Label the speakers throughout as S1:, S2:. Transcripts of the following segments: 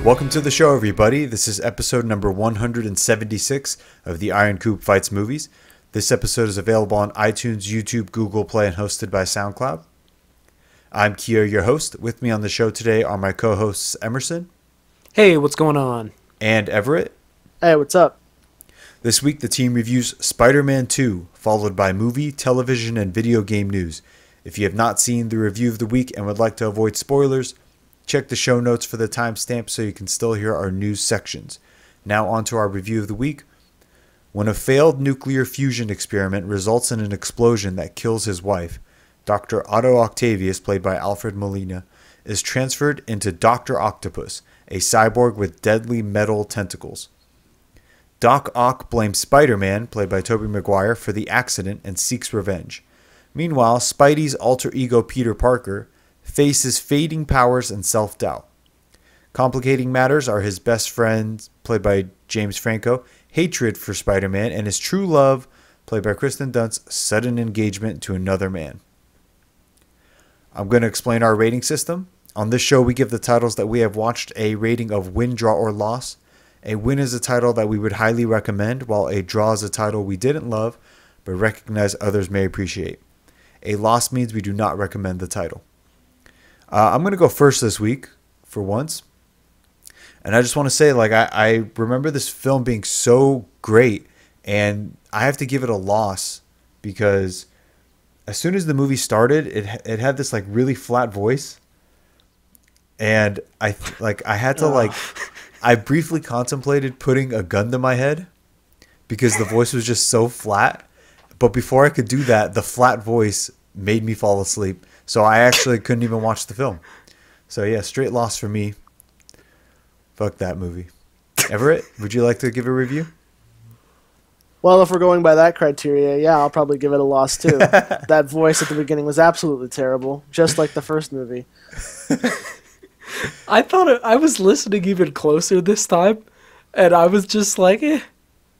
S1: Welcome to the show, everybody. This is episode number 176 of the Iron Coop Fights Movies. This episode is available on iTunes, YouTube, Google Play, and hosted by SoundCloud. I'm Kia, your host. With me on the show today are my co-hosts Emerson.
S2: Hey, what's going on?
S1: And Everett.
S3: Hey, what's up?
S1: This week, the team reviews Spider-Man 2, followed by movie, television, and video game news. If you have not seen the review of the week and would like to avoid spoilers, check the show notes for the timestamp so you can still hear our news sections. Now on to our review of the week. When a failed nuclear fusion experiment results in an explosion that kills his wife, Dr. Otto Octavius, played by Alfred Molina, is transferred into Dr. Octopus, a cyborg with deadly metal tentacles. Doc Ock blames Spider-Man, played by Tobey Maguire, for the accident and seeks revenge. Meanwhile, Spidey's alter ego Peter Parker faces fading powers and self-doubt. Complicating matters are his best friend, played by James Franco, hatred for Spider-Man, and his true love, played by Kirsten Dunst, sudden engagement to another man. I'm going to explain our rating system. On this show, we give the titles that we have watched a rating of win, draw, or loss. A win is a title that we would highly recommend, while a draw is a title we didn't love, but recognize others may appreciate. A loss means we do not recommend the title. I'm going to go first this week, for once. And I just want to say, I remember this film being so great, and I have to give it a loss, because as soon as the movie started, it had this, really flat voice. And I had to, I briefly contemplated putting a gun to my head, because the voice was just so flat. But before I could do that, the flat voice made me fall asleep. So I actually couldn't even watch the film. So yeah, straight loss for me. Fuck that movie. Everett, would you like to give a review?
S3: Well, if we're going by that criteria, yeah, I'll probably give it a loss too. That voice at the beginning was absolutely terrible, just like the first movie.
S2: I thought I was listening even closer this time, and I was just like, eh.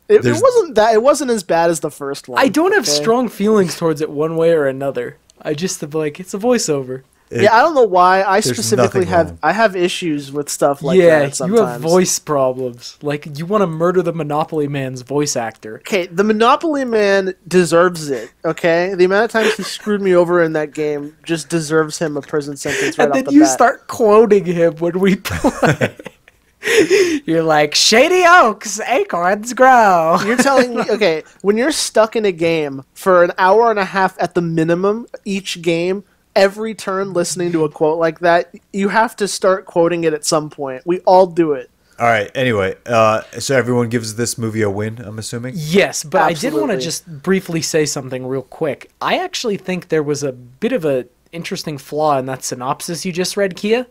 S3: It wasn't as bad as the first one.
S2: I don't have strong feelings towards it one way or another. I just am like, it's a voiceover.
S3: I don't know why. I specifically have issues with stuff like that sometimes.
S2: You have voice problems. Like, you want to murder the Monopoly Man's voice actor.
S3: Okay, the Monopoly Man deserves it, okay? The amount of times he screwed me over in that game just deserves him a prison sentence right off the bat.
S2: And then you start quoting him when we play. You're like, Shady Oaks, acorns grow.
S3: You're telling me, okay, when you're stuck in a game for an hour and a half at the minimum each game, every turn listening to a quote like that, you have to start quoting it at some point. We all do it.
S1: All right, anyway, so everyone gives this movie a win, I'm assuming?
S2: Yes, but
S3: Absolutely.
S2: I did want to just briefly say something real quick. I actually think there was a bit of an interesting flaw in that synopsis you just read, Kia.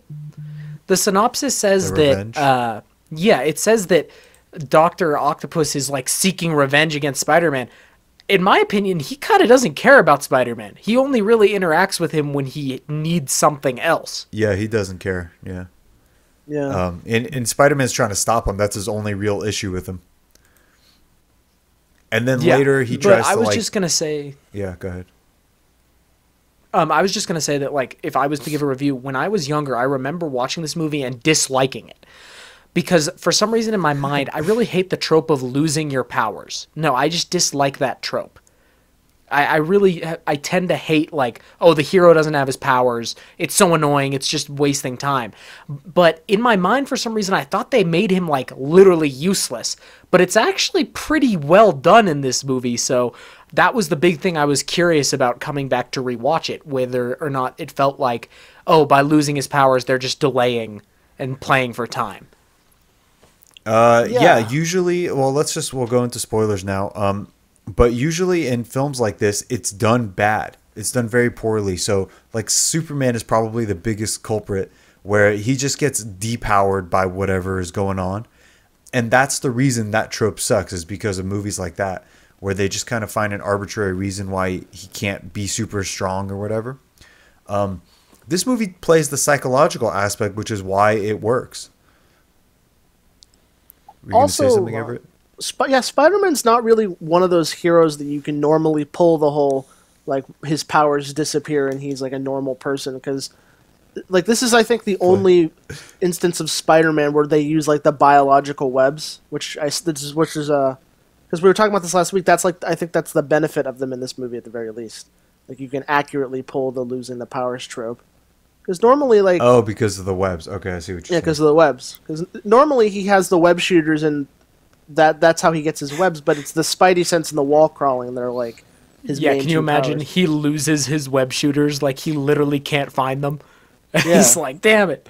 S2: The synopsis says that, it says that Dr. Octopus is seeking revenge against Spider-Man. In my opinion, he kind of doesn't care about Spider-Man. He only really interacts with him when he needs something else.
S1: Yeah, he doesn't care. Yeah.
S3: Yeah.
S1: And Spider-Man's trying to stop him. That's his only real issue with him. And then later he tries to
S2: I was just going to say...
S1: Yeah, go ahead.
S2: I was just going to say that, if I was to give a review, when I was younger, I remember watching this movie and disliking it. Because for some reason in my mind, I really hate the trope of losing your powers. No, I just dislike that trope. I tend to hate, the hero doesn't have his powers. It's so annoying. It's just wasting time. But in my mind, for some reason, I thought they made him, literally useless. But it's actually pretty well done in this movie, so... That was the big thing I was curious about coming back to rewatch it, whether or not it felt like, by losing his powers, they're just delaying and playing for time.
S1: Yeah, usually, we'll go into spoilers now. But usually in films like this, it's done bad. It's done very poorly. So, Superman is probably the biggest culprit, where he just gets depowered by whatever is going on. And that's the reason that trope sucks, is because of movies like that, where they just kind of find an arbitrary reason why he can't be super strong or whatever. This movie plays the psychological aspect, which is why it works. Were you going to say something, Everett?
S3: Spider-Man's not really one of those heroes that you can normally pull the whole, his powers disappear and he's a normal person, because like this is I think the only instance of Spider-Man where they use like the biological webs, which is because we were talking about this last week. That's like I think that's the benefit of them in this movie at the very least. Like you can accurately pull the losing the powers trope. Because normally, like
S1: because of the webs. Okay, I see what you're saying.
S3: Yeah, because of the webs. Because normally he has the web shooters and that's how he gets his webs. But it's the Spidey sense and the wall crawling that are like his main
S2: can you imagine?
S3: powers.
S2: He loses his web shooters, like he literally can't find them.
S3: Yeah.
S2: He's like, damn it.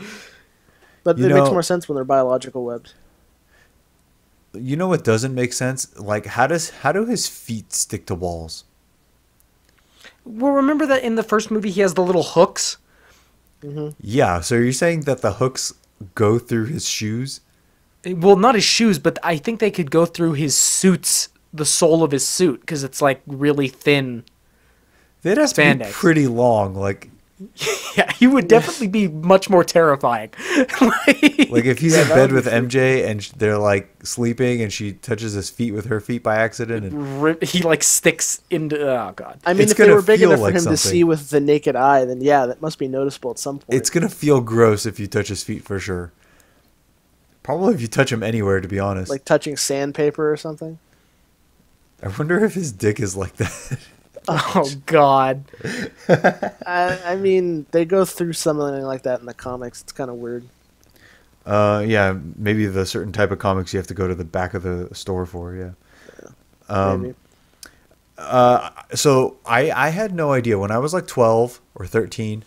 S3: But it makes more sense when they're biological webs.
S1: You know what doesn't make sense? Like how do his feet stick to walls?
S2: Well, remember that in the first movie he has the little hooks.
S3: Mm-hmm.
S1: Yeah, so you're saying that the hooks go through his shoes?
S2: Well, not his shoes, but I think they could go through his suits, the sole of his suit, because it's like really thin.
S1: They'd have
S2: spandex.
S1: to be pretty long, like.
S2: Yeah, he would definitely be much more terrifying.
S1: Like if he's in bed with MJ and they're like sleeping and she touches his feet with her feet by accident, and
S2: he like sticks into. Oh god!
S3: I mean, if they were big enough for him to see with the naked eye, then yeah, that must be noticeable at some point.
S1: It's gonna feel gross if you touch his feet for sure. Probably if you touch him anywhere, to be honest.
S3: Like touching sandpaper or something.
S1: I wonder if his dick is like that.
S2: Oh god!
S3: I mean, they go through something like that in the comics. It's kind of weird.
S1: Yeah, maybe the certain type of comics you have to go to the back of the store for. Yeah.
S3: Maybe.
S1: So I had no idea when I was like 12 or 13.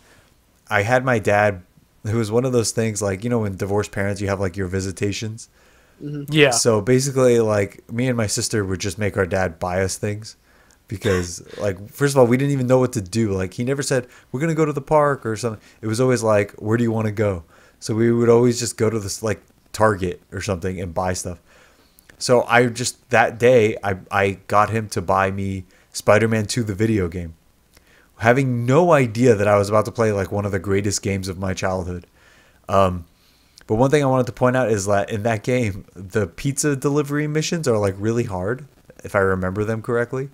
S1: I had my dad. It was one of those things like, you know, when divorced parents, you have like your visitations.
S3: Mm-hmm.
S2: Yeah.
S1: So basically, like me and my sister would just make our dad buy us things. Because, like, first of all, we didn't even know what to do. Like, he never said, we're going to go to the park or something. It was always like, where do you want to go? So we would always just go to this, like, Target or something and buy stuff. So I just, that day, I got him to buy me Spider-Man 2, the video game. Having no idea that I was about to play, like, one of the greatest games of my childhood. But one thing I wanted to point out is that in that game, the pizza delivery missions are, like, really hard, if I remember them correctly.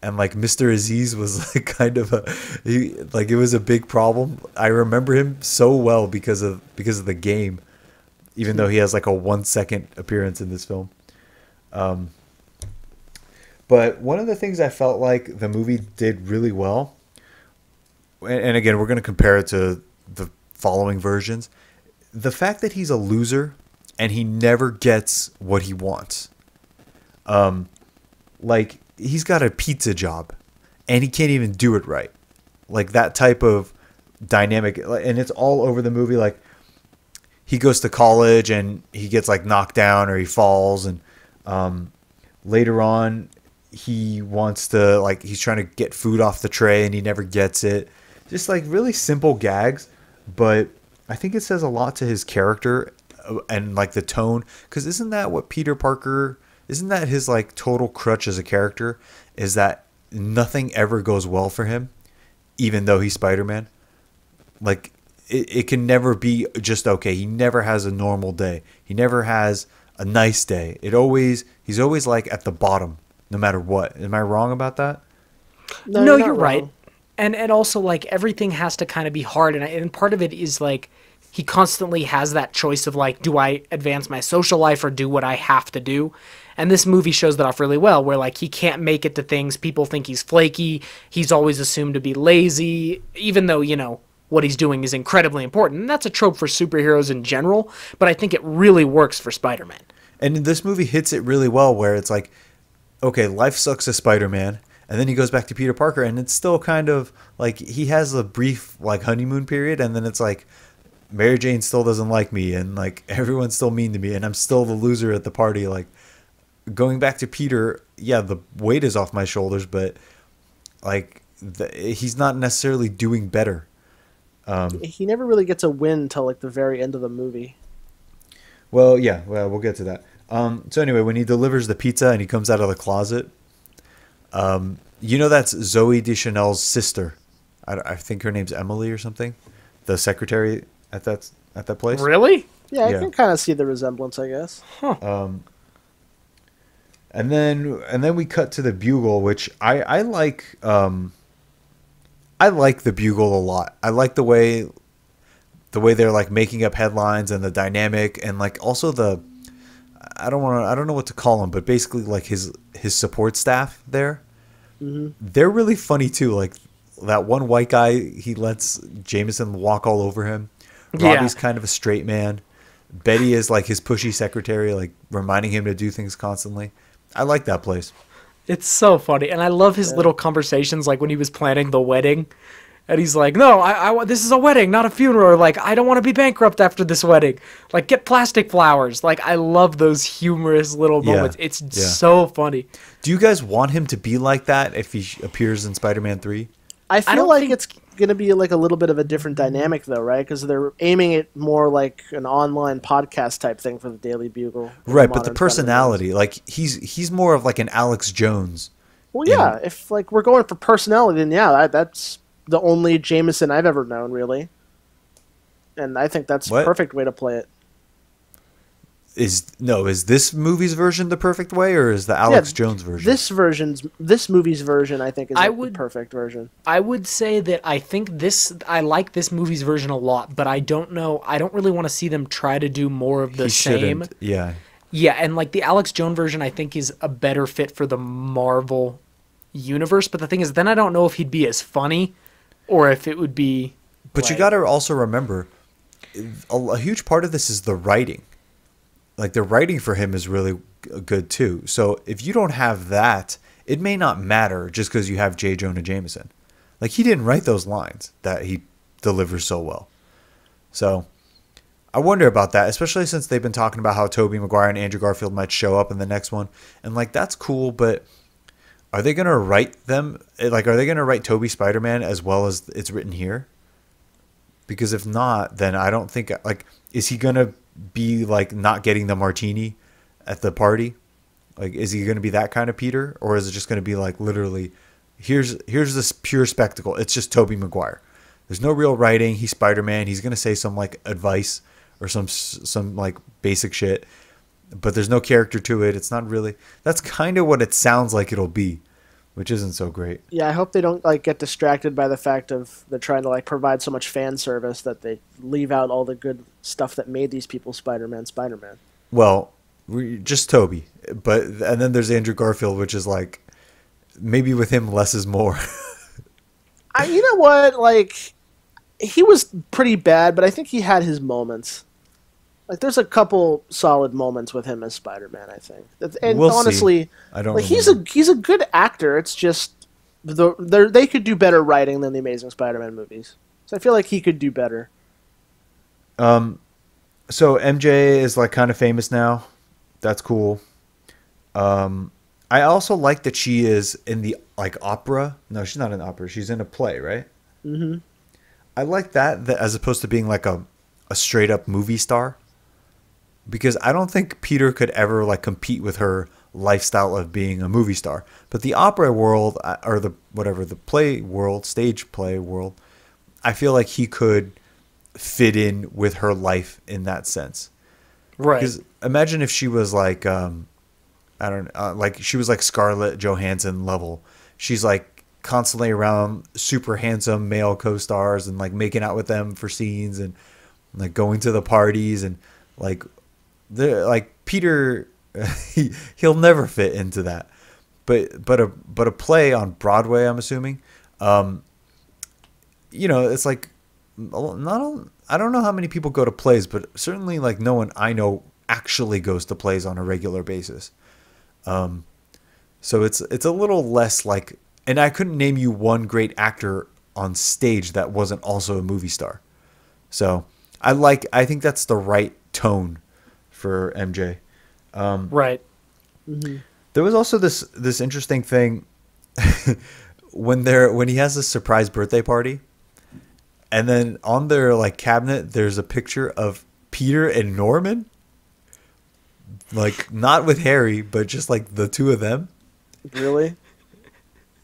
S1: And like Mr. Aziz was like kind of it was a big problem. I remember him so well because of the game, even though he has like a 1 second appearance in this film. But one of the things I felt like the movie did really well, and again we're going to compare it to the following versions, the fact that he's a loser and he never gets what he wants. Like. He's got a pizza job and he can't even do it right. Like that type of dynamic. And it's all over the movie. Like he goes to college and he gets like knocked down or he falls. And later on he wants to like, he's trying to get food off the tray and he never gets it. Just like really simple gags. But I think it says a lot to his character and like the tone. Because isn't that what Peter Parker... Isn't that his like total crutch as a character? Is that nothing ever goes well for him, even though he's Spider-Man? Like it can never be just okay. He never has a normal day. He never has a nice day. He's always like at the bottom, no matter what. Am I wrong about that?
S2: No, you're right. And also like everything has to kind of be hard, and part of it is like he constantly has that choice of like, do I advance my social life or do what I have to do? And this movie shows that off really well, where like he can't make it to things. People think he's flaky. He's always assumed to be lazy, even though, you know, what he's doing is incredibly important. And that's a trope for superheroes in general, but I think it really works for Spider-Man.
S1: And this movie hits it really well, where it's like, okay, life sucks as Spider-Man, and then he goes back to Peter Parker, and it's still kind of like he has a brief like honeymoon period, and then it's like, Mary Jane still doesn't like me, and like everyone's still mean to me, and I'm still the loser at the party. Like going back to Peter, yeah, the weight is off my shoulders, but like he's not necessarily doing better.
S3: He never really gets a win until like the very end of the movie.
S1: Well, yeah, we'll get to that. So anyway, when he delivers the pizza and he comes out of the closet, you know that's Zoe Deschanel's sister. I think her name's Emily or something. The secretary at that place.
S2: Really?
S3: Yeah, I can kind of see the resemblance, I guess.
S2: Huh.
S1: And then we cut to the Bugle, which I like. I like the Bugle a lot. I like the way the way they're like making up headlines and the dynamic and like also the I don't know what to call them, but basically like his support staff there. Mm-hmm. They're really funny too. Like that one white guy, he lets Jameson walk all over him. Robbie's kind of a straight man. Betty is like his pushy secretary, like reminding him to do things constantly. I like that place.
S2: It's so funny, and I love his little conversations, like when he was planning the wedding, and he's like, "No, I this is a wedding, not a funeral." Or like, "I don't want to be bankrupt after this wedding. Like, get plastic flowers." Like, I love those humorous little moments. It's so funny.
S1: Do you guys want him to be like that if he appears in Spider-Man 3?
S3: I feel like it's going to be like a little bit of a different dynamic, though, right? Because they're aiming it more like an online podcast type thing for the Daily Bugle.
S1: Right, but the personality, like he's more of like an Alex Jones.
S3: Well, yeah, if like we're going for personality, then yeah, that's the only Jameson I've ever known, really. And I think that's a perfect way to play it.
S1: Is this movie's version the perfect way, or is the Alex Jones version?
S3: This movie's version, I think, is the perfect version.
S2: I would say that I like this movie's version a lot, but I don't really want to see them try to do more of the same.
S1: Yeah.
S2: Yeah, and like the Alex Jones version, I think is a better fit for the Marvel universe. But the thing is, then I don't know if he'd be as funny, or if it would be.
S1: But you got to also remember, a huge part of this is the writing. Like the writing for him is really good too. So if you don't have that, it may not matter just because you have J. Jonah Jameson. Like he didn't write those lines that he delivers so well. So I wonder about that, especially since they've been talking about how Tobey Maguire and Andrew Garfield might show up in the next one. And like that's cool, but are they gonna write them? Like, are they gonna write Tobey Spider-Man as well as it's written here? Because if not, then I don't think like is he gonna be like not getting the martini at the party? Like, is he going to be that kind of Peter, or is it just going to be like literally, here's this pure spectacle? It's just Tobey Maguire. There's no real writing. He's Spider-Man. He's going to say some like advice or some like basic shit, but there's no character to it. It's not really. That's kind of what it sounds like it'll be, which isn't so great.
S3: Yeah, I hope they don't like get distracted by the fact of they're trying to like provide so much fan service that they leave out all the good stuff that made these people Spider-Man.
S1: Well, just Toby, and then there's Andrew Garfield, which is like maybe with him less is more.
S3: You know what? Like he was pretty bad, but I think he had his moments. Like there's a couple solid moments with him as Spider-Man, I think. And
S1: we'll
S3: honestly,
S1: see. I don't.
S3: Like he's a good actor. It's just they could do better writing than the Amazing Spider-Man movies. So I feel like he could do better.
S1: So MJ is like kind of famous now. That's cool. I also like that she is in the like opera. No, she's not in opera. She's in a play, right? Mm-hmm. I like that as opposed to being like a straight up movie star. Because I don't think Peter could ever like compete with her lifestyle of being a movie star. But the opera world or the play world, stage play world, I feel like he could fit in with her life in that sense.
S2: Right.
S1: Because imagine if she was like, like she was like Scarlett Johansson level. She's like constantly around super handsome male co-stars and like making out with them for scenes and like going to the parties and like Peter, he'll never fit into that. But a play on Broadway, I'm assuming, it's like I don't know how many people go to plays, but certainly like no one I know actually goes to plays on a regular basis. So it's a little less like, and I couldn't name you one great actor on stage that wasn't also a movie star. So I think that's the right tone for MJ.
S2: Right. Mm-hmm.
S1: There was also this interesting thing when he has this surprise birthday party, and then on their like cabinet there's a picture of Peter and Norman, like not with Harry, but just like the two of them.
S3: Really?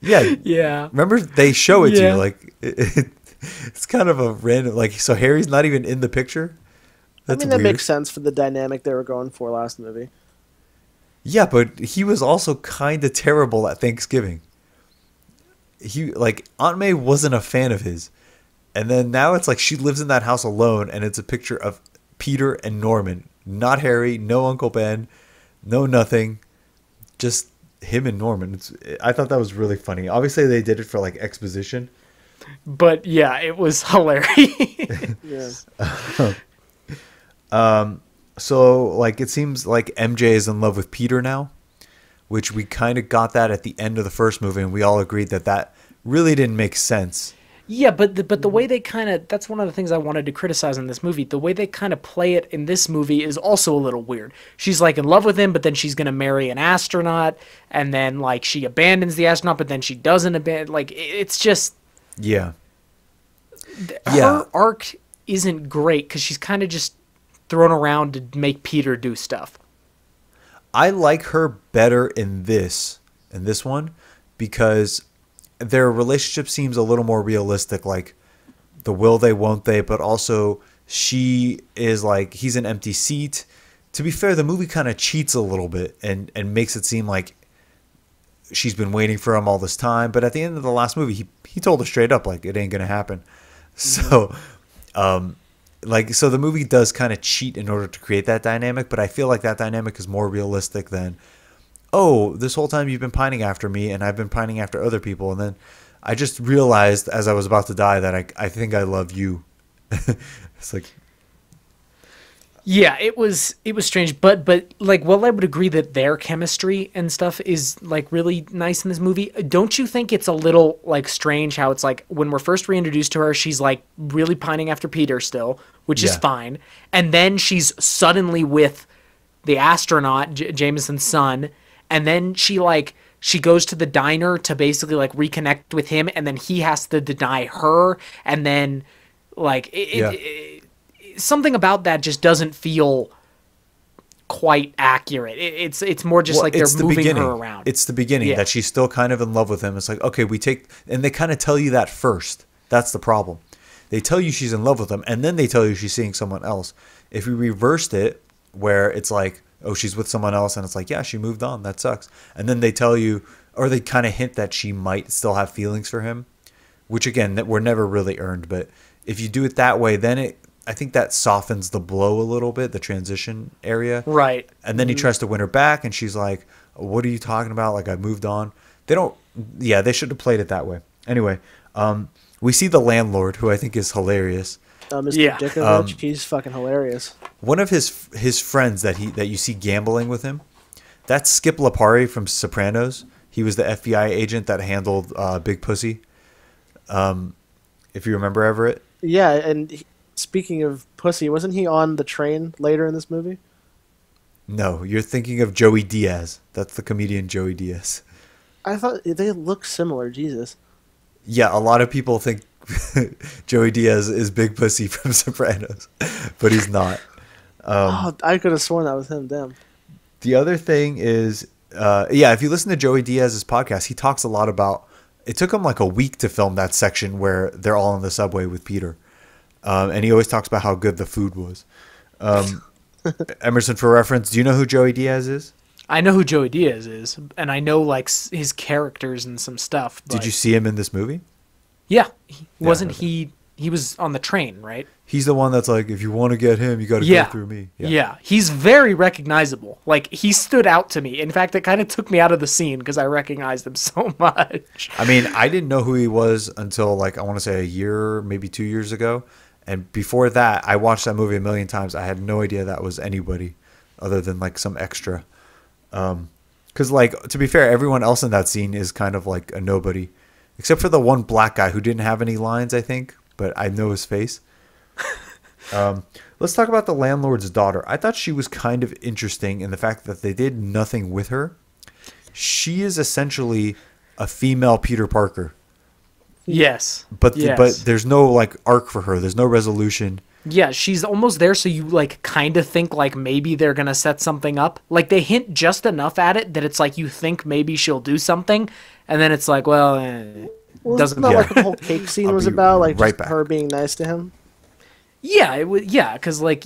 S1: Yeah.
S2: Yeah.
S1: Remember they show it to you like it's kind of a random like so Harry's not even in the picture. That's
S3: that
S1: weird.
S3: makes sense for the dynamic they were going for last movie.
S1: Yeah, but he was also kind of terrible at Thanksgiving. Aunt May wasn't a fan of his, And then now it's like she lives in that house alone, and it's a picture of Peter and Norman. Not Harry, no Uncle Ben, no nothing. Just him and Norman. I thought that was really funny. Obviously, they did it for like exposition.
S2: But yeah, it was hilarious.
S3: Yeah.
S1: So like it seems like MJ is in love with Peter now, which we kind of got that at the end of the first movie, and we all agreed that that really didn't make sense.
S2: Yeah, but the way they kind of, that's one of the things I wanted to criticize in this movie. The way they kind of play it in this movie is also a little weird. She's like in love with him, but then she's going to marry an astronaut, and then like she abandons the astronaut, but then she doesn't abandon. Like it's just...
S1: Yeah.
S2: Her arc isn't great because she's kind of just thrown around to make Peter do stuff.
S1: I like her better in this one because their relationship seems a little more realistic, like the will they, won't they, but also she is like, he's an empty seat. To be fair, the movie kind of cheats a little bit and makes it seem like she's been waiting for him all this time. But at the end of the last movie, he told her straight up, like, it ain't going to happen. So, so the movie does kind of cheat in order to create that dynamic, but I feel like that dynamic is more realistic than, oh, this whole time you've been pining after me and I've been pining after other people. And then I just realized as I was about to die that I think I love you. It's like,
S2: yeah, it was strange, but like, well, I would agree that their chemistry and stuff is like really nice in this movie. Don't you think it's a little like strange how it's like when we're first reintroduced to her, she's like really pining after Peter still, which is fine, and then she's suddenly with the astronaut Jameson's son, and then she goes to the diner to basically like reconnect with him, and then he has to deny her, and then like something about that just doesn't feel quite accurate. It's more just like they're moving her around.
S1: It's the beginning that she's still kind of in love with him. It's like, okay, and they kind of tell you that first. That's the problem. They tell you she's in love with him, and then they tell you she's seeing someone else. If we reversed it, where it's like, oh, she's with someone else, and it's like, yeah, she moved on. That sucks. And then they tell you, or they kind of hint that she might still have feelings for him, which again, that were never really earned. But if you do it that way, then I think that softens the blow a little bit, the transition area.
S2: Right.
S1: And then he tries to win her back, and she's like, what are you talking about? Like, I moved on. They should have played it that way. Anyway, we see the landlord, who I think is hilarious.
S3: Mr. Dickovich, he's fucking hilarious.
S1: One of his friends that you see gambling with him, that's Skip Lipari from Sopranos. He was the FBI agent that handled Big Pussy. If you remember, Everett.
S3: Yeah, and speaking of pussy, wasn't he on the train later in this movie?
S1: No, you're thinking of Joey Diaz. That's the comedian Joey Diaz.
S3: I thought they look similar. Jesus.
S1: Yeah, a lot of people think Joey Diaz is Big Pussy from Sopranos, but he's not.
S3: I could have sworn that was him. Damn.
S1: The other thing is, if you listen to Joey Diaz's podcast, he talks a lot about, it took him like a week to film that section where they're all in the subway with Peter. And he always talks about how good the food was. Emerson, for reference, do you know who Joey Diaz is?
S2: I know who Joey Diaz is, and I know like his characters and some stuff. But...
S1: Did you see him in this movie?
S2: Yeah. He was on the train, right?
S1: He's the one that's like, if you want to get him, you got to go through me.
S2: Yeah. He's very recognizable. Like, he stood out to me. In fact, it kind of took me out of the scene because I recognized him so much.
S1: I mean, I didn't know who he was until, like, I want to say a year, maybe 2 years ago. And before that, I watched that movie a million times. I had no idea that was anybody other than, like, some extra. Because, like, to be fair, everyone else in that scene is kind of like a nobody. Except for the one black guy who didn't have any lines, I think. But I know his face. Let's talk about the landlord's daughter. I thought she was kind of interesting in the fact that they did nothing with her. She is essentially a female Peter Parker.
S2: Yes.
S1: But there's no, like, arc for her. There's no resolution.
S2: Yeah, she's almost there, so you, like, kind of think, like, maybe they're going to set something up. Like, they hint just enough at it that it's like you think maybe she'll do something, and then it's like, well, doesn't
S3: matter. Like the whole cake scene was about, like,
S1: right
S3: just her being nice to him?
S2: Yeah, it was. Yeah, because, like,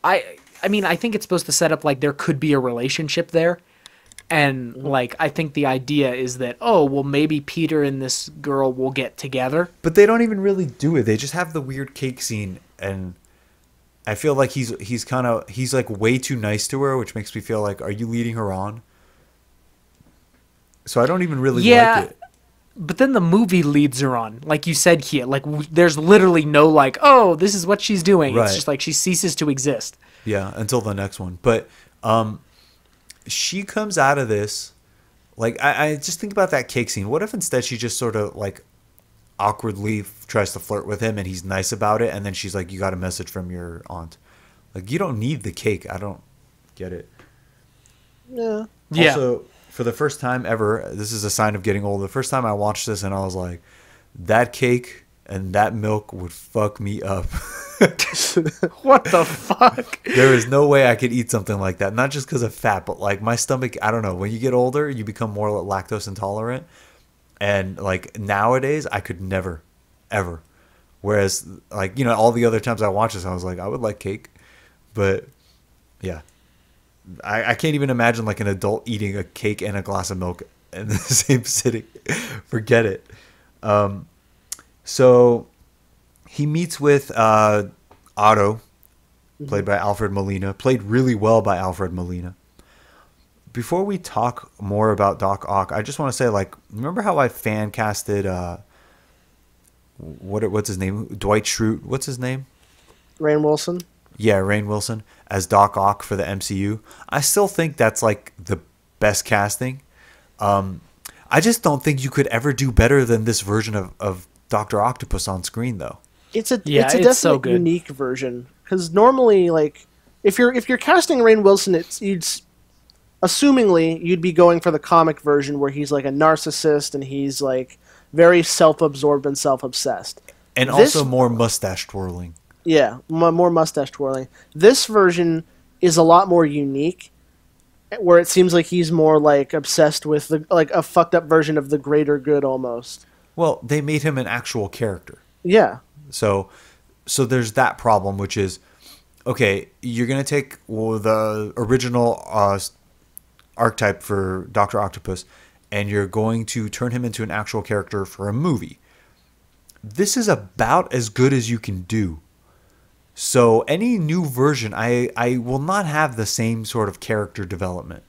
S2: I mean, I think it's supposed to set up, like, there could be a relationship there, And like, I think the idea is that, oh, well, maybe Peter and this girl will get together.
S1: But they don't even really do it. They just have the weird cake scene, and I feel like he's like way too nice to her, which makes me feel like, are you leading her on? So I don't even really like it.
S2: But then the movie leads her on, like you said here. Like, there's literally no like, oh, this is what she's doing.
S1: Right.
S2: It's just like she ceases to exist.
S1: Yeah, until the next one. But she comes out of this, like, I just think about that cake scene. What if instead she just sort of like awkwardly tries to flirt with him and he's nice about it, and then she's like, you got a message from your aunt. Like, you don't need the cake. I don't get it.
S3: Yeah.
S1: Also, for the first time ever, this is a sign of getting old. The first time I watched this and I was like, that cake and that milk would fuck me up.
S2: What the fuck?
S1: There is no way I could eat something like that. Not just because of fat, but like my stomach, I don't know. When you get older, you become more lactose intolerant. And like nowadays, I could never, ever. Whereas like, you know, all the other times I watched this, I was like, I would like cake. But yeah, I can't even imagine like an adult eating a cake and a glass of milk in the same sitting. Forget it. So he meets with Otto, played by Alfred Molina, played really well by Alfred Molina. Before we talk more about Doc Ock, I just want to say, like, remember how I fan casted what's his name? Dwight Schrute. What's his name?
S3: Rainn Wilson.
S1: Yeah, Rainn Wilson as Doc Ock for the MCU. I still think that's like the best casting. I just don't think you could ever do better than this version of Dr. Octopus on screen, though.
S3: It's a definitely unique version, because normally, like, if you're casting Rainn Wilson, it's assumingly you'd be going for the comic version where he's like a narcissist and he's like very self-absorbed and self-obsessed,
S1: and also more mustache twirling.
S3: Yeah, more mustache twirling. This version is a lot more unique, where it seems like he's more like obsessed with like a fucked up version of the greater good almost.
S1: Well, they made him an actual character.
S3: Yeah.
S1: So there's that problem, which is, okay, you're going to take the original archetype for Dr. Octopus, and you're going to turn him into an actual character for a movie. This is about as good as you can do. So any new version, I will not have the same sort of character development.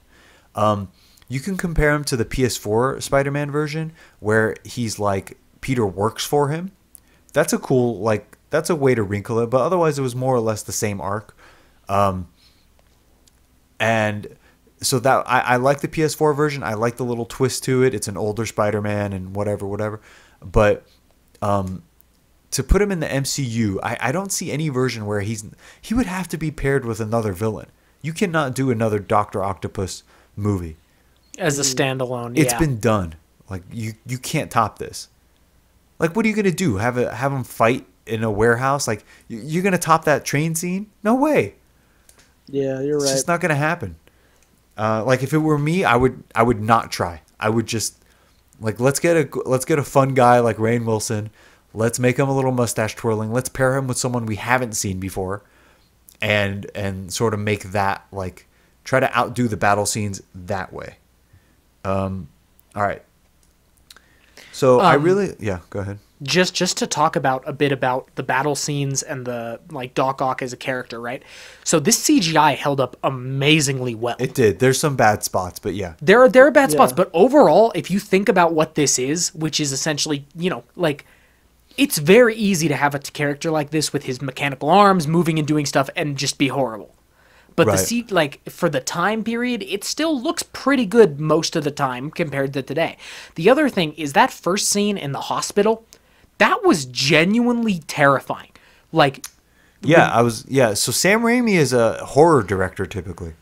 S1: You can compare him to the PS4 Spider-Man version, where he's like, Peter works for him. That's a cool, like, that's a way to wrinkle it, but otherwise it was more or less the same arc. And so that I like the PS4 version. I like the little twist to it. It's an older Spider-Man and whatever. But to put him in the MCU, I don't see any version where he would have to be paired with another villain. You cannot do another Dr. Octopus movie
S2: as a standalone.
S1: It's been done. Like, you can't top this. Like, what are you gonna do? Have him fight in a warehouse? Like, you're gonna top that train scene? No way.
S3: Yeah, you're right.
S1: It's just not gonna happen. Like, if it were me, I would not try. I would just, like, let's get a fun guy like Rainn Wilson. Let's make him a little mustache twirling. Let's pair him with someone we haven't seen before, and sort of make that, like, try to outdo the battle scenes that way. All right. So go ahead.
S2: Just to talk about a bit about the battle scenes and the, like, Doc Ock as a character, right? So this CGI held up amazingly well.
S1: It did. There's some bad spots, but yeah.
S2: There are bad spots, but overall, if you think about what this is, which is essentially, you know, like, it's very easy to have a character like this with his mechanical arms moving and doing stuff and just be horrible. But right. Like, for the time period, it still looks pretty good most of the time compared to today. The other thing is that first scene in the hospital, that was genuinely terrifying. Like,
S1: so Sam Raimi is a horror director typically.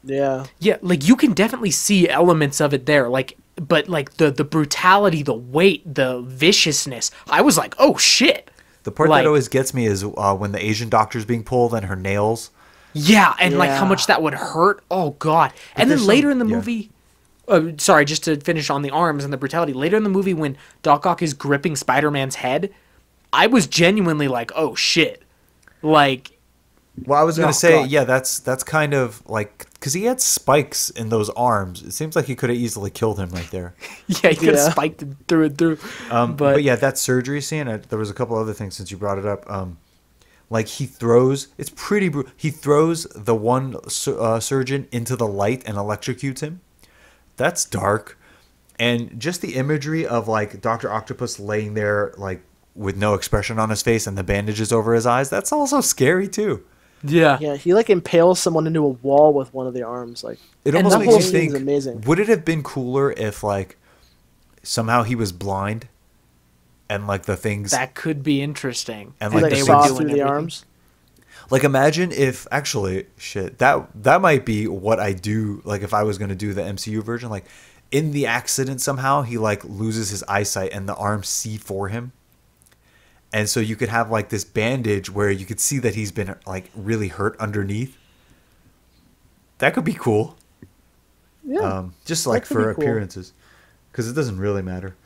S3: Yeah.
S2: Yeah, like, you can definitely see elements of it there, like, but like the brutality, the weight, the viciousness, I was like, oh shit.
S1: The part that always gets me is when the Asian doctor's being pulled and her nails.
S2: Yeah, and like how much that would hurt. Oh god. But and then later in the movie, sorry, just to finish on the arms and the brutality, later in the movie when Doc Ock is gripping Spider-Man's head, I was genuinely like, oh shit. Like,
S1: well, I was going to say, God. Yeah, that's kind of like because he had spikes in those arms. It seems like he could have easily killed him right there.
S2: Yeah, he could have spiked him through and through.
S1: But yeah, that surgery scene. There was a couple other things since you brought it up. Like he throws, it's pretty brutal. He throws the one surgeon into the light and electrocutes him. That's dark. And just the imagery of like Dr. Octopus laying there like with no expression on his face and the bandages over his eyes, that's also scary too.
S2: Yeah.
S3: Yeah, he like impales someone into a wall with one of the arms. Like,
S1: it almost makes you think,
S3: amazing.
S1: Would it have been cooler if like somehow he was blind and like the things
S2: that could be interesting.
S3: And like they saw through the arms.
S1: Like imagine if actually that might be what I do. Like if I was going to do the MCU version, like in the accident somehow he like loses his eyesight and the arms see for him. And so you could have like this bandage where you could see that he's been like really hurt underneath. That could be cool.
S3: Yeah.
S1: Just like for appearances, because it doesn't really matter.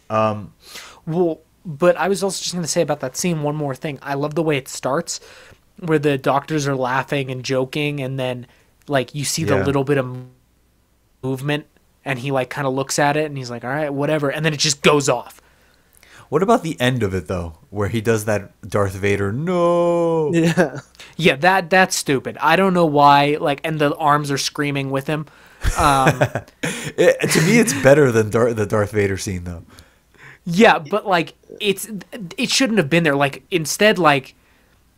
S2: Well, but I was also just going to say about that scene one more thing. I love the way it starts, where the doctors are laughing and joking, and then like you see the little bit of movement, and he like kind of looks at it, and he's like, "All right, whatever," and then it just goes off.
S1: What about the end of it though, where he does that Darth Vader no?
S2: Yeah, that's stupid. I don't know why. Like, and the arms are screaming with him.
S1: To me, it's better than the Darth Vader scene though.
S2: Yeah, but like it shouldn't have been there. Like instead, like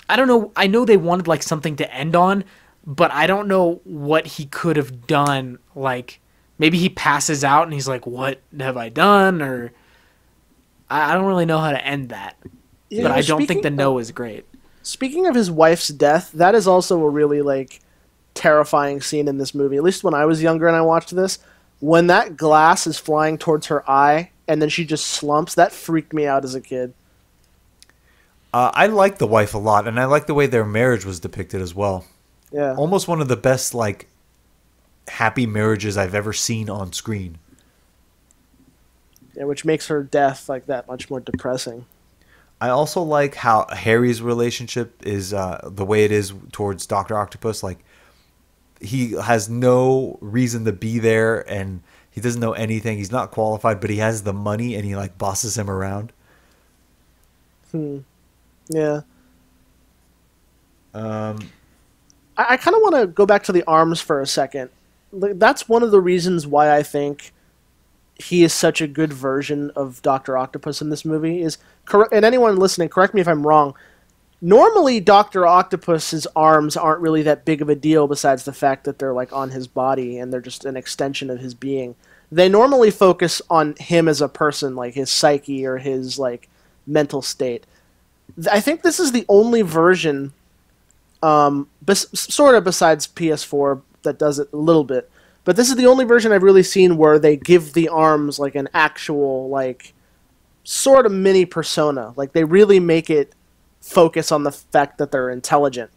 S2: I don't know. I know they wanted like something to end on, but I don't know what he could have done. Like maybe he passes out and he's like, "What have I done?" Or I don't really know how to end that. Yeah, but I don't think the no is great.
S3: Speaking of his wife's death, that is also a really like terrifying scene in this movie. At least when I was younger and I watched this, when that glass is flying towards her eye and then she just slumps, that freaked me out as a kid.
S1: I like the wife a lot, and I like the way their marriage was depicted as well.
S3: Yeah,
S1: almost one of the best like happy marriages I've ever seen on screen.
S3: Yeah, which makes her death like that much more depressing.
S1: I also like how Harry's relationship is the way it is towards Dr. Octopus. Like he has no reason to be there, and he doesn't know anything. He's not qualified, but he has the money, and he like bosses him around.
S3: Yeah. I kind of want to go back to the arms for a second. That's one of the reasons why I think he is such a good version of Dr. Octopus in this movie. And anyone listening, correct me if I'm wrong, normally Dr. Octopus's arms aren't really that big of a deal besides the fact that they're like on his body and they're just an extension of his being. They normally focus on him as a person, like his psyche or his like mental state. I think this is the only version, sort of besides PS4, that does it a little bit. But this is the only version I've really seen where they give the arms like an actual, like, sort of mini persona. Like, they really make it focus on the fact that they're intelligent.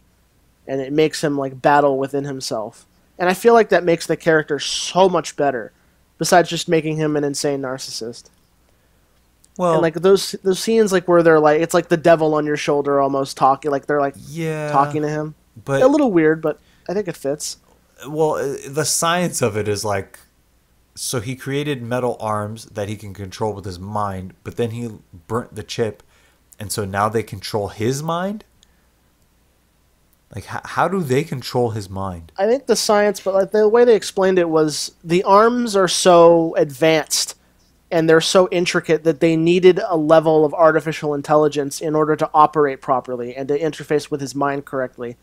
S3: And it makes him, like, battle within himself. And I feel like that makes the character so much better, besides just making him an insane narcissist. Well, and, like, those scenes, like, where they're, like, it's like the devil on your shoulder almost talking, like, they're, like, talking to him. But a little weird, but I think it fits.
S1: Well, the science of it is like, so he created metal arms that he can control with his mind, but then he burnt the chip, and so now they control his mind? Like, how do they control his mind?
S3: I think the science, but like the way they explained it was the arms are so advanced and they're so intricate that they needed a level of artificial intelligence in order to operate properly and to interface with his mind correctly.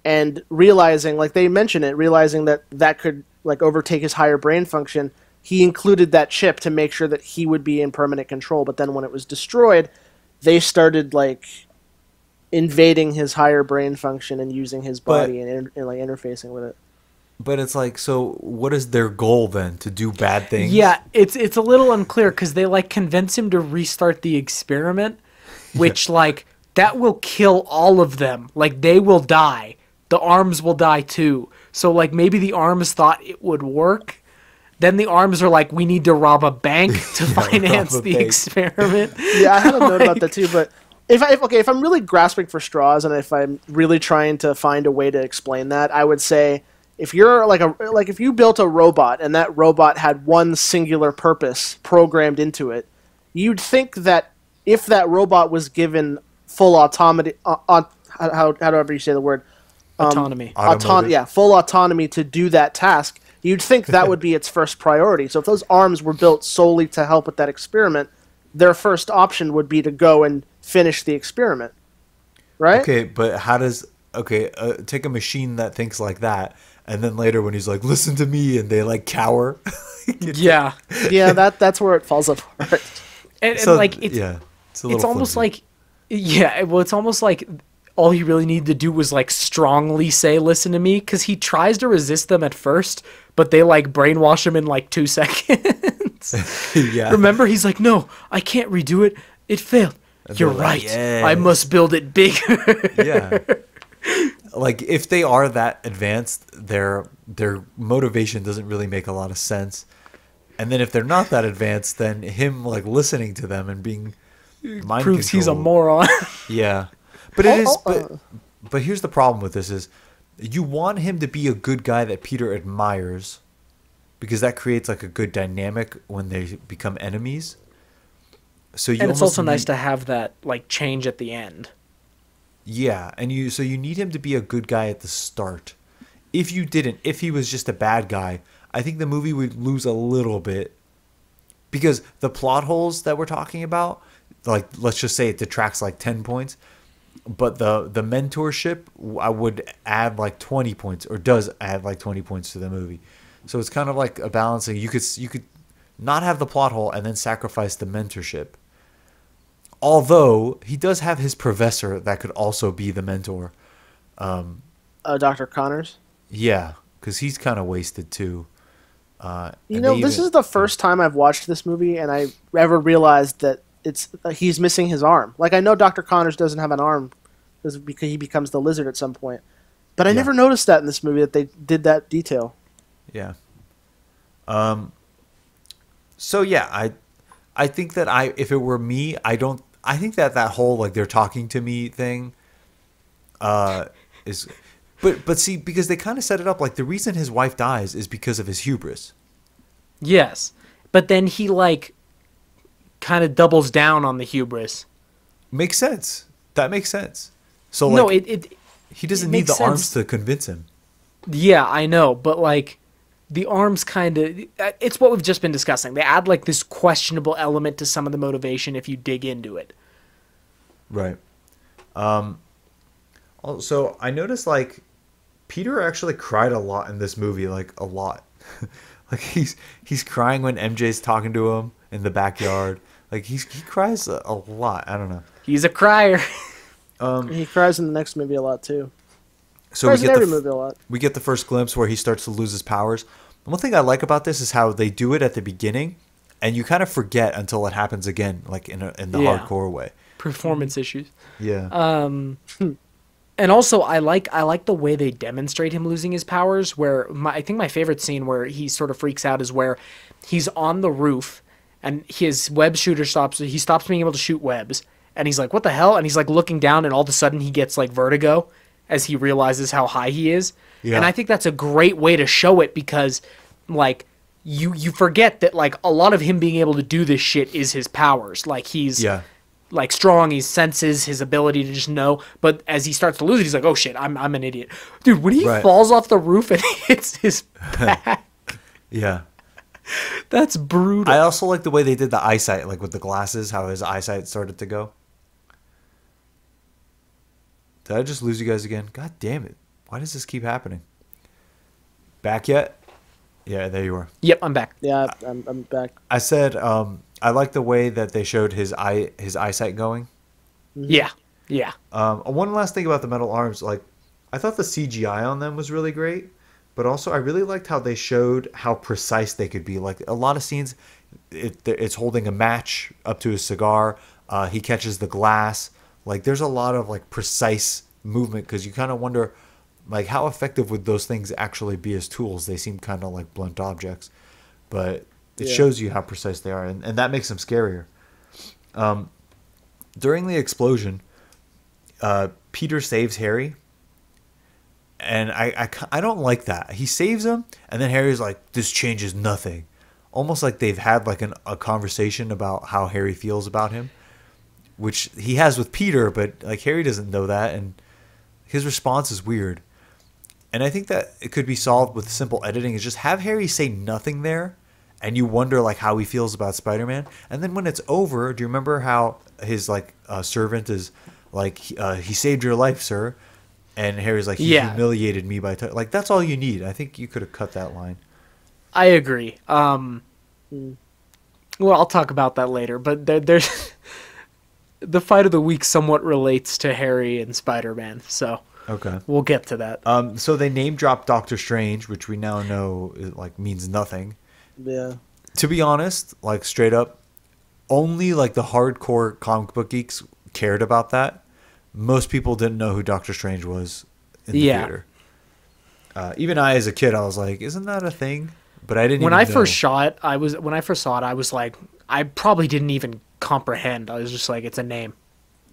S3: And realizing, like they mention it, realizing that that could like overtake his higher brain function, he included that chip to make sure that he would be in permanent control. But then when it was destroyed, they started like invading his higher brain function and using his body and like interfacing with it.
S1: But it's like, so what is their goal then? To do bad things?
S2: Yeah, it's a little unclear because they like convince him to restart the experiment, which like that will kill all of them. Like they will die. The arms will die too. So like maybe the arms thought it would work. Then the arms are like, we need to rob a bank to finance the experiment.
S3: Yeah, I had a note about that too. But if I'm really grasping for straws and if I'm really trying to find a way to explain that, I would say if you're if you built a robot and that robot had one singular purpose programmed into it, you'd think that if that robot was given full autonomy, however you say the word,
S2: Autonomy.
S3: Full autonomy to do that task, you'd think that would be its first priority. So if those arms were built solely to help with that experiment, their first option would be to go and finish the experiment, right?
S1: Okay, but how does take a machine that thinks like that, and then later when he's like, "Listen to me," and they like cower.
S2: Yeah.
S3: Yeah, that's where it falls apart.
S2: And
S1: So,
S2: like
S1: it's
S2: almost
S1: flimsy.
S2: it's almost like all he really needed to do was like strongly say listen to me, because he tries to resist them at first, but they like brainwash him in like 2 seconds.
S1: Yeah.
S2: Remember, he's like, no, I can't redo it, it failed. You're
S1: they're
S2: right,
S1: like, "Yes."
S2: I must build it bigger.
S1: Yeah. Like if they are that advanced, their motivation doesn't really make a lot of sense. And then if they're not that advanced, then him like listening to them and being mind
S2: Proves he's a
S1: controlled.
S2: moron.
S1: Yeah. But it is but here's the problem with this is you want him to be a good guy that Peter admires, because that creates like a good dynamic when they become enemies. So you
S2: And it's
S1: almost
S2: also nice
S1: need-
S2: to have that like change at the end.
S1: Yeah, and you need him to be a good guy at the start. If he was just a bad guy, I think the movie would lose a little bit, because the plot holes that we're talking about, like let's just say it detracts like 10 points, but the mentorship I would add like 20 points, or does add like 20 points to the movie. So it's kind of like a balancing. You could not have the plot hole and then sacrifice the mentorship. Although he does have his professor that could also be the mentor.
S3: Dr. Connors.
S1: Yeah, because he's kind of wasted too.
S3: This is the first time I've watched this movie and I ever realized that he's missing his arm. Like, I know Dr. Connors doesn't have an arm because he becomes the lizard at some point. But I never noticed that in this movie, that they did that detail.
S1: Yeah. So yeah, I think that if it were me, I think that whole like they're talking to me thing is but see, because they kind of set it up like the reason his wife dies is because of his hubris.
S2: Yes. But then he like kind of doubles down on the hubris.
S1: Makes sense. That makes sense. So
S2: No,
S1: like he doesn't need
S2: makes
S1: the arms
S2: sense.
S1: to convince him.
S2: Yeah, I know, but like the arms kind of it's what we've just been discussing. They add like this questionable element to some of the motivation if you dig into it.
S1: Right. Also, I noticed like Peter actually cried a lot in this movie, like a lot. Like he's crying when MJ's talking to him in the backyard. Like he cries a lot. I don't know.
S2: He's a crier.
S3: He cries in the next movie a lot too.
S1: So
S3: Cries in every movie a lot.
S1: we get the first glimpse where he starts to lose his powers. One thing I like about this is how they do it at the beginning, and you kind of forget until it happens again, like in the
S2: Yeah.
S1: hardcore way.
S2: Performance issues.
S1: Yeah.
S2: And also, I like the way they demonstrate him losing his powers. Where I think my favorite scene where he sort of freaks out is where he's on the roof and his web shooter stops. He stops being able to shoot webs, and he's like, "What the hell?" And he's like looking down, and all of a sudden he gets like vertigo as he realizes how high he is.
S1: Yeah.
S2: And I think that's a great way to show it, because like you forget that like a lot of him being able to do this shit is his powers. Like he's like strong, he senses his ability to just know, but as he starts to lose it, he's like, oh shit, I'm an idiot. Dude, when he falls off the roof and hits his back,
S1: Yeah.
S2: that's brutal.
S1: I also like the way they did the eyesight, like with the glasses, how his eyesight started to go. Did I just lose you guys again? God damn it. Why does this keep happening? Back yet? Yeah, there you are.
S2: Yep, I'm back.
S3: Yeah, I'm back.
S1: I said I like the way that they showed his eyesight going.
S2: Yeah.
S1: One last thing about the metal arms, like I thought the CGI on them was really great, but also I really liked how they showed how precise they could be. Like a lot of scenes, it's holding a match up to his cigar. He catches the glass. Like there's a lot of like precise movement, because you kind of wonder like how effective would those things actually be as tools. They seem kind of like blunt objects, but it shows you how precise they are, and that makes them scarier. During the explosion, Peter saves Harry, And I don't like that. He saves him, and then Harry's like, this changes nothing. Almost like they've had like a conversation about how Harry feels about him, which he has with Peter, but like Harry doesn't know that, and his response is weird. And I think that it could be solved with simple editing, is just have Harry say nothing there, and you wonder like how he feels about Spider-Man. And then when it's over, do you remember how his like servant is like, he saved your life, sir? And Harry's like, he humiliated me by like, that's all you need. I think you could have cut that line.
S2: I agree. Well, I'll talk about that later, but there's the fight of the week somewhat relates to Harry and Spider-Man, so
S1: okay,
S2: we'll get to that.
S1: So they name drop Doctor Strange, which we now know like means nothing.
S3: Yeah.
S1: To be honest, like straight up, only like the hardcore comic book geeks cared about that. Most people didn't know who Doctor Strange was in the theater. Even I, as a kid, I was like, "Isn't that a thing?" But I didn't.
S2: When
S1: even
S2: I
S1: know.
S2: first saw it, I was like, I probably didn't even comprehend. I was just like, it's a name.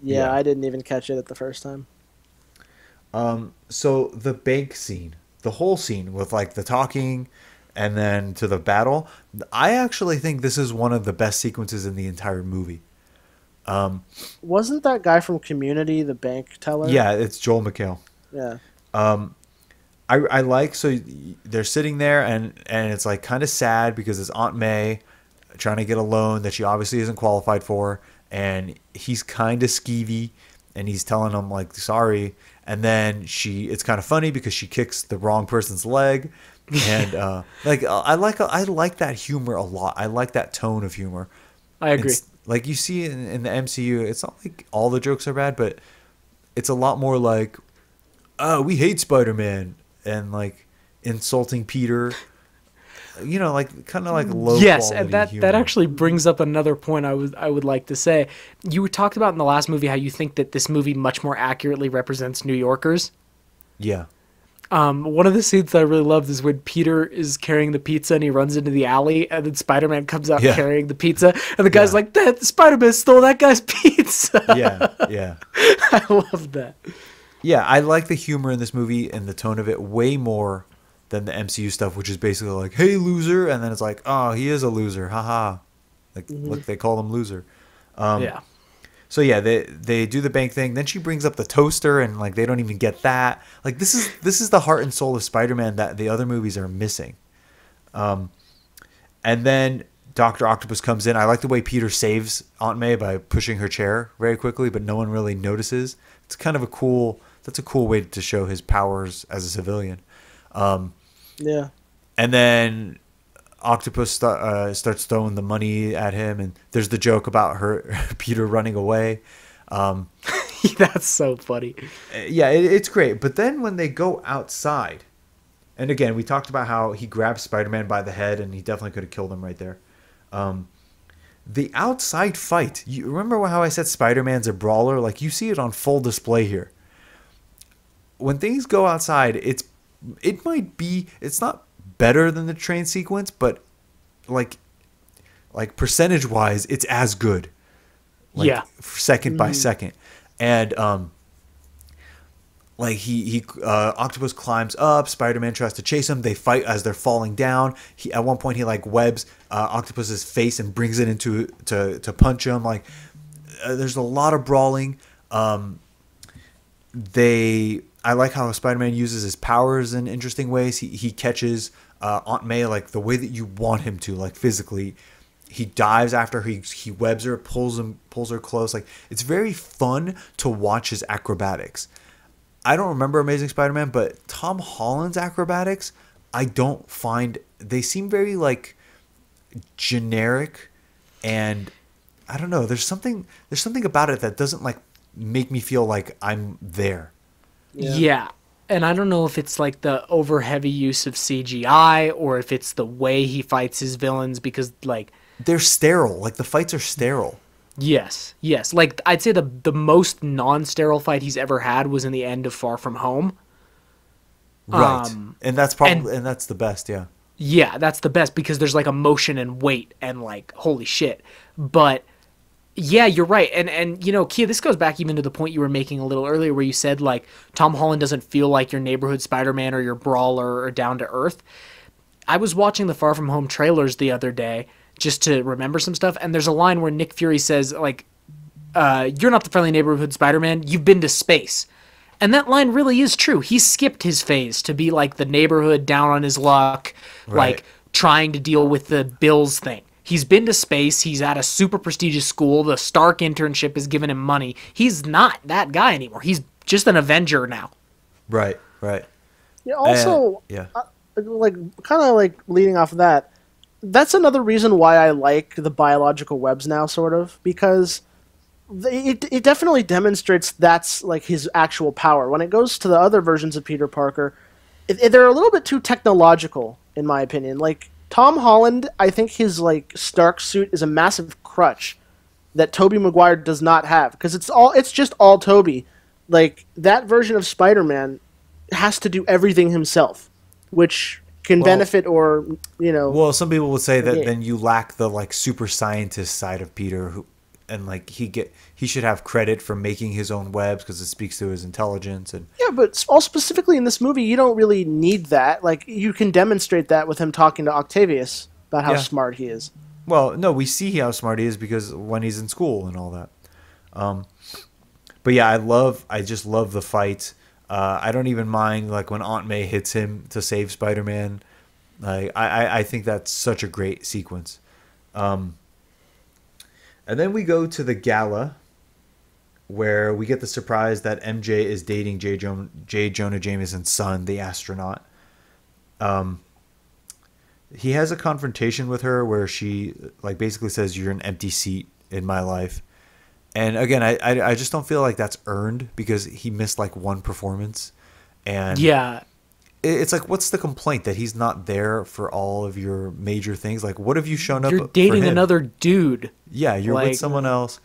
S3: Yeah, I didn't even catch it at the first time.
S1: So the bank scene, the whole scene with like the talking, and then to the battle, I actually think this is one of the best sequences in the entire movie.
S3: Wasn't that guy from Community the bank teller?
S1: Yeah, it's Joel McHale.
S3: Yeah.
S1: I like, so they're sitting there and it's like kind of sad because it's Aunt May trying to get a loan that she obviously isn't qualified for, and he's kind of skeevy and he's telling them like sorry, and then it's kind of funny because she kicks the wrong person's leg, and I like that humor a lot. I like that tone of humor.
S2: I agree.
S1: Like you see in the MCU, it's not like all the jokes are bad, but it's a lot more like, oh, we hate Spider-Man, and like insulting Peter, you know, like kind of like low
S2: yes,
S1: quality
S2: and that
S1: humor.
S2: that actually brings up another point I would like to say. You talked about in the last movie how you think that this movie much more accurately represents New Yorkers.
S1: Yeah.
S2: One of the scenes that I really loved is when Peter is carrying the pizza and he runs into the alley, and then Spider-Man comes out carrying the pizza, and the guy's like, "That Spider-Man stole that guy's pizza."
S1: Yeah.
S2: I love that.
S1: Yeah, I like the humor in this movie and the tone of it way more than the MCU stuff, which is basically like, "Hey, loser," and then it's like, "Oh, he is a loser, haha." Like, look, they call him loser. So yeah, they do the bank thing. Then she brings up the toaster, and like they don't even get that. Like this is the heart and soul of Spider-Man that the other movies are missing. And then Dr. Octopus comes in. I like the way Peter saves Aunt May by pushing her chair very quickly, but no one really notices. It's kind of a cool way to show his powers as a civilian.
S3: Yeah.
S1: And then Octopus starts throwing the money at him, and there's the joke about Peter running away.
S2: That's so funny.
S1: Yeah, it's great. But then when they go outside, and again, we talked about how he grabs Spider-Man by the head, and he definitely could have killed him right there. The outside fight, you remember how I said Spider-Man's a brawler? Like, you see it on full display here. When things go outside, it's not better than the train sequence, but like percentage-wise, it's as good. Like, second by second. And like Octopus climbs up, Spider-Man tries to chase him, they fight as they're falling down. At one point he like webs Octopus's face and brings it into to punch him. Like there's a lot of brawling. I like how Spider-Man uses his powers in interesting ways. He catches Aunt May like the way that you want him to, like physically. He dives after he webs her, pulls her close. Like it's very fun to watch his acrobatics. I don't remember Amazing Spider-Man, but Tom Holland's acrobatics, I don't find, they seem very like generic, and I don't know. There's something about it that doesn't like make me feel like I'm there.
S2: Yeah. And I don't know if it's like the over heavy use of CGI or if it's the way he fights his villains, because like
S1: they're sterile. Like the fights are sterile.
S2: Yes. Like I'd say the most non-sterile fight he's ever had was in the end of Far From Home.
S1: Right. And that's probably and that's the best, yeah.
S2: Yeah, that's the best because there's like emotion and weight and like holy shit. But Yeah, you're right. And you know, Kia, this goes back even to the point you were making a little earlier where you said like Tom Holland doesn't feel like your neighborhood Spider-Man or your brawler or down to earth. I was watching the Far From Home trailers the other day just to remember some stuff, and there's a line where Nick Fury says like you're not the friendly neighborhood Spider-Man, you've been to space. And that line really is true. He skipped his phase to be like the neighborhood down on his luck, like trying to deal with the bills thing. He's been to space. He's at a super prestigious school. The Stark internship has given him money. He's not that guy anymore. He's just an Avenger now.
S1: Right, right.
S3: Yeah. Also,
S1: yeah.
S3: Like kind of like leading off of that, that's another reason why I like the biological webs now, sort of, because it definitely demonstrates that's like his actual power. When it goes to the other versions of Peter Parker, they're a little bit too technological, in my opinion. Like Tom Holland, I think his like Stark suit is a massive crutch that Tobey Maguire does not have, because it's just all Tobey. Like that version of Spider-Man has to do everything himself, which can benefit or, you know.
S1: Well, some people would say that then you lack the like super scientist side of Peter, and like he should have credit for making his own webs because it speaks to his intelligence. And
S3: yeah, but all specifically in this movie, you don't really need that. Like you can demonstrate that with him talking to Octavius about how smart he is.
S1: Well, no, we see how smart he is because when he's in school and all that. But yeah, I just love the fight. I don't even mind like when Aunt May hits him to save Spider-Man. Like I think that's such a great sequence. And then we go to the gala where we get the surprise that MJ is dating J. Jonah Jameson's son, the astronaut. He has a confrontation with her where she like basically says, "You're an empty seat in my life." And again, I just don't feel like that's earned because he missed like one performance. And
S2: yeah,
S1: it's like, what's the complaint that he's not there for all of your major things? Like, what have you shown up?
S2: You're dating another dude.
S1: Yeah, you're with someone else.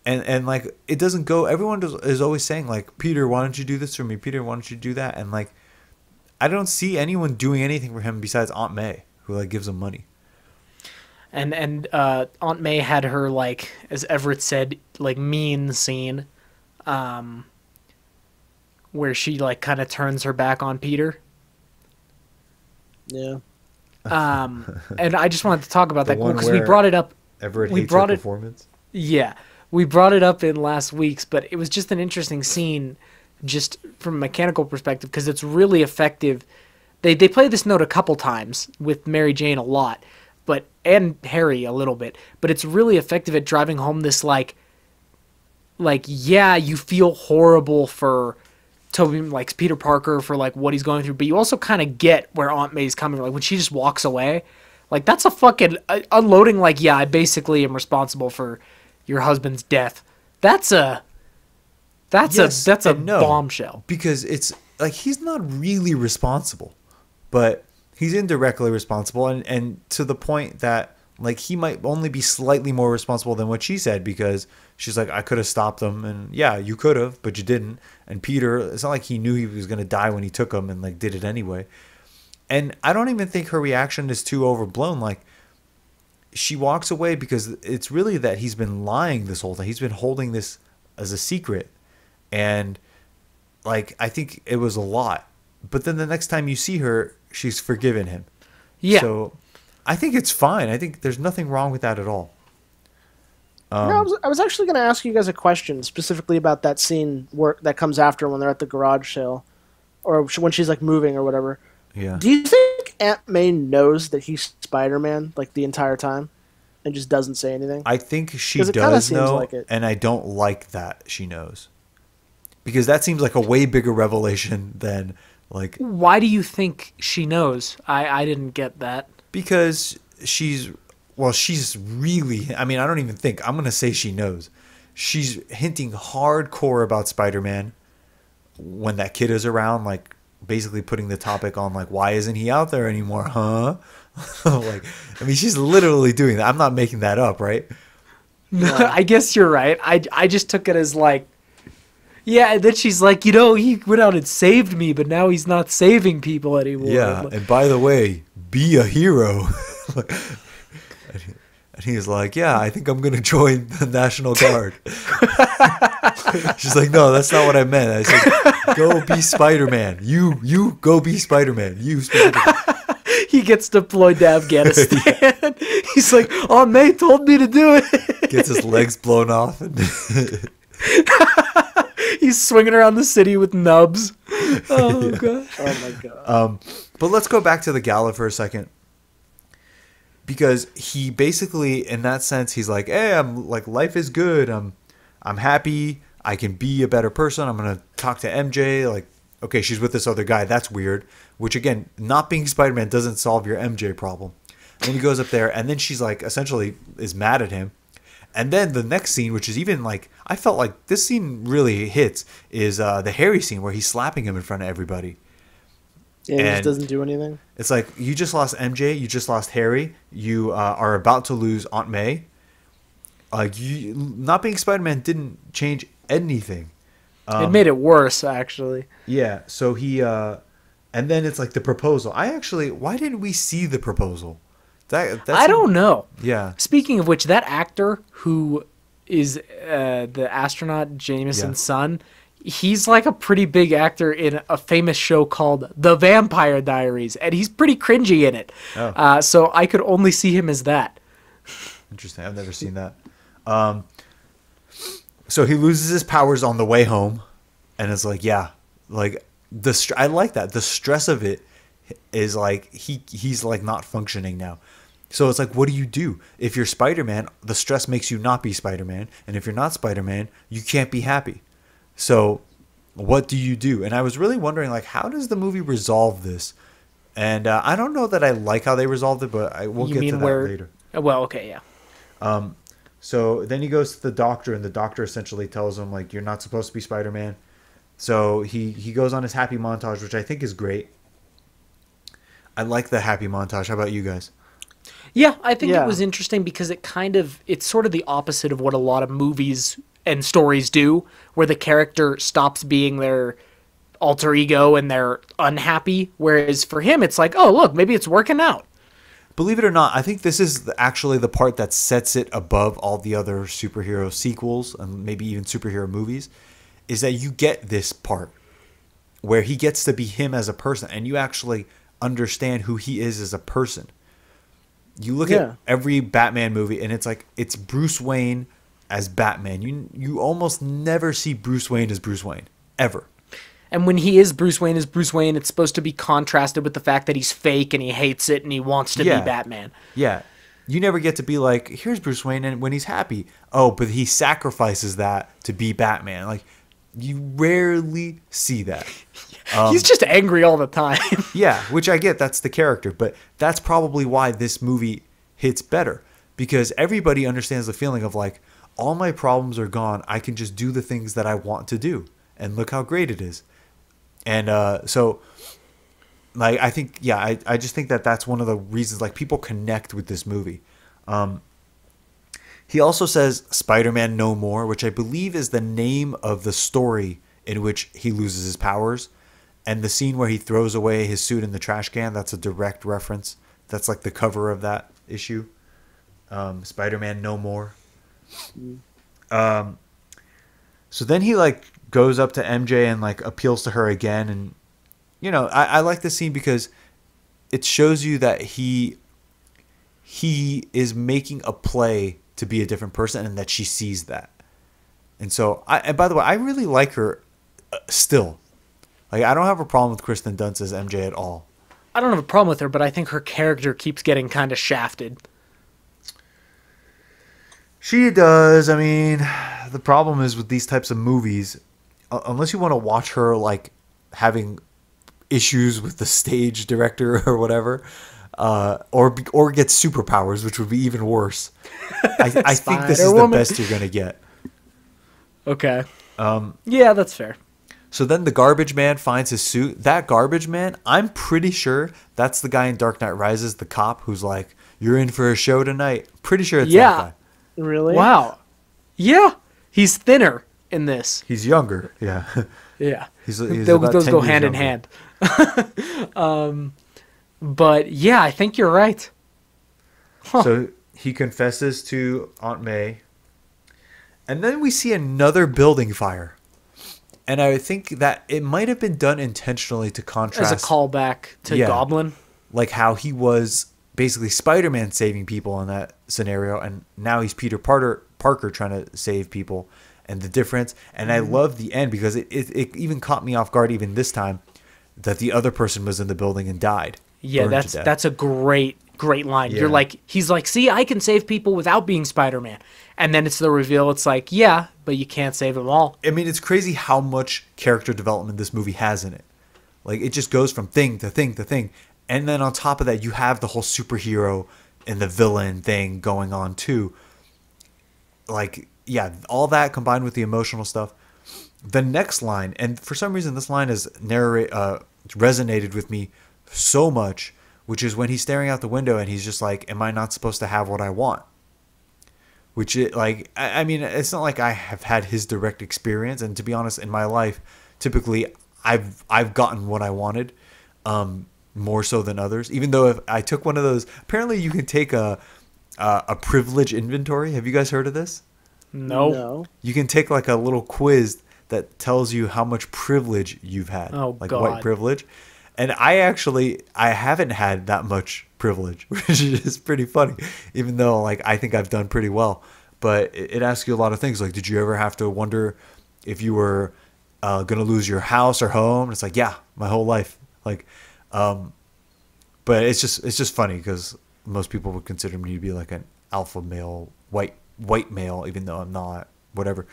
S1: And like, it doesn't go, everyone is always saying like, Peter, why don't you do this for me? Peter, why don't you do that? And like, I don't see anyone doing anything for him besides Aunt May, who like gives him money.
S2: And Aunt May had her, like, as Everett said, like, mean scene where she, like, kind of turns her back on Peter.
S3: Yeah.
S2: And I just wanted to talk about that because we brought it up.
S1: Everett hates her performance?
S2: Yeah. We brought it up in last week's, but it was just an interesting scene just from a mechanical perspective because it's really effective. They play this note a couple times with Mary Jane a lot. And Harry a little bit, but it's really effective at driving home this like yeah, you feel horrible for Tobey, like Peter Parker, for like what he's going through, but you also kind of get where Aunt May's coming from. Like when she just walks away, like that's a fucking unloading. Like, yeah, I basically am responsible for your husband's death. That's a bombshell,
S1: because it's like he's not really responsible, but he's indirectly responsible, and to the point that like he might only be slightly more responsible than what she said, because she's like, I could have stopped him, and yeah, you could have, but you didn't. And Peter, it's not like he knew he was going to die when he took him and like did it anyway. And I don't even think her reaction is too overblown. Like, she walks away because it's really that he's been lying this whole time. He's been holding this as a secret, and like I think it was a lot. But then the next time you see her, she's forgiven him.
S2: Yeah.
S1: So I think it's fine. I think there's nothing wrong with that at all.
S3: No, I was actually going to ask you guys a question specifically about that scene that comes after when they're at the garage sale, or when she's like moving or whatever.
S1: Yeah.
S3: Do you think Aunt May knows that he's Spider-Man like the entire time, and just doesn't say anything?
S1: I think she does know, like it. And I don't like that she knows, because that seems like a way bigger revelation than like.
S2: Why do you think she knows? I didn't get that.
S1: Because she's really, I mean, I don't even think, I'm going to say she knows. She's hinting hardcore about Spider-Man when that kid is around, like basically putting the topic on like, why isn't he out there anymore, huh? Like, I mean, she's literally doing that. I'm not making that up, right?
S2: No, I guess you're right. I just took it as like, yeah, and then she's like, you know, he went out and saved me, but now he's not saving people anymore.
S1: Yeah, and by the way, be a hero. And he's like, yeah, I think I'm going to join the National Guard. She's like, no, that's not what I meant. I said, go be Spider-Man. You go be Spider-Man. You specifically.
S2: He gets deployed to Afghanistan. He's like, oh, May told me to do it.
S1: Gets his legs blown off. And
S2: he's swinging around the city with nubs. Oh, God.
S3: Oh, my God.
S1: But let's go back to the gala for a second. Because he basically, in that sense, he's like, hey, I'm like, life is good. I'm happy. I can be a better person. I'm going to talk to MJ. Like, okay, she's with this other guy. That's weird. Which, again, not being Spider-Man doesn't solve your MJ problem. And then he goes up there, and then she's like, essentially is mad at him. And then the next scene, which is even like, I felt like this scene really hits, is the Harry scene where he's slapping him in front of everybody.
S3: Yeah, he just doesn't do anything.
S1: It's like, you just lost MJ, you just lost Harry, you are about to lose Aunt May. Not being Spider-Man didn't change anything.
S2: It made it worse, actually.
S1: Yeah, so he, and then it's like the proposal. Why didn't we see the proposal?
S2: I don't know.
S1: Yeah.
S2: Speaking of which, that actor who is the astronaut Jameson's son, he's like a pretty big actor in a famous show called The Vampire Diaries, and he's pretty cringy in it.
S1: Oh.
S2: So I could only see him as that.
S1: Interesting. I've never seen that. So he loses his powers on the way home, and it's like, yeah, like I like that. The stress of it is like he's like not functioning now. So it's like, what do? If you're Spider-Man, the stress makes you not be Spider-Man, and if you're not Spider-Man, you can't be happy. So what do you do? And I was really wondering, like, how does the movie resolve this? And I don't know that I like how they resolved it, but we'll get to that later.
S2: Well, okay, yeah.
S1: So then he goes to the doctor, and the doctor essentially tells him, like, you're not supposed to be Spider-Man. So he goes on his happy montage, which I think is great. I like the happy montage. How about you guys?
S2: Yeah, I think it was interesting because it's sort of the opposite of what a lot of movies and stories do, where the character stops being their alter ego and they're unhappy. Whereas for him, it's like, oh, look, maybe it's working out.
S1: Believe it or not, I think this is actually the part that sets it above all the other superhero sequels and maybe even superhero movies, is that you get this part where he gets to be him as a person and you actually understand who he is as a person. You look at every Batman movie and it's like, it's Bruce Wayne as Batman. You almost never see Bruce Wayne as Bruce Wayne, ever.
S2: And when he is Bruce Wayne as Bruce Wayne, it's supposed to be contrasted with the fact that he's fake and he hates it and he wants to be Batman.
S1: Yeah. You never get to be like, here's Bruce Wayne and when he's happy. Oh, but he sacrifices that to be Batman. Like, you rarely see that.
S2: He's just angry all the time.
S1: Yeah, which I get. That's the character. But that's probably why this movie hits better. Because everybody understands the feeling of like, all my problems are gone. I can just do the things that I want to do. And look how great it is. And so, like, I think, I just think that that's one of the reasons, like, people connect with this movie. He also says Spider-Man No More, which I believe is the name of the story in which he loses his powers. And the scene where he throws away his suit in the trash can, that's a direct reference. That's like the cover of that issue. Spider-Man No More. So then he, like, goes up to MJ and, like, appeals to her again. And, you know, I like this scene because it shows you that he is making a play to be a different person and that she sees that. And so, and by the way, I really like her still. Like, I don't have a problem with Kirsten Dunst as MJ at all.
S2: I don't have a problem with her, but I think her character keeps getting kind of shafted.
S1: She does. I mean, the problem is with these types of movies, unless you want to watch her, like, having issues with the stage director or whatever, or get superpowers, which would be even worse. I think this is the best you're going to get.
S2: Okay. Yeah, that's fair.
S1: So then the garbage man finds his suit. That garbage man, I'm pretty sure that's the guy in Dark Knight Rises, the cop who's like, you're in for a show tonight. Pretty sure it's that guy.
S3: Really?
S2: Wow. Yeah. He's thinner in this.
S1: He's younger. Yeah.
S2: Yeah.
S1: He's
S2: those go hand in hand. But yeah, I think you're right. Huh.
S1: he confesses to Aunt May. And then we see another building fire. And I think that it might have been done intentionally to contrast.
S2: As a callback to Goblin.
S1: Like how he was basically Spider-Man saving people in that scenario. And now he's Peter Parker trying to save people. And the difference. And I love the end because it even caught me off guard even this time that the other person was in the building and died.
S2: Yeah, that's a great line. Yeah. He's like, see, I can save people without being Spider-Man. And then it's the reveal. It's like, yeah, but you can't save them all.
S1: I mean, it's crazy how much character development this movie has in it. Like, it just goes from thing to thing to thing. And then on top of that, you have the whole superhero and the villain thing going on too. Like, yeah, all that combined with the emotional stuff. The next line, and for some reason this line has resonated with me so much, which is when he's staring out the window and he's just like, am I not supposed to have what I want? Which, I mean, it's not like I have had his direct experience. And to be honest, in my life, typically I've gotten what I wanted more so than others. Even though if I took one of those, apparently you can take a privilege inventory. Have you guys heard of this?
S2: No.
S1: You can take like a little quiz that tells you how much privilege you've had.
S2: Oh,
S1: like
S2: God.
S1: White privilege. And I haven't had that much privilege, which is pretty funny, even though like I think I've done pretty well. But it asks you a lot of things. Like, did you ever have to wonder if you were going to lose your house or home? And it's like, yeah, my whole life. Like, but it's just funny because most people would consider me to be like an alpha male, white male, even though I'm not, whatever.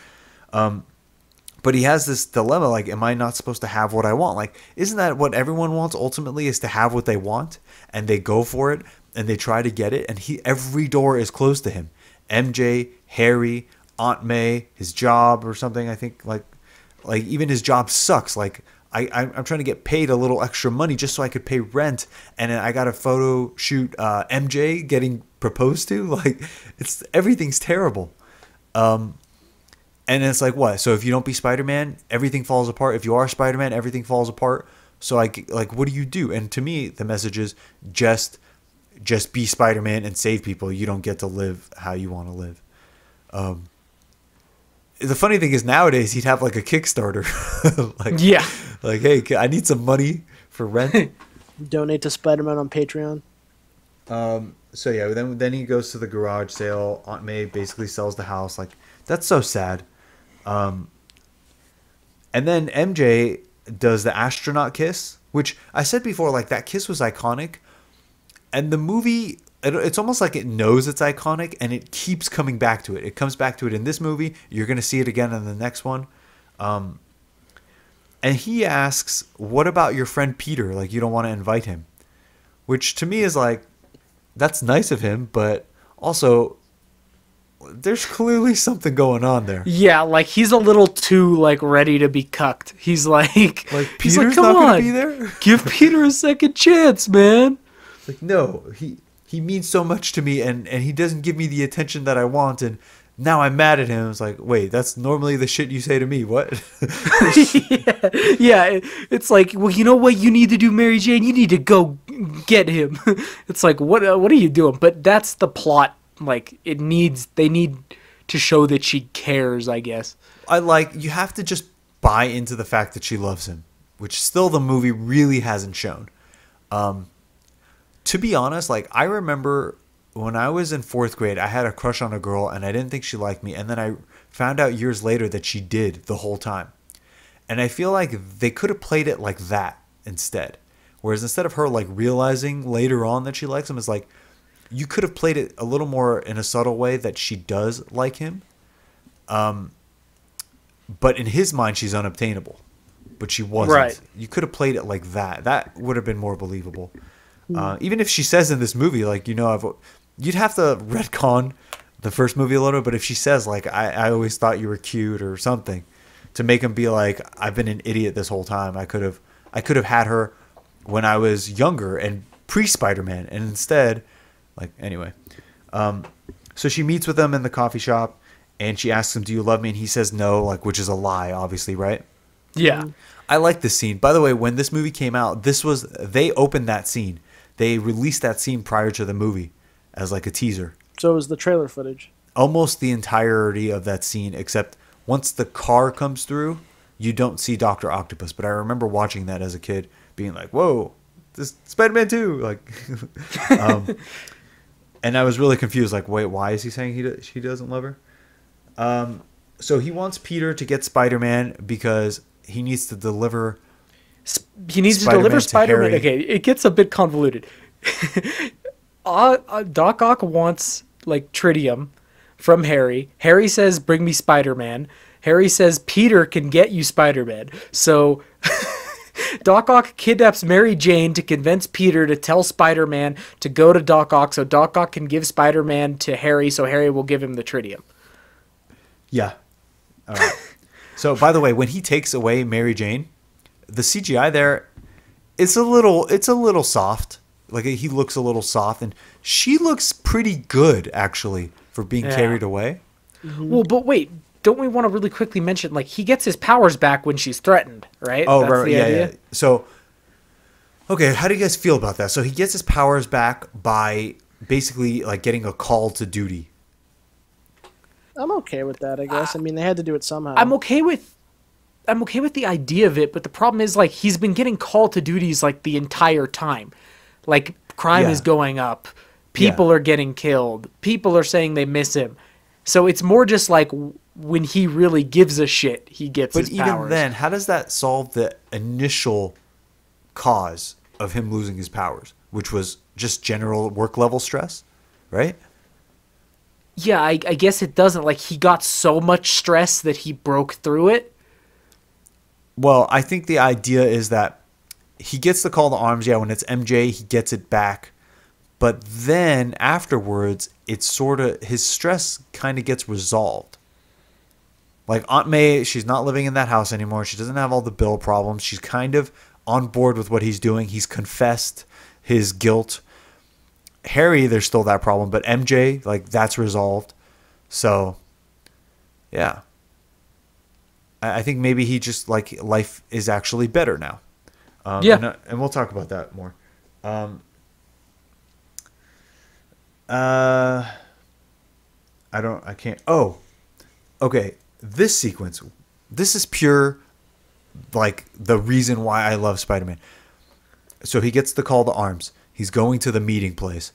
S1: But he has this dilemma, like, am I not supposed to have what I want? Like, isn't that what everyone wants ultimately, is to have what they want? And they go for it, and they try to get it, and every door is closed to him. MJ, Harry, Aunt May, his job or something, I think, like even his job sucks. Like, I'm trying to get paid a little extra money just so I could pay rent, and then I got a photo shoot MJ getting proposed to. Like, everything's terrible. And it's like, what? So if you don't be Spider-Man, everything falls apart. If you are Spider-Man, everything falls apart. So like, what do you do? And to me, the message is just be Spider-Man and save people. You don't get to live how you want to live. The funny thing is nowadays he'd have like a Kickstarter. Like, hey, I need some money for rent.
S3: Donate to Spider-Man on Patreon.
S1: So yeah, then he goes to the garage sale. Aunt May basically sells the house. Like, that's so sad. And then MJ does the astronaut kiss, which I said before, like, that kiss was iconic. And the movie, it's almost like it knows it's iconic, and it keeps coming back to it. It comes back to it in this movie. You're going to see it again in the next one. And he asks, what about your friend Peter? Like, you don't want to invite him? Which to me is like, that's nice of him, but also there's clearly something going on there.
S2: Yeah, like, he's a little too, like, ready to be cucked. He's like
S1: Peter's not going to be there?
S2: Give Peter a second chance, man.
S1: Like, no, he means so much to me, and he doesn't give me the attention that I want, and now I'm mad at him. It's like, wait, that's normally the shit you say to me. What?
S2: Yeah, it's like, well, you know what you need to do, Mary Jane? You need to go get him. It's like, what are you doing? But that's the plot. Like, they need to show that she cares, I guess.
S1: You have to just buy into the fact that she loves him, which still the movie really hasn't shown. To be honest, like, I remember when I was in 4th grade, I had a crush on a girl and I didn't think she liked me. And then I found out years later that she did the whole time. And I feel like they could have played it like that instead. Whereas instead of her like realizing later on that she likes him, it's like, you could have played it a little more in a subtle way that she does like him. But in his mind, she's unobtainable. But she wasn't.
S2: Right.
S1: You could have played it like that. That would have been more believable. Even if she says in this movie, like, you know, you'd have to retcon the first movie a little bit. But if she says, like, I always thought you were cute or something, to make him be like, I've been an idiot this whole time. I could have had her when I was younger and pre-Spider-Man. And instead... Like, anyway. So she meets with him in the coffee shop, and she asks him, do you love me? And he says no, like, which is a lie, obviously, right?
S2: Yeah.
S1: I like this scene. By the way, when this movie came out, they opened that scene. They released that scene prior to the movie as, like, a teaser.
S3: So is the trailer footage.
S1: Almost the entirety of that scene, except once the car comes through, you don't see Dr. Octopus. But I remember watching that as a kid, being like, whoa, this Spider-Man 2. Like, and I was really confused. Like, wait, why is he saying she doesn't love her? So he wants Peter to get Spider-Man because he needs to deliver.
S2: He needs to deliver Spider-Man. Okay, it gets a bit convoluted. Doc Ock wants like tritium from Harry. Harry says, "Bring me Spider-Man." Harry says, "Peter can get you Spider-Man." So Doc Ock kidnaps Mary Jane to convince Peter to tell Spider-Man to go to Doc Ock so Doc Ock can give Spider-Man to Harry so Harry will give him the tritium.
S1: Yeah. All right. So, by the way, when he takes away Mary Jane, the CGI there, it's a little soft. Like, he looks a little soft, and she looks pretty good, actually, for being carried away.
S2: Mm-hmm. Well, but wait, don't we want to really quickly mention, like, he gets his powers back when she's threatened, right?
S1: Oh, right, yeah. So, okay, how do you guys feel about that? So he gets his powers back by basically, like, getting a call to duty.
S3: I'm okay with that, I guess. I mean, they had to do it somehow.
S2: I'm okay with the idea of it, but the problem is, like, he's been getting called to duties, like, the entire time. Like, crime is going up. People are getting killed. People are saying they miss him. So it's more just like when he really gives a shit, he gets his powers.
S1: But even then, how does that solve the initial cause of him losing his powers, which was just general work level stress, right?
S2: Yeah, I guess it doesn't. Like, he got so much stress that he broke through it.
S1: Well, I think the idea is that he gets the call to arms. Yeah, when it's MJ, he gets it back. But then afterwards, it's sort of, his stress kind of gets resolved. Like Aunt May, she's not living in that house anymore. She doesn't have all the bill problems. She's kind of on board with what he's doing. He's confessed his guilt. Harry, there's still that problem, but MJ, like, that's resolved. So, yeah. I think maybe he just, like, life is actually better now. And we'll talk about that more. I can't. Oh, okay. This sequence, this is pure, like, the reason why I love Spider-Man. So he gets the call to arms. He's going to the meeting place.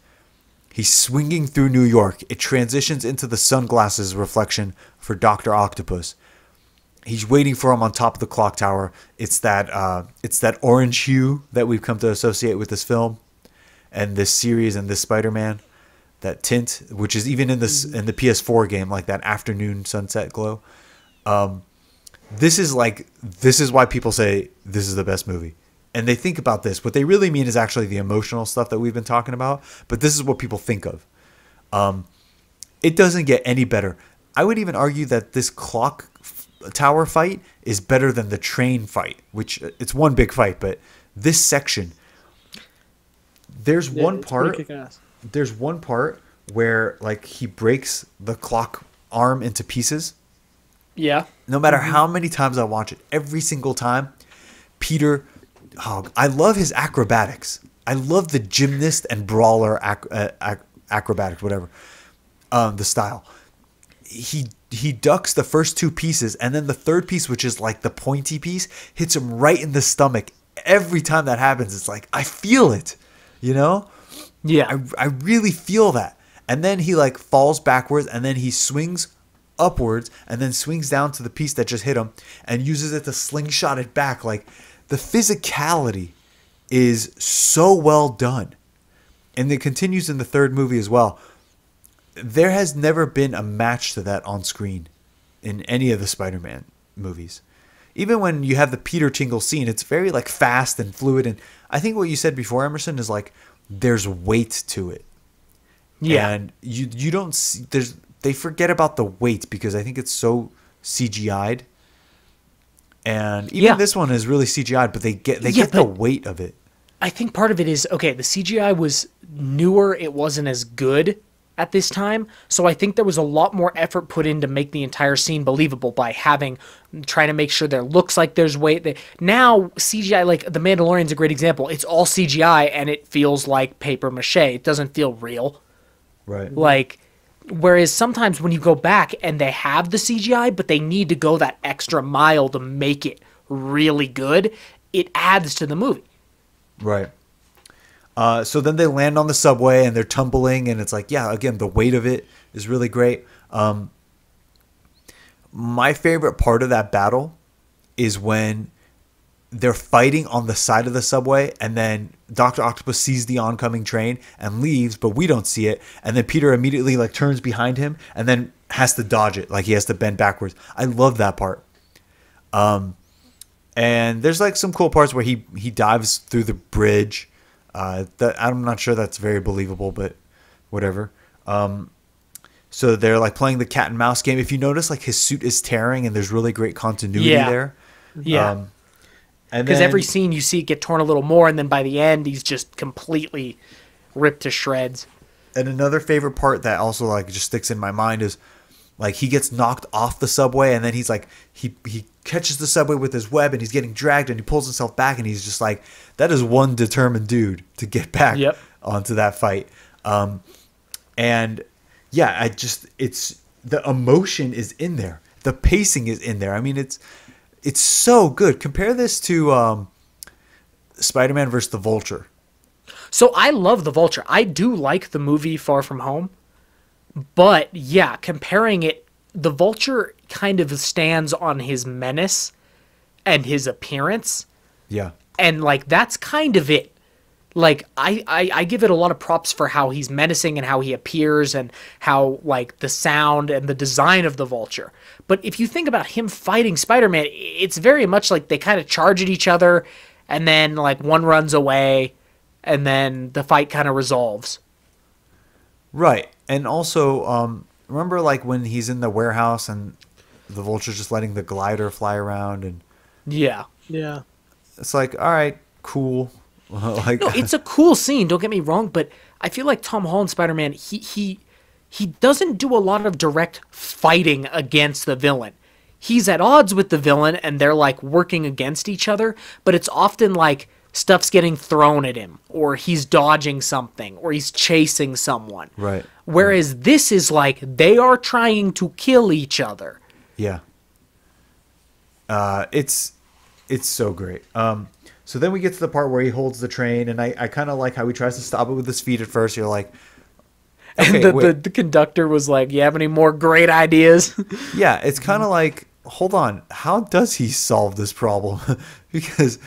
S1: He's swinging through New York. It transitions into the sunglasses reflection for Dr. Octopus. He's waiting for him on top of the clock tower. It's that orange hue that we've come to associate with this film and this series and this Spider-Man. That tint, which is even in the PS4 game, like that afternoon sunset glow. This is why people say this is the best movie. And they think about this. What they really mean is actually the emotional stuff that we've been talking about. But this is what people think of. It doesn't get any better. I would even argue that this clock tower fight is better than the train fight, which it's one big fight. But this section, there's one part where, like, he breaks the clock arm into pieces.
S2: Yeah.
S1: No matter how many times I watch it, every single time, Peter... Oh, I love his acrobatics. I love the gymnast and brawler acrobatics, whatever. The style. He ducks the first two pieces, and then the third piece, which is like the pointy piece, hits him right in the stomach. Every time that happens, it's like, I feel it, you know?
S2: Yeah.
S1: I really feel that. And then he, like, falls backwards, and then he swings upwards, and then swings down to the piece that just hit him, and uses it to slingshot it back. Like, the physicality is so well done. And it continues in the third movie as well. There has never been a match to that on screen in any of the Spider-Man movies. Even when you have the Peter Tingle scene, it's very, like, fast and fluid. And I think what you said before, Emerson, is, like, there's weight to it. Yeah. And you don't see, they forget about the weight because I think it's so CGI'd. And even this one is really CGI'd, but they get the weight of it.
S2: I think part of it is, okay, the CGI was newer. It wasn't as good at this time. So I think there was a lot more effort put in to make the entire scene believable by trying to make sure there looks like there's weight. Now, CGI, like The Mandalorian's a great example. It's all CGI and it feels like paper mache. It doesn't feel real.
S1: Right.
S2: Like, Whereas sometimes when you go back and they have the CGI, but they need to go that extra mile to make it really good, it adds to the movie.
S1: Right. So then they land on the subway and they're tumbling, and it's like, yeah, again, the weight of it is really great. My favorite part of that battle is when they're fighting on the side of the subway, and then Dr. Octopus sees the oncoming train and leaves, but we don't see it. And then Peter immediately like turns behind him and then has to dodge it. Like he has to bend backwards. I love that part. And there's like some cool parts where he dives through the bridge. That I'm not sure that's very believable, but whatever. So they're like playing the cat and mouse game. If you notice, like his suit is tearing, and there's really great continuity there.
S2: Yeah. Because every scene you see it get torn a little more, and then by the end he's just completely ripped to shreds.
S1: And another favorite part that also like just sticks in my mind is like he gets knocked off the subway, and then he's like he catches the subway with his web, and he's getting dragged, and he pulls himself back, and he's just like, that is one determined dude to get back onto that fight. And yeah, it's the emotion is in there, the pacing is in there. I mean, it's so good. Compare this to Spider-Man versus the Vulture.
S2: So I love the Vulture. I do like the movie Far From Home. But yeah, comparing it, the Vulture kind of stands on his menace and his appearance.
S1: Yeah.
S2: And like that's kind of it. Like I give it a lot of props for how he's menacing and how he appears and how like the sound and the design of the Vulture. But if you think about him fighting Spider-Man, it's very much like they kind of charge at each other, and then like one runs away, and then the fight kind of resolves.
S1: Right. And also, remember like when he's in the warehouse and the Vulture's just letting the glider fly around, and
S2: yeah.
S1: It's like, all right, cool. Like,
S2: no, it's a cool scene, don't get me wrong, but I feel like Tom Holland Spider-Man, he doesn't do a lot of direct fighting against the villain. He's at odds with the villain, and they're like working against each other, but it's often like stuff's getting thrown at him, or he's dodging something, or he's chasing someone.
S1: Right.
S2: Whereas this is like they are trying to kill each other.
S1: Yeah. It's so great. So then we get to the part where he holds the train, and I kind of like how he tries to stop it with his feet at first. You're like, okay,
S2: and the conductor was like, you have any more great ideas?
S1: Yeah, it's kind of like, hold on, how does he solve this problem? Because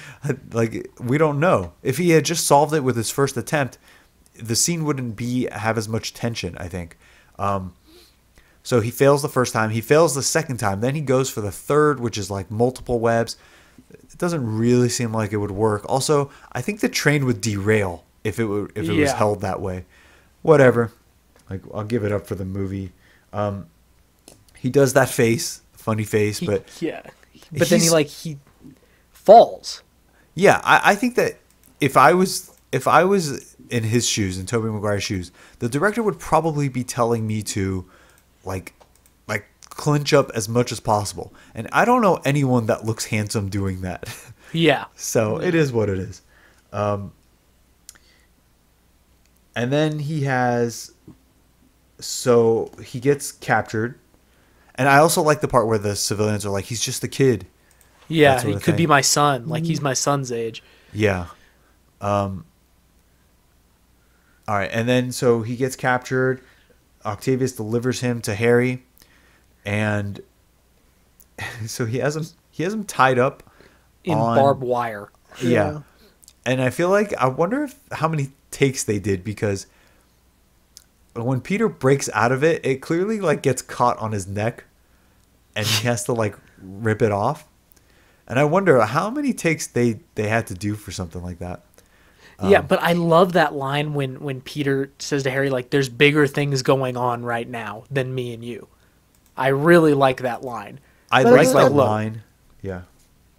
S1: like we don't know. If he had just solved it with his first attempt, the scene wouldn't have as much tension, I think. So he fails the first time, he fails the second time, then he goes for the third, which is like multiple webs. It doesn't really seem like it would work. Also, I think the train would derail if it was held that way. Whatever. Like, I'll give it up for the movie. He does that face, funny face, but
S2: then he falls.
S1: Yeah, I think that if I was in his shoes, in Tobey Maguire's shoes, the director would probably be telling me to like clinch up as much as possible. And I don't know anyone that looks handsome doing that.
S2: Yeah.
S1: So it is what it is. And then he gets captured. And I also like the part where the civilians are like, he's just a kid.
S2: Yeah, he could be my son. Like, he's my son's age.
S1: Yeah. All right, and then so he gets captured. Octavius delivers him to Harry. And so he has him tied up
S2: in barbed wire.
S1: Yeah. And I feel like, I wonder how many takes they did, because when Peter breaks out of it, it clearly like gets caught on his neck and he has to like rip it off. And I wonder how many takes they had to do for something like that.
S2: Yeah, but I love that line when Peter says to Harry, like, there's bigger things going on right now than me and you. I really like that line.
S1: I like that line. Yeah.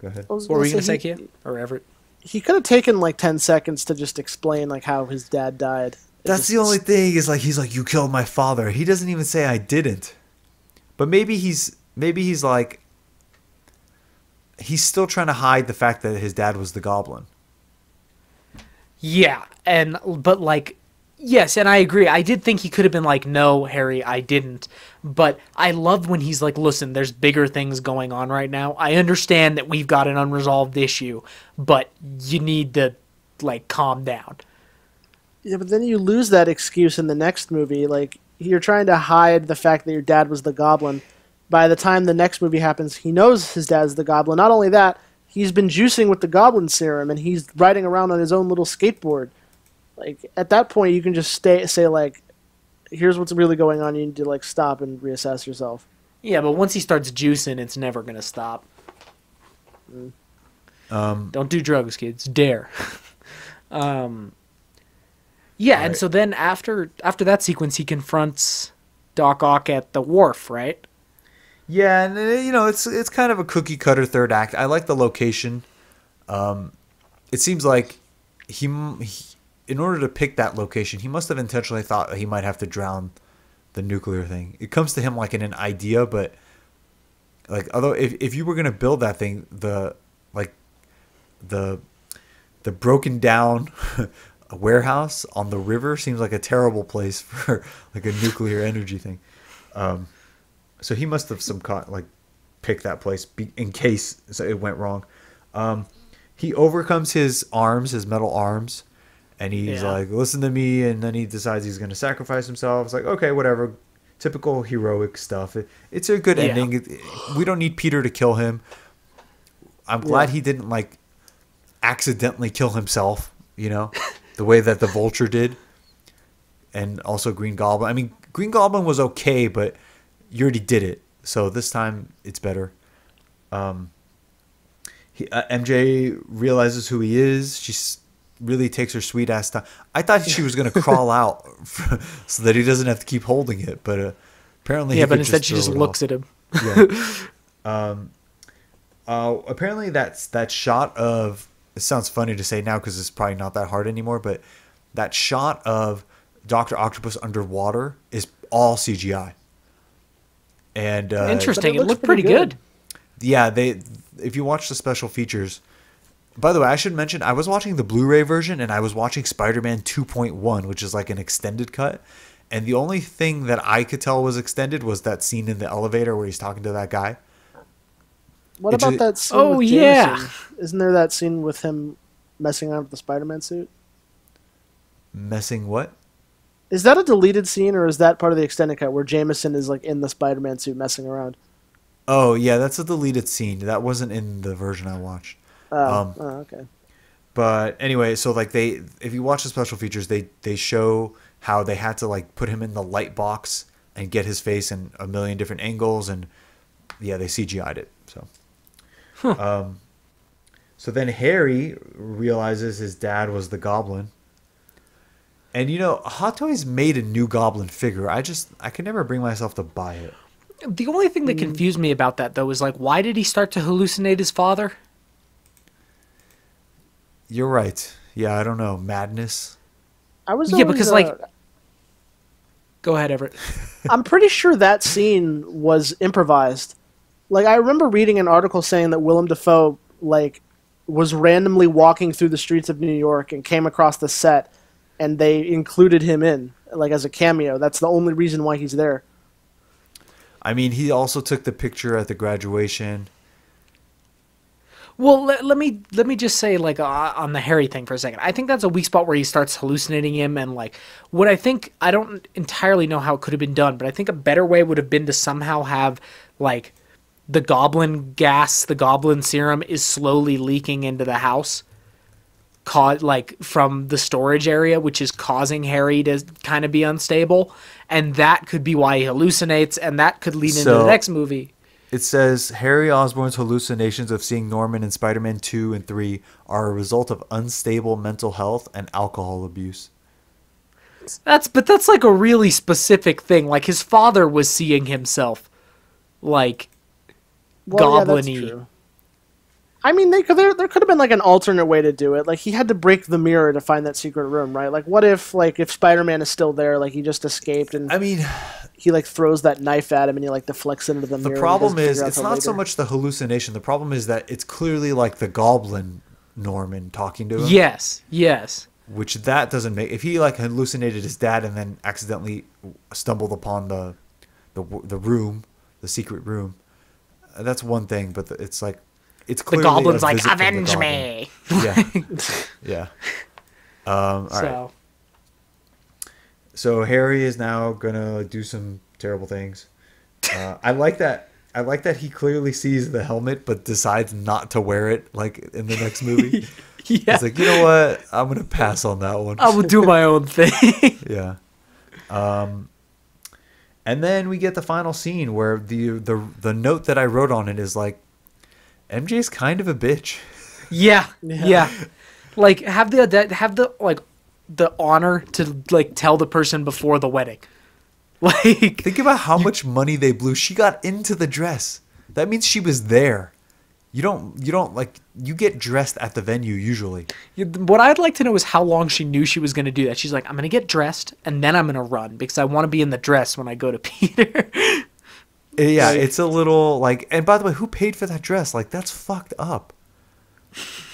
S1: Go ahead.
S2: What were you going to say, Kia? Or Everett?
S3: He could have taken like 10 seconds to just explain like how his dad died.
S1: That's the only thing, is like, he's like, you killed my father. He doesn't even say I didn't. But maybe he's like, he's still trying to hide the fact that his dad was the Goblin.
S2: Yeah, but like, Yes, and I agree. I did think he could have been like, no, Harry, I didn't. But I love when he's like, listen, there's bigger things going on right now. I understand that we've got an unresolved issue, but you need to, like, calm down.
S3: Yeah, but then you lose that excuse in the next movie. Like, you're trying to hide the fact that your dad was the Goblin. By the time the next movie happens, he knows his dad's the Goblin. Not only that, he's been juicing with the Goblin serum, and he's riding around on his own little skateboard. Like, at that point, you can just say, like, here's what's really going on. You need to, like, stop and reassess yourself.
S2: Yeah, but once he starts juicing, it's never going to stop. Don't do drugs, kids. Dare. Yeah, right. And so then after that sequence, he confronts Doc Ock at the wharf, right?
S1: Yeah, and, it's kind of a cookie-cutter third act. I like the location. It seems like he in order to pick that location, he must have intentionally thought that he might have to drown the nuclear thing. It comes to him like in an idea, but like, although if you were gonna build that thing, the broken down warehouse on the river seems like a terrible place for like a nuclear energy thing. So he must have picked that place in case it went wrong. He overcomes his metal arms. And he's like, listen to me. And then he decides he's going to sacrifice himself. It's like, okay, whatever. Typical heroic stuff. It's a good ending. We don't need Peter to kill him. I'm glad he didn't, like, accidentally kill himself, the way that the Vulture did. And also Green Goblin. I mean, Green Goblin was okay, but you already did it. So this time it's better. MJ realizes who he is. She's really takes her sweet ass time. I thought she was going to crawl out so that he doesn't have to keep holding it, but apparently
S2: but instead she just looks at him.
S1: Yeah. Apparently that shot of, it sounds funny to say now because it's probably not that hard anymore, but that shot of Dr. Octopus underwater is all CGI. And
S2: interesting. It looked pretty good.
S1: Yeah, if you watch the special features. By the way, I should mention, I was watching the Blu-ray version, and I was watching Spider-Man 2.1, which is like an extended cut. And the only thing that I could tell was extended was that scene in the elevator where he's talking to that guy.
S3: What about that scene with Jameson?
S2: Yeah.
S3: Isn't there that scene with him messing around with the Spider-Man suit?
S1: Messing what?
S3: Is that a deleted scene, or is that part of the extended cut where Jameson is like in the Spider-Man suit messing around?
S1: Oh, yeah, that's a deleted scene. That wasn't in the version I watched.
S3: Okay.
S1: But anyway, so like if you watch the special features, they show how they had to like put him in the light box and get his face in a million different angles, and they CGI'd it. So, so then Harry realizes his dad was the Goblin, and Hot Toys made a new Goblin figure. I could never bring myself to buy it.
S2: The only thing that confused me about that though is like, why did he start to hallucinate his father?
S1: You're right. Yeah, I don't know. Madness.
S3: I was
S2: because like, go ahead, Everett.
S3: I'm pretty sure that scene was improvised. Like, I remember reading an article saying that Willem Dafoe like was randomly walking through the streets of New York and came across the set, and they included him in like as a cameo. That's the only reason why he's there.
S1: I mean, he also took the picture at the graduation.
S2: Well, let me just say, like, on the Harry thing for a second. I think that's a weak spot where he starts hallucinating him, and like, what I don't entirely know how it could have been done, but I think a better way would have been to somehow have like the Goblin gas, the Goblin serum is slowly leaking into the house, from the storage area, which is causing Harry to kind of be unstable, and that could be why he hallucinates, and that could lead into the next movie.
S1: It says Harry Osborn's hallucinations of seeing Norman in Spider-Man 2 and 3 are a result of unstable mental health and alcohol abuse.
S2: That's like a really specific thing. Like, his father was seeing himself like goblin-y.
S3: Yeah, that's true. I mean, there could have been like an alternate way to do it. Like, he had to break the mirror to find that secret room, right? Like, what if Spider-Man is still there, like he just escaped, and he like throws that knife at him and he like deflects it into the mirror.
S1: The problem is it's not so much the hallucination. The problem is that it's clearly like the Goblin Norman talking to him.
S2: Yes.
S1: which that doesn't make. If he like hallucinated his dad and then accidentally stumbled upon the room, the secret room, that's one thing. But it's like it's
S2: The
S1: clearly
S2: goblin's
S1: a
S2: like,
S1: visit from the
S2: avenge
S1: goblin.
S2: me.
S1: Yeah, yeah. All right.
S2: So
S1: So Harry is now gonna do some terrible things. I like that. I like that he clearly sees the helmet, but decides not to wear it. Like in the next movie,
S2: yeah,
S1: he's like, you know what? I'm gonna pass on that one.
S2: I will do my own thing.
S1: Yeah. And then we get the final scene where the note that I wrote on it is like, MJ's kind of a bitch.
S2: Yeah. Like have the like the honor to like tell the person before the wedding. Like
S1: Think about how much money they blew. She got into the dress. That means she was there. You don't like, you get dressed at the venue usually.
S2: what I'd like to know is how long she knew she was going to do that. She's like, I'm going to get dressed and then I'm going to run because I want to be in the dress when I go to Peter.
S1: Yeah, it's a little like, and by the way, who paid for that dress? Like, that's fucked up.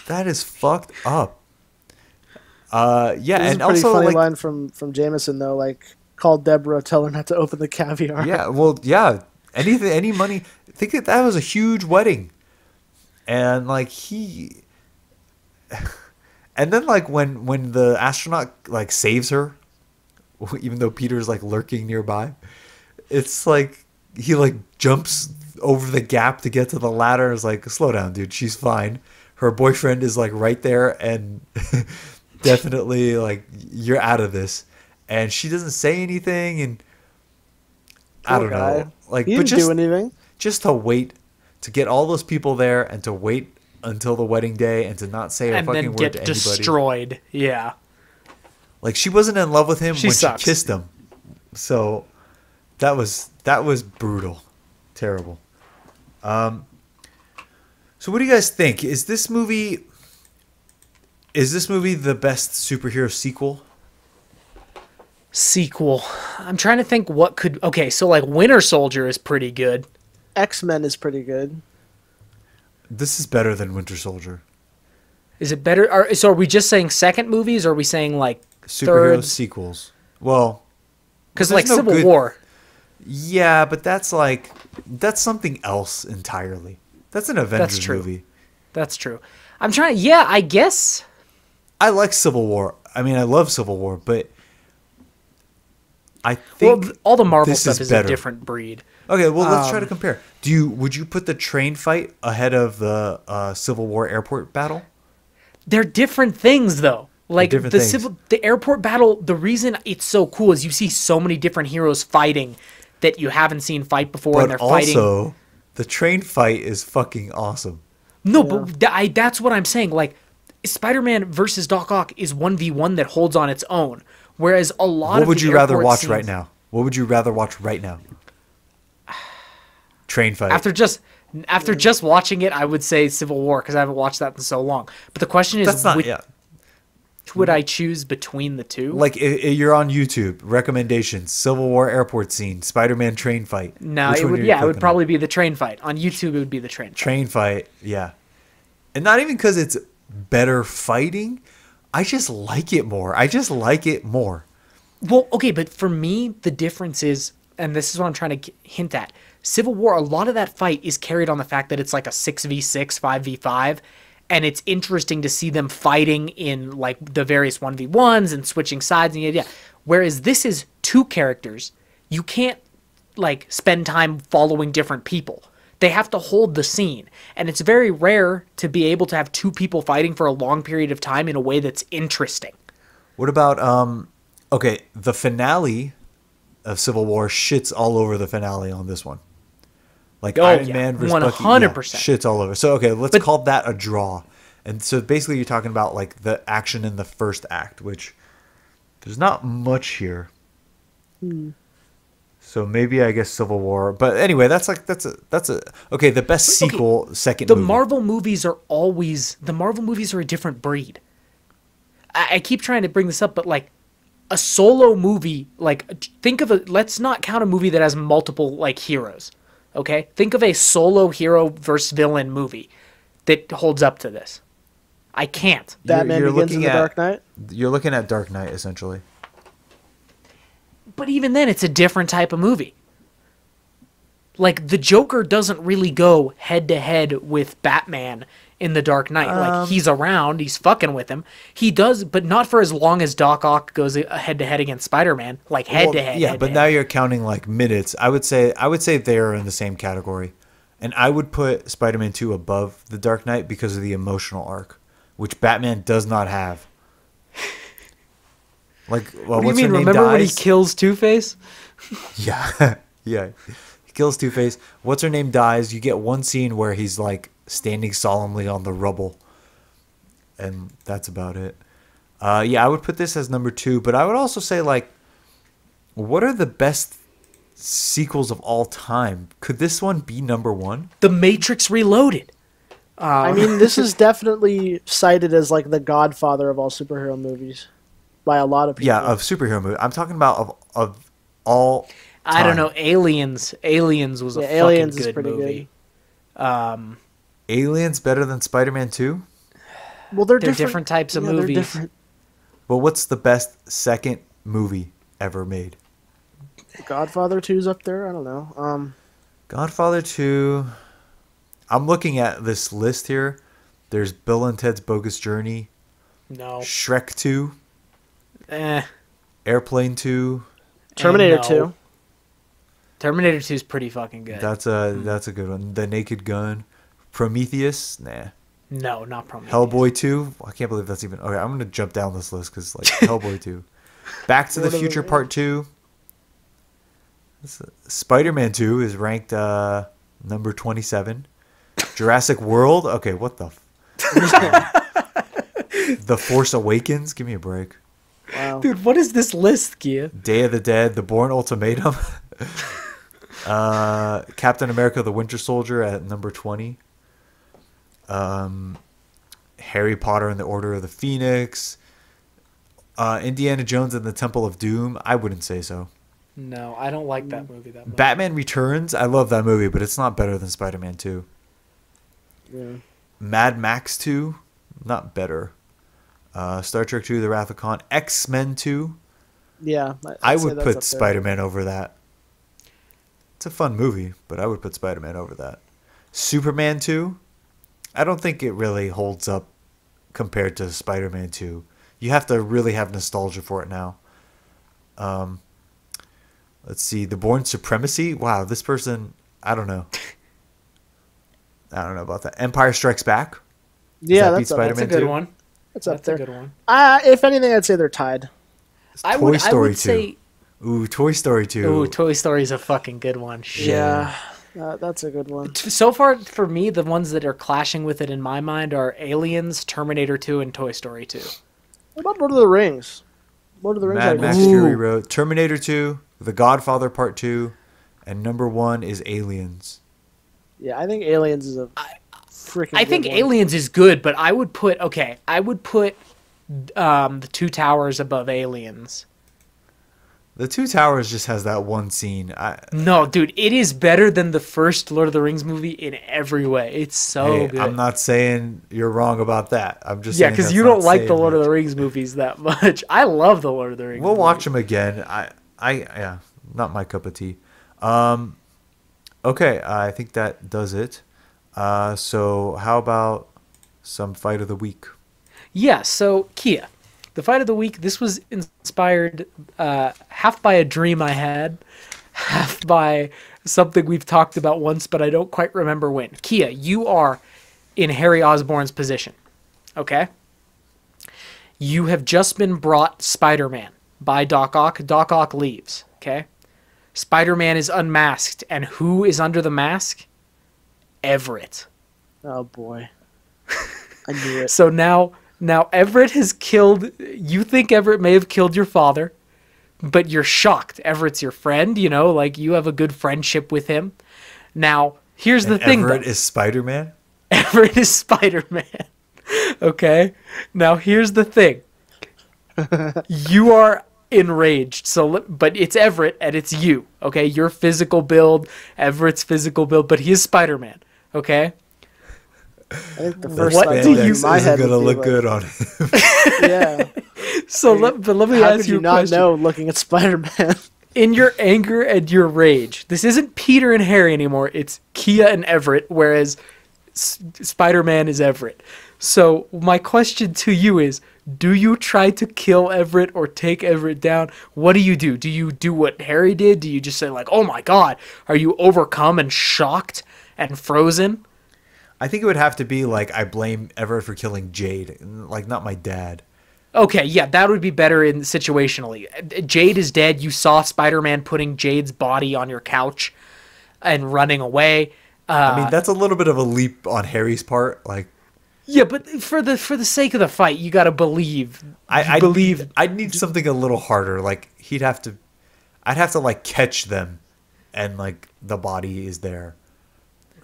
S1: That is fucked up. Yeah,
S3: This is
S1: and
S3: a pretty
S1: also
S3: funny
S1: like,
S3: line from Jameson though, like, call Deborah, tell her not to open the caviar.
S1: yeah, well, yeah, any money. Think that was a huge wedding, and like and then like when the astronaut like saves her, even though Peter's like lurking nearby, it's like he like jumps over the gap to get to the ladder. Is like, slow down, dude. She's fine. Her boyfriend is like right there, and definitely like, you're out of this. And she doesn't say anything, and I don't know, like,
S3: He
S1: but
S3: didn't do anything.
S1: just to wait, to get all those people there, and to wait until the wedding day, and to not say a
S2: and
S1: fucking
S2: then
S1: word
S2: get
S1: to anybody.
S2: destroyed. Yeah.
S1: Like, she wasn't in love with him
S2: She
S1: when
S2: sucks.
S1: she kissed him. So that was brutal, terrible. So what do you guys think? Is this movie the best superhero sequel?
S2: Sequel. I'm trying to think what could. Okay, so like Winter Soldier is pretty good.
S3: X-Men is pretty good.
S1: This is better than Winter Soldier.
S2: Is it better? So are we just saying second movies, or are we saying like
S1: Superhero
S2: third?
S1: sequels. Well,
S2: Because
S1: there's
S2: like
S1: no
S2: Civil
S1: good-
S2: War.
S1: Yeah, but that's something else entirely. That's an Avengers
S2: true.
S1: movie.
S2: That's true. I'm trying. Yeah, I guess.
S1: I like Civil War. I mean, I love Civil War, but I think
S2: Well, all the Marvel
S1: this
S2: stuff is
S1: better.
S2: a different breed.
S1: Okay, well, let's try to compare. Would you put the train fight ahead of the Civil War airport battle?
S2: They're different things, though. Like
S1: different
S2: the
S1: things.
S2: the airport battle. The reason it's so cool is you see so many different heroes fighting that you haven't seen fight before, and
S1: But
S2: they're fighting.
S1: also, the train fight is fucking awesome.
S2: No, but that's what I'm saying. Like, Spider-Man versus Doc Ock is 1v1 that holds on its own, whereas a lot
S1: What
S2: of
S1: would
S2: the
S1: you rather
S2: airport
S1: watch
S2: scenes-
S1: right now? What would you rather watch right now? Train fight.
S2: After just watching it, I would say Civil War because I haven't watched that in so long. But the question is,
S1: That's not,
S2: which
S1: yeah.
S2: would I choose between the two?
S1: Like, you're on YouTube, recommendations, Civil War airport scene, Spider-Man train fight.
S2: No,
S1: Which
S2: it
S1: one
S2: would.
S1: are you
S2: Yeah, it would
S1: clicking on?
S2: probably be the train fight on YouTube. It would be the train fight.
S1: Train fight, yeah. And not even because it's better fighting. I just like it more.
S2: Well, okay, but for me, the difference is, and this is what I'm trying to hint at. Civil War, a lot of that fight is carried on the fact that it's like a 6v6, 5v5, and it's interesting to see them fighting in like the various 1v1s and switching sides and yeah. Whereas this is two characters, you can't like spend time following different people. They have to hold the scene, and it's very rare to be able to have two people fighting for a long period of time in a way that's interesting.
S1: What about, okay, the finale of Civil War shits all over the finale on this one. Like, Iron
S2: yeah,
S1: Man versus
S2: 100%.
S1: Bucky, yeah, shits all over. So, okay, let's call that a draw. And so basically you're talking about, like, the action in the first act, which there's not much here. So maybe, I guess, Civil War. But anyway, that's a okay, the best sequel, second
S2: The
S1: movie.
S2: Marvel movies are a different breed. I keep trying to bring this up, but like a solo movie, like let's not count a movie that has multiple like heroes. Okay? Think of a solo hero versus villain movie that holds up to this. I can't.
S3: Batman
S1: You're
S3: Begins in the Dark Knight.
S1: You're looking at Dark Knight, essentially.
S2: But even then, it's a different type of movie. Like, the Joker doesn't really go head-to-head with Batman in The Dark Knight. Like, he's around, he's fucking with him. He does, but not for as long as Doc Ock goes head-to-head against Spider-Man. Like, head-to-head.
S1: Yeah, but now you're counting, like, minutes. I would say they're in the same category. And I would put Spider-Man 2 above The Dark Knight because of the emotional arc, which Batman does not have. Like, well,
S2: What do you
S1: what's
S2: mean?
S1: her name
S2: Remember when he
S1: dies?
S2: kills Two-Face?
S1: Yeah, yeah. He kills Two-Face. What's her name dies. You get one scene where he's like standing solemnly on the rubble, and that's about it. Yeah, I would put this as number 2, but I would also say, like, what are the best sequels of all time? Could this one be number 1?
S2: The Matrix Reloaded.
S3: I mean, this is definitely cited as like the godfather of all superhero movies by a lot of people.
S1: Yeah, of superhero movie. I'm talking about of all time.
S2: I don't know. Aliens. Aliens was a fucking
S3: Aliens is
S2: good
S3: pretty
S2: movie.
S1: Aliens better than Spider-Man 2?
S3: Well, they're
S2: different types of
S3: they're
S2: movies.
S3: different.
S1: But what's the best second movie ever made?
S3: Godfather 2's up there. I don't know.
S1: Godfather 2. I'm looking at this list here. There's Bill and Ted's Bogus Journey,
S2: No.
S1: Shrek 2,
S2: Eh.
S1: Airplane 2.
S3: Terminator
S2: no.
S3: 2.
S2: Terminator 2 is pretty fucking good.
S1: That's a good one. The Naked Gun, Prometheus. Nah.
S2: No, not Prometheus.
S1: Hellboy 2. I can't believe that's even. Okay, I'm gonna jump down this list because like Hellboy 2. Back to the Future Part 2. Spider-Man 2 is ranked number 27. Jurassic World. Okay, what the? The Force Awakens. Give me a break.
S3: Wow.
S2: Dude, what is this list, Kia?
S1: Day of the Dead. The Bourne Ultimatum. Captain America: The Winter Soldier at number 20. Harry Potter and the Order of the Phoenix. Indiana Jones and the Temple of Doom. I wouldn't say so.
S2: No, I don't like that movie that much.
S1: Batman Returns. I love that movie, but it's not better than Spider-Man 2.
S3: Yeah.
S1: Mad Max 2. Not better. Star Trek 2: The Wrath of Khan. X-Men 2.
S3: Yeah.
S1: I
S3: I'd say
S1: would
S3: that's
S1: put
S3: up there.
S1: Spider-Man over that. It's a fun movie, but I would put Spider-Man over that. Superman 2. I don't think it really holds up compared to Spider-Man 2. You have to really have nostalgia for it now. Let's see. The Bourne Supremacy. Wow, this person, I don't know. I don't know about that. Empire Strikes Back. Does
S3: Yeah,
S1: that beat
S3: that's up,
S1: Spider-Man
S2: That's a good
S1: 2?
S2: one.
S3: that's up
S2: That's
S3: there.
S2: a good one.
S3: If anything, I'd say they're tied.
S2: I
S1: Toy
S2: would
S1: Story 2.
S2: say...
S1: Ooh, Toy Story 2.
S2: Ooh, Toy Story is a fucking good one. Shit.
S3: Yeah. That's a good one.
S2: So far, for me, the ones that are clashing with it in my mind are Aliens, Terminator 2, and Toy Story 2.
S3: What about Lord of the Rings? Lord of the Rings.
S1: Mad Max
S2: Ooh.
S1: Fury Road. Terminator 2. The Godfather Part 2. And number 1 is Aliens.
S3: Yeah, I think Aliens is a freaking.
S2: I think
S3: good one.
S2: Aliens is good, but I would put the Two Towers above Aliens.
S1: The Two Towers just has that one scene.
S2: No, dude, it is better than the first Lord of the Rings movie in every way. It's so good.
S1: I'm not saying you're wrong about that. I'm just
S2: Yeah,
S1: saying
S2: because
S1: that's
S2: you
S1: not
S2: don't like the
S1: saying
S2: Lord of
S1: much.
S2: the Rings movies that much. I love the Lord of the Rings.
S1: We'll
S2: movies.
S1: watch them again. Yeah, not my cup of tea. Okay, I think that does it. So how about some fight of the week?
S2: Yeah, so Kia, the fight of the week, this was inspired half by a dream I had, half by something we've talked about once, but I don't quite remember when. Kia, you are in Harry Osborn's position, okay? You have just been brought Spider-Man by Doc Ock. Doc Ock leaves, okay? Spider-Man is unmasked, and who is under the mask? Everett.
S3: Oh boy, I knew it.
S2: So now Everett has killed. You think Everett may have killed your father, but you're shocked. Everett's your friend, like you have a good friendship with him. Now, here's the thing,
S1: Everett
S2: though.
S1: is Spider-Man?
S2: Everett is Spider-Man. Okay? Now, here's the thing. You are enraged. But it's Everett and it's you. Okay? Your physical build, Everett's physical build, but he is Spider-Man. Okay?
S3: I think the
S1: The
S3: first
S2: What
S3: thought
S2: do
S3: going
S2: you-
S3: through
S1: spandex
S3: my head
S1: isn't gonna
S3: would be
S1: look good on him.
S3: Yeah.
S2: So let me
S3: How
S2: ask
S3: could
S2: you
S3: you
S2: a
S3: not
S2: question.
S3: know looking at Spider-Man?
S2: In your anger and your rage, this isn't Peter and Harry anymore. It's Kia and Everett, whereas Spider-Man is Everett. So my question to you is, do you try to kill Everett or take Everett down? What do you do? Do you do what Harry did? Do you just say like, oh my God, are you overcome and shocked and frozen?
S1: I think it would have to be like I blame Everett for killing Jade, like not my dad.
S2: Okay, yeah, that would be better in situationally. Jade is dead. You saw Spider-Man putting Jade's body on your couch and running away.
S1: I mean, that's a little bit of a leap on Harry's part. Like,
S2: Yeah, but for the sake of the fight, you gotta believe.
S1: I
S2: believe.
S1: I'd need something a little harder. Like I'd have to like catch them, and like the body is there,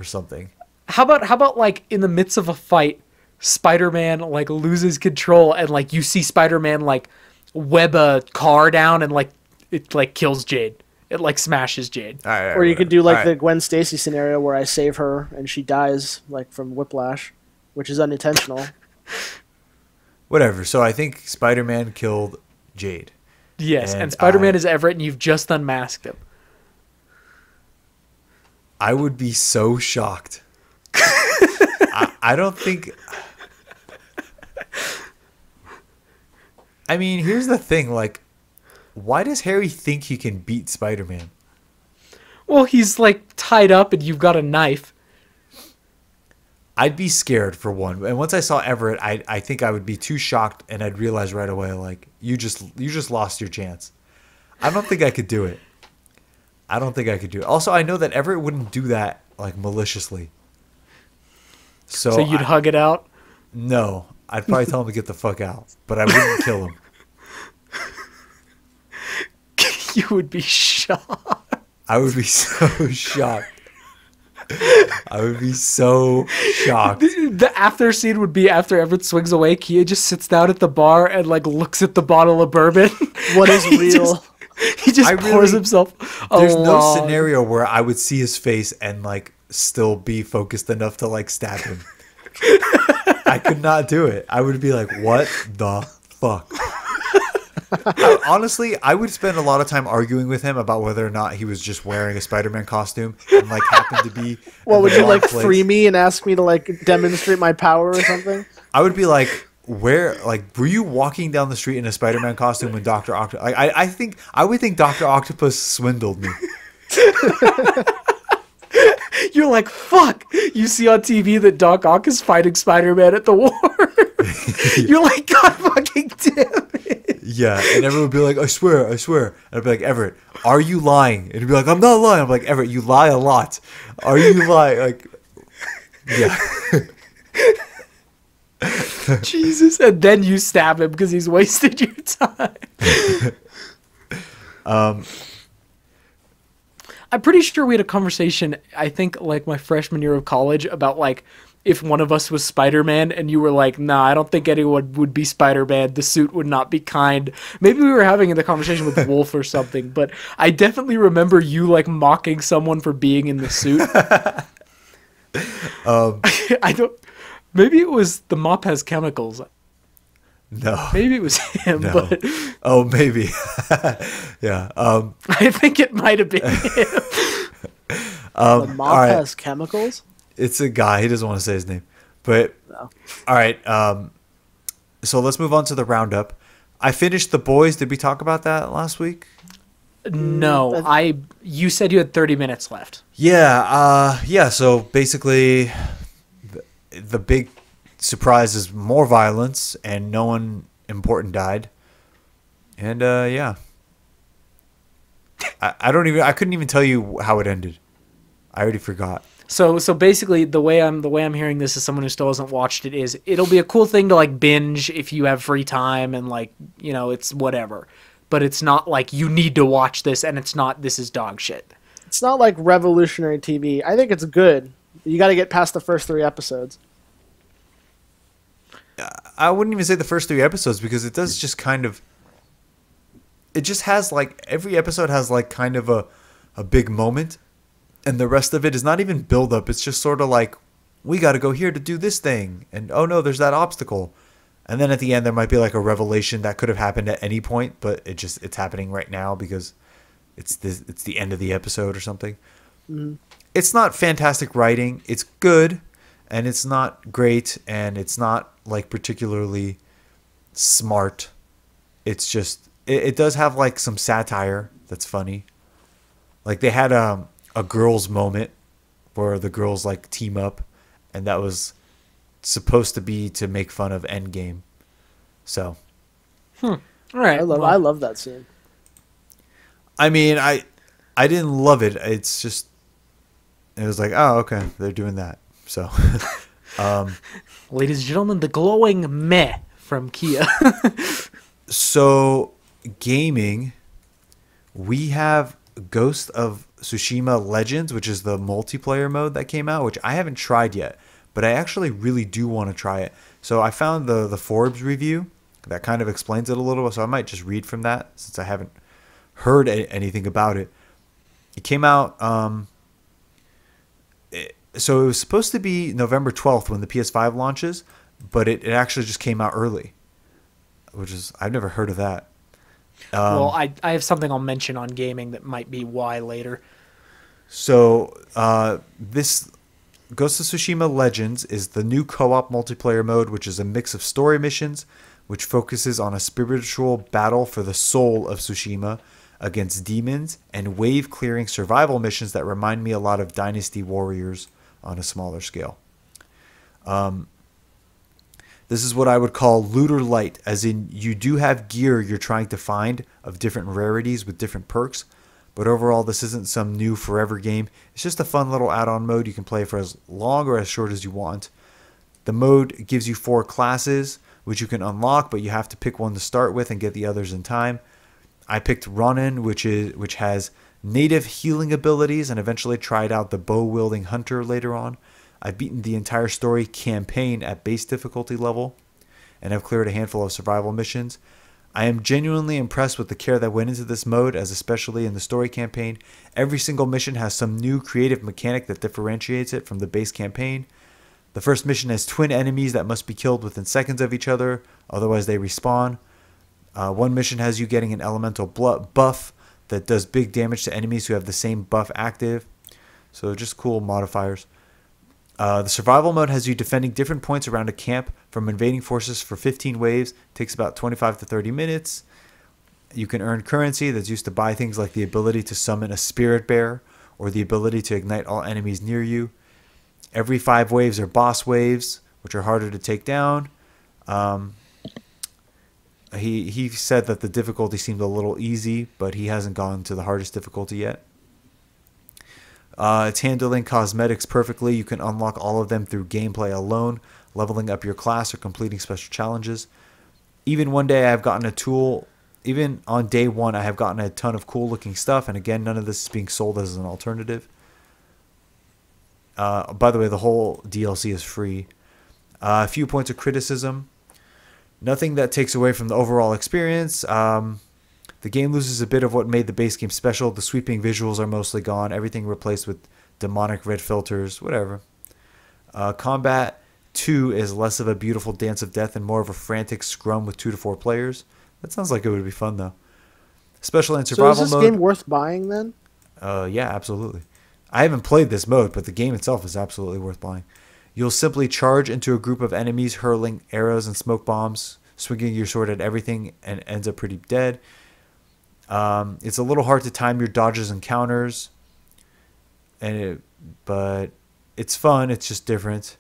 S1: or something.
S2: How about like in the midst of a fight, Spider-Man like loses control and like you see Spider-Man like web a car down and like it like kills Jade. It like smashes Jade.
S1: All right,
S3: Or you could do like
S1: all
S3: the
S1: right.
S3: Gwen Stacy scenario where I save her and she dies like from whiplash, which is unintentional.
S1: Whatever. So I think Spider-Man killed Jade.
S2: Yes, and
S1: And
S2: Spider-Man
S1: I-
S2: is Everett and you've just unmasked him.
S1: I would be so shocked. I don't think. I mean, here's the thing. Like, why does Harry think he can beat Spider-Man?
S2: Well, he's like tied up and you've got a knife.
S1: I'd be scared for one. And once I saw Everett, I think I would be too shocked, and I'd realize right away, like, you just lost your chance. I don't think I could do it. I don't think I could do it. Also, I know that Everett wouldn't do that like maliciously.
S2: So you'd hug it out.
S1: No, I'd probably tell him to get the fuck out, but I wouldn't kill him.
S2: You would be shocked.
S1: I would be so shocked. I would be so shocked.
S2: The after scene would be after Everett swings away, Kia just sits down at the bar and like looks at the bottle of bourbon.
S3: What is real?
S2: He just
S1: I
S2: pours
S1: really-
S2: himself a
S1: There's no
S2: log.
S1: scenario where I would see his face and like still be focused enough to like stab him. I could not do it. I would be like, what the fuck? Honestly, I would spend a lot of time arguing with him about whether or not he was just wearing a Spider-Man costume and like happened to be.
S3: Well,
S1: in
S3: would
S1: the
S3: you
S1: wrong
S3: like
S1: place.
S3: free me and ask me to like demonstrate my power or something?
S1: I would be like, where, like, were you walking down the street in a Spider-Man costume when Dr. Octopus? Like, I would think Dr. Octopus swindled me.
S2: You're like, fuck. You see on TV that Doc Ock is fighting Spider-Man at the war. You're like, God fucking damn it.
S1: Yeah, and everyone would be like, I swear. And I'd be like, Everett, are you lying? And he'd be like, I'm not lying. I'm like, Everett, you lie a lot. Are you lying? Like, yeah.
S2: Jesus. And then you stab him because he's wasted your time. I'm pretty sure we had a conversation, I think, like my freshman year of college about like if one of us was Spider-Man and you were like, nah, I don't think anyone would be Spider-Man. The suit would not be kind. Maybe we were having the conversation with Wolf or something, but I definitely remember you like mocking someone for being in the suit. I don't. Maybe it was the mop has chemicals.
S1: No.
S2: Maybe it was him,
S1: No.
S2: but
S1: Oh, maybe. Yeah.
S2: I think it might have been him.
S3: The mop
S1: all right.
S3: has chemicals.
S1: It's a guy. He doesn't want to say his name. But,
S3: No.
S1: all right. So let's move on to the roundup. I finished The Boys. Did we talk about that last week?
S2: No, you said you had 30 minutes left.
S1: Yeah. Yeah. So basically, the big surprise is more violence and no one important died. And yeah. I couldn't even tell you how it ended. I already forgot.
S2: So basically the way I'm hearing this as someone who still hasn't watched it is it'll be a cool thing to like binge if you have free time and like, you know, it's whatever. But it's not like you need to watch this and it's not this is dog shit.
S3: It's not like revolutionary TV. I think it's good. You got to get past the first 3 episodes.
S1: I wouldn't even say the first 3 episodes because it does just kind of. It just has like every episode has like kind of a big moment, and the rest of it is not even build up. It's just sort of like we got to go here to do this thing, and oh no, there's that obstacle. And then at the end there might be like a revelation that could have happened at any point, but it's happening right now because it's the end of the episode or something.
S3: Mm-hmm.
S1: It's not fantastic writing. It's good, and it's not great, and it's not like particularly smart. It's just it does have like some satire that's funny. Like they had a girls moment where the girls like team up, and that was supposed to be to make fun of Endgame. So,
S2: All right.
S3: I love that scene.
S1: I mean, I didn't love it. It's just it was like, oh, okay, they're doing that. So,
S2: ladies and gentlemen, the glowing meh from Kia.
S1: So gaming, we have Ghost of Tsushima Legends, which is the multiplayer mode that came out, which I haven't tried yet, but I actually really do want to try it. So I found the Forbes review that kind of explains it a little, so I might just read from that since I haven't heard anything about it. It came out, so it was supposed to be November 12th when the PS5 launches, but it actually just came out early, which is, I've never heard of that.
S2: Well, I have something I'll mention on gaming that might be why later.
S1: So this Ghost of Tsushima Legends is the new co-op multiplayer mode, which is a mix of story missions, which focuses on a spiritual battle for the soul of Tsushima against demons, and wave-clearing survival missions that remind me a lot of Dynasty Warriors on a smaller scale. This is what I would call looter light, as in you do have gear you're trying to find of different rarities with different perks, but overall this isn't some new forever game. It's just a fun little add-on mode you can play for as long or as short as you want. The mode gives you 4 classes, which you can unlock, but you have to pick one to start with and get the others in time. I picked Ronin, which has native healing abilities, and eventually tried out the bow-wielding hunter later on. I've beaten the entire story campaign at base difficulty level, and I've cleared a handful of survival missions. I am genuinely impressed with the care that went into this mode, as especially in the story campaign. Every single mission has some new creative mechanic that differentiates it from the base campaign. The first mission has twin enemies that must be killed within seconds of each other, otherwise they respawn. One mission has you getting an elemental buff that does big damage to enemies who have the same buff active. So just cool modifiers. The survival mode has you defending different points around a camp from invading forces for 15 waves. It takes about 25 to 30 minutes. You can earn currency that's used to buy things like the ability to summon a spirit bear or the ability to ignite all enemies near you. Every 5 waves are boss waves, which are harder to take down. He said that the difficulty seemed a little easy, but he hasn't gone to the hardest difficulty yet. It's handling cosmetics perfectly. You can unlock all of them through gameplay alone, leveling up your class or completing special challenges. Even one day I have gotten a tool, even on day 1 I have gotten a ton of cool looking stuff, and again none of this is being sold as an alternative. By the way, the whole DLC is free. A few points of criticism. Nothing that takes away from the overall experience. The game loses a bit of what made the base game special. The sweeping visuals are mostly gone. Everything replaced with demonic red filters, whatever. Combat 2 is less of a beautiful dance of death and more of a frantic scrum with 2 to 4 players. That sounds like it would be fun, though. Special and survival mode.
S3: So is this game worth buying, then?
S1: Yeah, absolutely. I haven't played this mode, but the game itself is absolutely worth buying. You'll simply charge into a group of enemies, hurling arrows and smoke bombs, swinging your sword at everything, and ends up pretty dead. It's a little hard to time your dodges and counters, but it's fun. It's just different.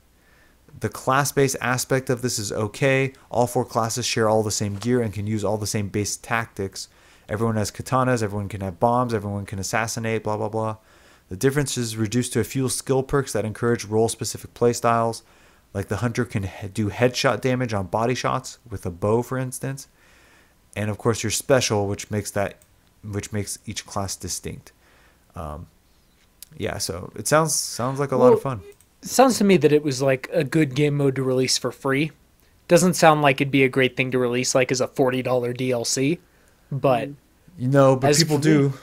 S1: The class-based aspect of this is okay. All 4 classes share all the same gear and can use all the same base tactics. Everyone has katanas, everyone can have bombs, everyone can assassinate, blah, blah, blah. The difference is reduced to a few skill perks that encourage role-specific playstyles, like the hunter can do headshot damage on body shots with a bow, for instance. And of course your special, which makes each class distinct. Yeah, so it sounds like a lot of fun.
S2: It sounds to me that it was like a good game mode to release for free. Doesn't sound like it'd be a great thing to release like as a $40 DLC, but
S1: but people do.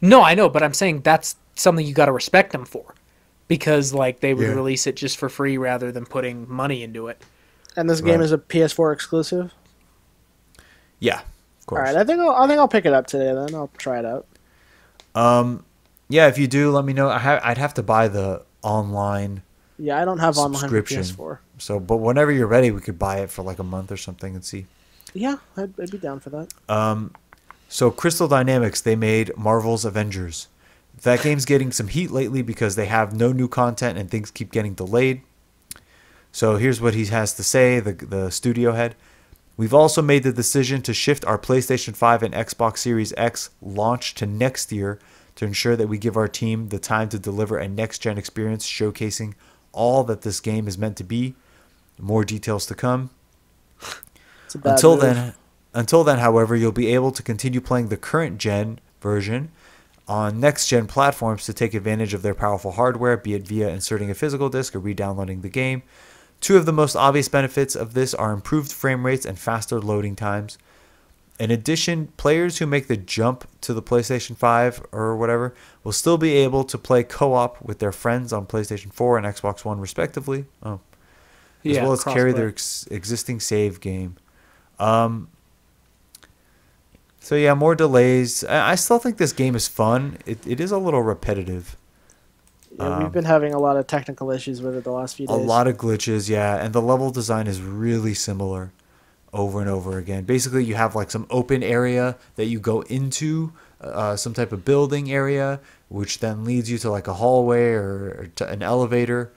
S2: No, I know, but I'm saying that's something you got to respect them for. because like they would
S1: Yeah.
S2: release it just for free rather than putting money into it.
S3: And this game
S1: Right.
S3: is a PS4 exclusive.
S1: Yeah, of
S3: All
S1: course.
S3: right, I think I'll pick it up today. Then I'll try it out.
S1: Yeah, if you do, let me know. I'd have to buy the online.
S3: Yeah, I don't have online for
S1: Subscription.
S3: PS4.
S1: So, but whenever you're ready, we could buy it for like a month or something and see.
S3: Yeah, I'd be down for that.
S1: So Crystal Dynamics, they made Marvel's Avengers. That game's getting some heat lately because they have no new content and things keep getting delayed. So here's what he has to say, the studio head. We've also made the decision to shift our PlayStation 5 and Xbox Series X launch to next year to ensure that we give our team the time to deliver a next-gen experience showcasing all that this game is meant to be. More details to come.
S3: It's a bad
S1: Until
S3: move.
S1: then, however, you'll be able to continue playing the current gen version on next gen platforms to take advantage of their powerful hardware, be it via inserting a physical disc or re-downloading the game. Two of the most obvious benefits of this are improved frame rates and faster loading times. In addition, players who make the jump to the PlayStation 5 or whatever will still be able to play co-op with their friends on PlayStation 4 and Xbox One respectively. As well as carry
S2: crossplay.
S1: their existing save game. So yeah, more delays. I still think this game is fun. It is a little repetitive.
S3: Yeah, we've been having a lot of technical issues with it the last few days.
S1: A lot of glitches, yeah, and the level design is really similar over and over again. Basically, you have like some open area that you go into, some type of building area, which then leads you to like a hallway or to an elevator,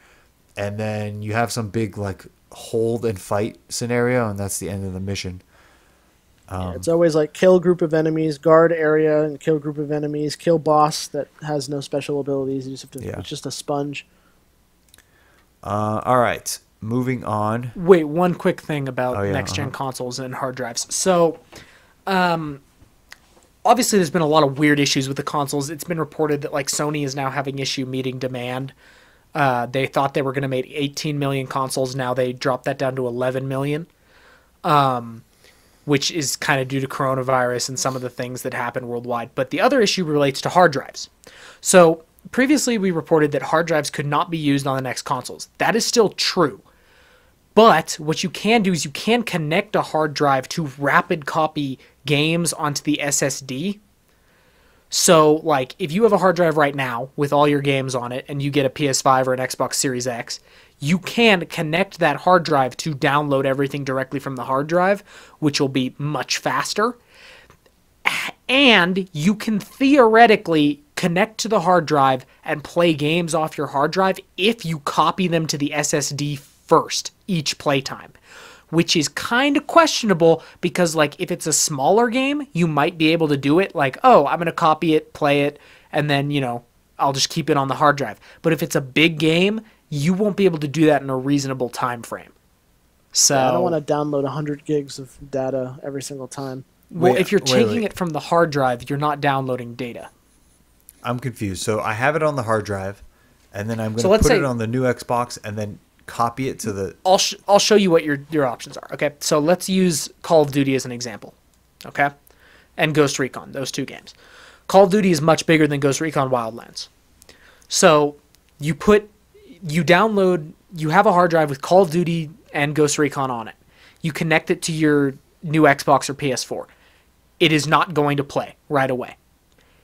S1: and then you have some big like hold and fight scenario, and that's the end of the mission.
S3: Yeah, it's always like kill group of enemies, guard area, and kill group of enemies, kill boss that has no special abilities. You just have to,
S1: Yeah.
S3: It's just a sponge.
S1: All right, moving on.
S2: Wait, one quick thing about
S1: Oh, yeah,
S2: next-gen consoles and hard drives. So, obviously, there's been a lot of weird issues with the consoles. It's been reported that like Sony is now having issue meeting demand. They thought they were going to make 18 million consoles. Now they dropped that down to 11 million, which is kind of due to coronavirus and some of the things that happen worldwide. But the other issue relates to hard drives. So previously, we reported that hard drives could not be used on the next consoles. That is still true. But what you can do is you can connect a hard drive to rapid copy games onto the SSD. So, like, if you have a hard drive right now with all your games on it and you get a PS5 or an Xbox Series X, you can connect that hard drive to download everything directly from the hard drive, which will be much faster. And you can theoretically connect to the hard drive and play games off your hard drive if you copy them to the SSD first, each playtime. Which is kind of questionable because, like, if it's a smaller game, you might be able to do it. Like, oh, I'm going to copy it, play it, and then, you know, I'll just keep it on the hard drive. But if it's a big game, you won't be able to do that in a reasonable time frame. So
S3: I don't want to download 100 gigs of data every single time.
S2: well,
S1: Wait,
S2: if you're
S1: wait,
S2: taking
S1: wait.
S2: it from the hard drive, you're not downloading data.
S1: I'm confused. So I have it on the hard drive, and then I'm going
S2: So
S1: to
S2: let's
S1: put
S2: say-
S1: it on the new Xbox, and then copy it to the.
S2: I'll show you what your options are. Okay, so let's use Call of Duty as an example. Okay, and Ghost Recon, those two games. Call of Duty is much bigger than Ghost Recon Wildlands. So you download, you have a hard drive with Call of Duty and Ghost Recon on it. You connect it to your new Xbox or PS4. It is not going to play right away.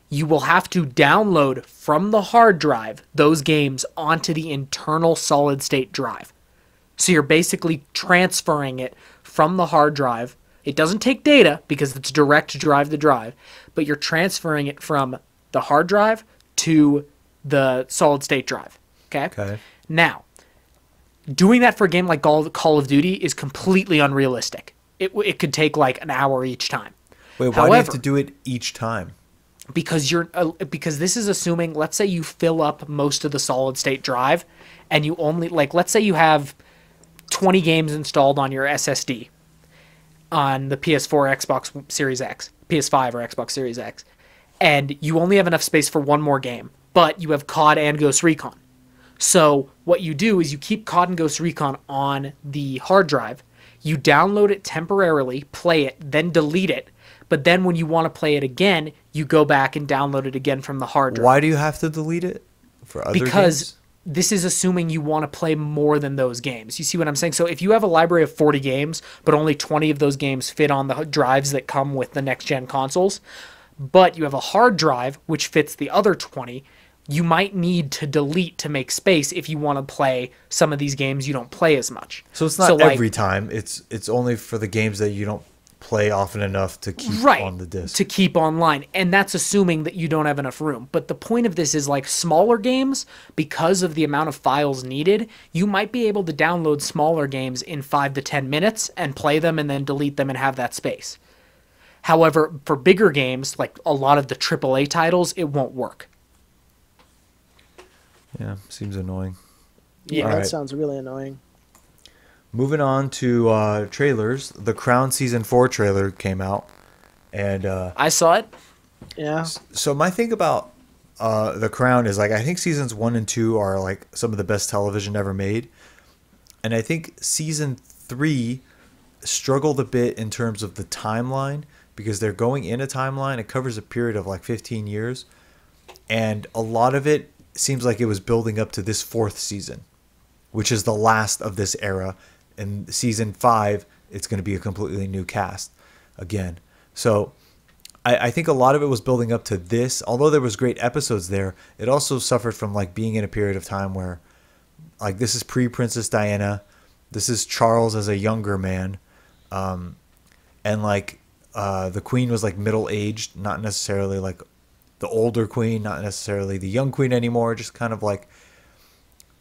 S2: You will have to download from the hard drive those games onto the internal solid state drive. So you're basically transferring it from the hard drive. It doesn't take data because it's direct drive to drive, but you're transferring it from the hard drive to the solid state drive. Okay?
S1: Okay.
S2: Now, doing that for a game like Call of Duty is completely unrealistic. It could take like an hour each time.
S1: Wait, why do you have
S2: However-
S1: to do it each time?
S2: Because because this is assuming, let's say you fill up most of the solid state drive and you only, like, let's say you have 20 games installed on your SSD on the PS4, Xbox Series X, PS5 or Xbox Series X, and you only have enough space for one more game, but you have COD and Ghost Recon. So what you do is you keep COD and Ghost Recon on the hard drive, you download it temporarily, play it, then delete it, but then when you want to play it again, you go back and download it again from the hard drive.
S1: Why do you have to delete it for other
S2: Because
S1: games?
S2: this is assuming you want to play more than those games. You see what I'm saying? So if you have a library of 40 games, but only 20 of those games fit on the drives that come with the next-gen consoles, but you have a hard drive which fits the other 20, you might need to delete to make space if you want to play some of these games you don't play as much.
S1: So it's not every time. It's only for the games that you don't play often enough to keep on the disc.
S2: To keep online. And that's assuming that you don't have enough room. But the point of this is, like, smaller games, because of the amount of files needed, you might be able to download smaller games in 5 to 10 minutes and play them and then delete them and have that space. However, for bigger games, like a lot of the AAA titles, it won't work.
S1: Yeah, seems annoying.
S3: Yeah, that sounds really annoying.
S1: Moving on to trailers, the Crown Season 4 trailer came out. And
S2: I saw it.
S3: Yeah.
S1: So my thing about the Crown is, like, I think Seasons 1 and 2 are, like, some of the best television ever made. And I think Season 3 struggled a bit in terms of the timeline, because they're going in a timeline. It covers a period of, like, 15 years. And a lot of it seems like it was building up to this 4th season, which is the last of this era. In Season 5, it's going to be a completely new cast again. So I think a lot of it was building up to this. Although there was great episodes there, it also suffered from, like, being in a period of time where, like, this is pre-Princess Diana. This is Charles as a younger man. And, like, the queen was, like, middle-aged, not necessarily, like, the older queen, not necessarily the young queen anymore, just kind of, like,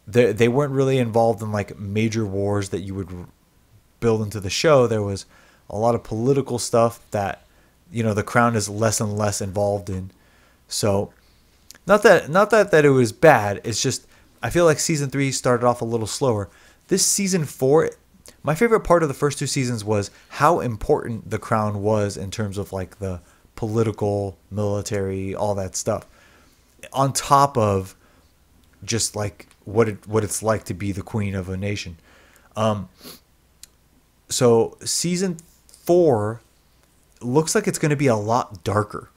S1: they weren't really involved in, like, major wars that you would build into the show. There was a lot of political stuff that, you know, the Crown is less and less involved in. So not that it was bad. It's just I feel like Season 3 started off a little slower. This Season 4, my favorite part of the first 2 seasons was how important the Crown was in terms of, like, the political, military, all that stuff. On top of just, like, what it's like to be the queen of a nation. So Season 4 looks like it's going to be a lot darker.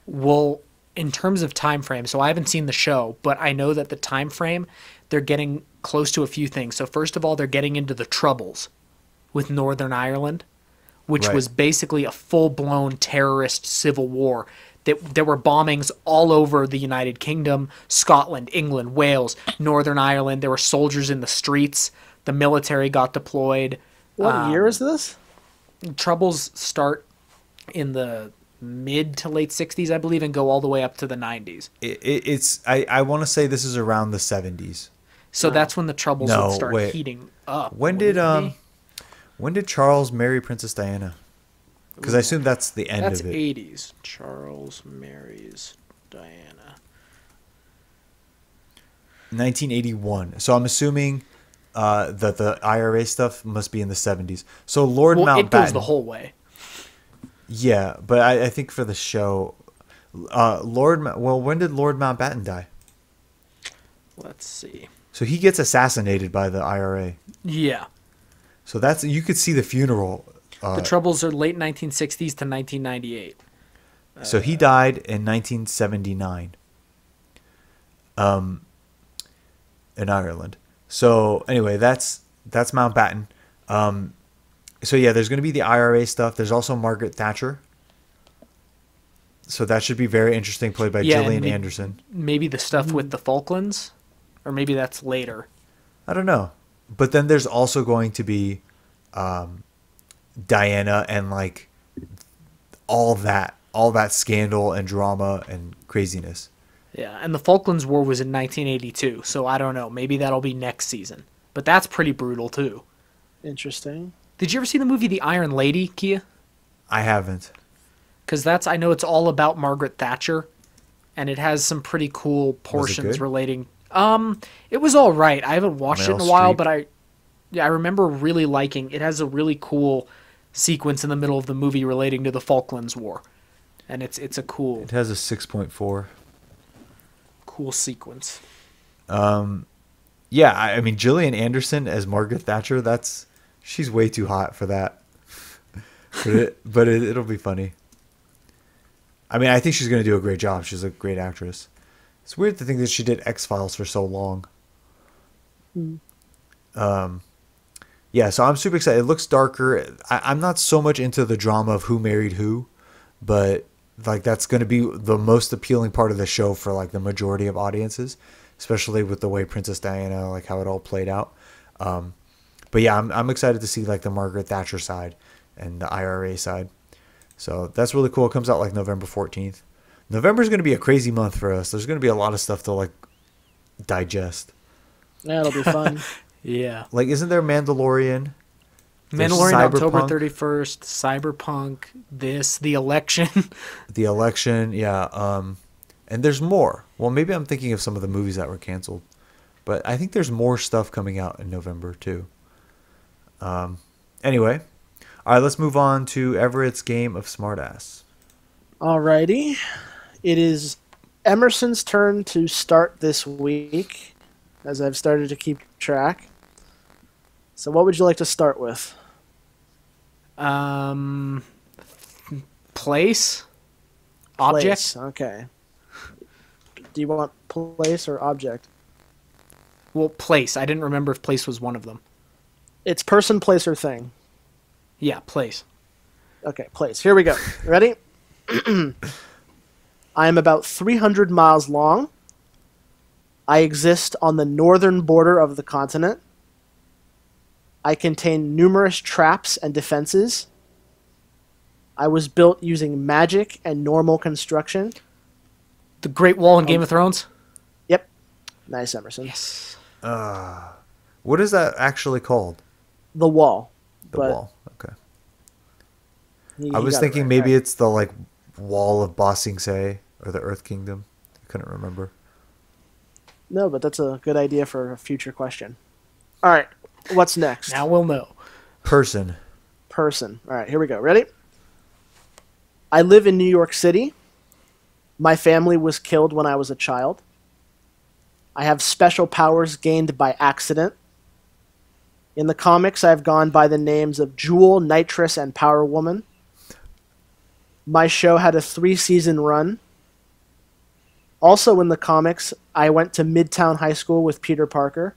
S2: Well, in terms of time frame, so I haven't seen the show, but I know that the time frame, they're getting close to a few things. So first of all, they're getting into the Troubles with Northern Ireland, which was basically a full-blown terrorist civil war. There were bombings all over the United Kingdom, Scotland, England, Wales, Northern Ireland. There were soldiers in the streets. The military got deployed.
S3: What year is this?
S2: Troubles start in the mid to late 60s, I believe, and go all the way up to the 90s.
S1: I want to say this is around the 70s.
S2: So that's when the Troubles would start heating up.
S1: When did Charles marry Princess Diana? Because I assume that's the end of it.
S2: That's 80s. Charles marries Diana.
S1: 1981. So I'm assuming that the IRA stuff must be in the 70s. So Lord Mountbatten.
S2: It goes the whole way.
S1: Yeah, but I think for the show, when did Lord Mountbatten die?
S2: Let's see.
S1: So he gets assassinated by the IRA.
S2: Yeah.
S1: So you could see the funeral.
S2: The Troubles are late 1960s to 1998.
S1: So he died in 1979 in Ireland. So anyway, that's Mountbatten. So yeah, there's going to be the IRA stuff. There's also Margaret Thatcher. So that should be very interesting, played by Gillian Anderson.
S2: Maybe the stuff with the Falklands? Or maybe that's later.
S1: I don't know. But then there's also going to be Diana and, like, all that scandal and drama and craziness.
S2: Yeah, and the Falklands War was in 1982, so I don't know. Maybe that'll be next season. But that's pretty brutal, too.
S3: Interesting.
S2: Did you ever see the movie The Iron Lady, Kia?
S1: I haven't.
S2: Because I know it's all about Margaret Thatcher, and it has some pretty cool portions relating. It was all right. I haven't watched it in a while, but I remember really liking. It has a really cool sequence in the middle of the movie relating to the Falklands War, and it's a cool.
S1: It has a 6.4.
S2: Cool sequence.
S1: Yeah, I mean Gillian Anderson as Margaret Thatcher. She's way too hot for that. but it'll be funny. I mean, I think she's going to do a great job. She's a great actress. It's weird to think that she did X-Files for so long. Yeah, so I'm super excited. It looks darker. I'm not so much into the drama of who married who, but like that's going to be the most appealing part of the show for like the majority of audiences, especially with the way Princess Diana, like how it all played out. But yeah, I'm excited to see like the Margaret Thatcher side and the IRA side. So that's really cool. It comes out like November 14th. November is going to be a crazy month for us. There's going to be a lot of stuff to like digest.
S3: Yeah, it'll be fun.
S2: Yeah.
S1: Like, isn't there Mandalorian? There's
S2: Mandalorian October
S1: Cyberpunk.
S2: 31st, Cyberpunk, the election.
S1: The election, yeah. And there's more. Well, maybe I'm thinking of some of the movies that were canceled. But I think there's more stuff coming out in November, too. Anyway. All right, let's move on to Everett's Game of Smartass.
S3: Alrighty. It is Emerson's turn to start this week, as I've started to keep track. So what would you like to start with?
S2: Place? Object?
S3: Place, okay. Do you want place or object?
S2: Well, place. I didn't remember if place was one of them.
S3: It's person, place, or thing.
S2: Yeah, place.
S3: Okay, place. Here we go. Ready? I am about 300 miles long. I exist on the northern border of the continent. I contain numerous traps and defenses. I was built using magic and normal construction.
S2: The Great Wall in Game of Thrones?
S3: Yep. Nice, Emerson.
S2: Yes.
S1: What is that actually called?
S3: The Wall.
S1: The
S3: But
S1: Wall. Okay.
S3: you
S1: I was
S3: got it
S1: thinking
S3: right.
S1: maybe
S3: All right.
S1: it's the like Wall of Ba Sing Se or the Earth Kingdom. I couldn't remember.
S3: No, but that's a good idea for a future question. All right. What's next?
S2: Now we'll know.
S1: Person.
S3: Person. All right, here we go. Ready? I live in New York City. My family was killed when I was a child. I have special powers gained by accident. In the comics, I've gone by the names of Jewel, Nitrous, and Power Woman. My show had a 3-season run. Also in the comics, I went to Midtown High School with Peter Parker.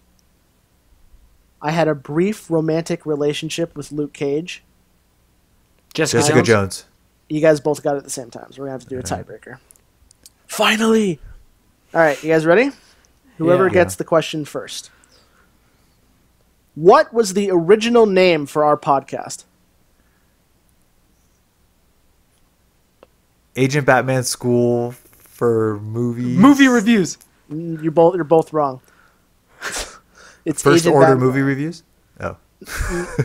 S3: I had a brief romantic relationship with Luke Cage.
S1: Jessica Jones.
S3: You guys both got it at the same time, so we're going to have to do a tiebreaker. Finally! All right, you guys ready? Whoever
S2: Yeah.
S3: gets the question first. What was the original name for our podcast?
S1: Agent Batman School for Movies.
S2: Movie reviews.
S3: You're both wrong. It's
S1: First
S3: Agent
S1: Order
S3: Batman.
S1: movie reviews? Oh.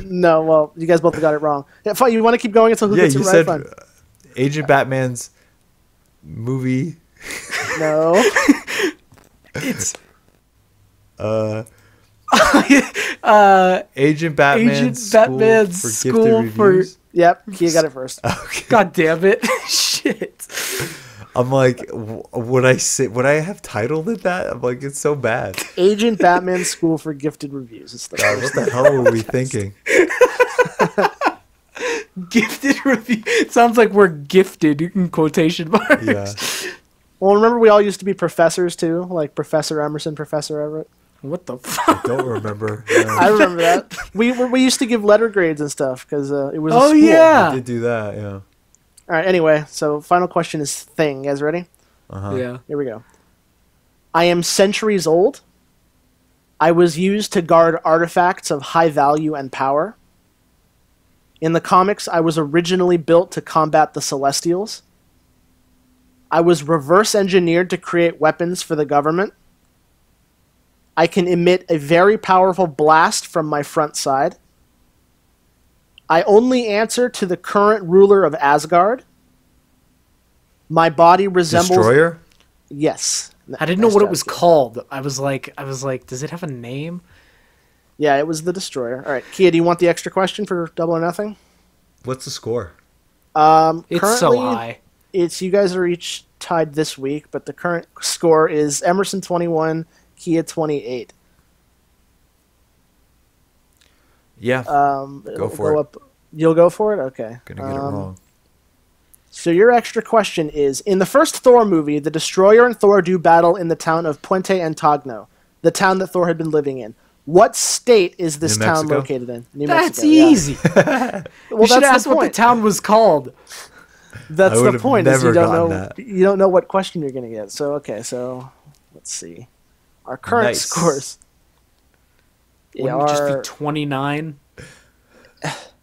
S3: No, well, you guys both got it wrong. Yeah, fine, you want to keep going until who
S1: Yeah,
S3: gets it
S1: you
S3: right?
S1: said
S3: Fine.
S1: Agent Batman's movie.
S3: No.
S2: It's
S1: Agent Batman's
S2: Agent
S1: School
S2: Batman's
S1: for
S2: School
S1: Gifted
S2: for-
S1: Reviews.
S3: Yep, Kia got it first.
S1: Okay.
S2: God damn it. Shit.
S1: I'm like, would I have titled it that? I'm like, it's so bad.
S3: Agent Batman School for Gifted Reviews. It's the
S1: God, what the hell were we thinking?
S2: Gifted review. It sounds like we're gifted in quotation marks.
S1: Yeah.
S3: Well, remember we all used to be professors too, like Professor Emerson, Professor Everett.
S2: What the fuck?
S1: Don't remember. No.
S3: I remember that. We used to give letter grades and stuff because it was. A
S2: Oh,
S3: school.
S2: yeah.
S1: I did do that, yeah.
S3: All right. Anyway, so final question is thing. You guys ready?
S1: Uh-huh.
S2: Yeah.
S3: Here we go. I am centuries old. I was used to guard artifacts of high value and power. In the comics, I was originally built to combat the Celestials. I was reverse engineered to create weapons for the government. I can emit a very powerful blast from my front side. I only answer to the current ruler of Asgard. My body resembles...
S1: Destroyer?
S3: Yes.
S2: I didn't know
S3: Nice
S2: what it
S3: job,
S2: was
S3: Kia.
S2: called. I was like, does it have a name?
S3: Yeah, it was the Destroyer. All right, Kia, do you want the extra question for Double or Nothing?
S1: What's the score?
S2: It's so
S3: Currently,
S2: high.
S3: It's you guys are each tied this week, but the current score is Emerson 21, Kia 28.
S1: Yeah.
S3: Go
S1: for it.
S3: You'll go for it? Okay.
S1: Gonna get it wrong.
S3: So your extra question is, in the first Thor movie, the Destroyer and Thor do battle in the town of Puente Antogno, the town that Thor had been living in. What state is this
S1: New
S3: town
S1: Mexico?
S3: located in? New
S2: That's
S3: Mexico, yeah.
S2: easy.
S3: Well,
S2: You should
S3: that's
S2: ask
S3: the
S2: what the
S3: point.
S2: town was called.
S3: That's
S1: I
S3: the
S1: would've
S3: point. Is
S1: never
S3: you don't
S1: gotten
S3: know.
S1: that.
S3: You don't know what question you're going to get. So so let's see. Our current
S1: Nice.
S3: scores.
S2: Wouldn't it just be 29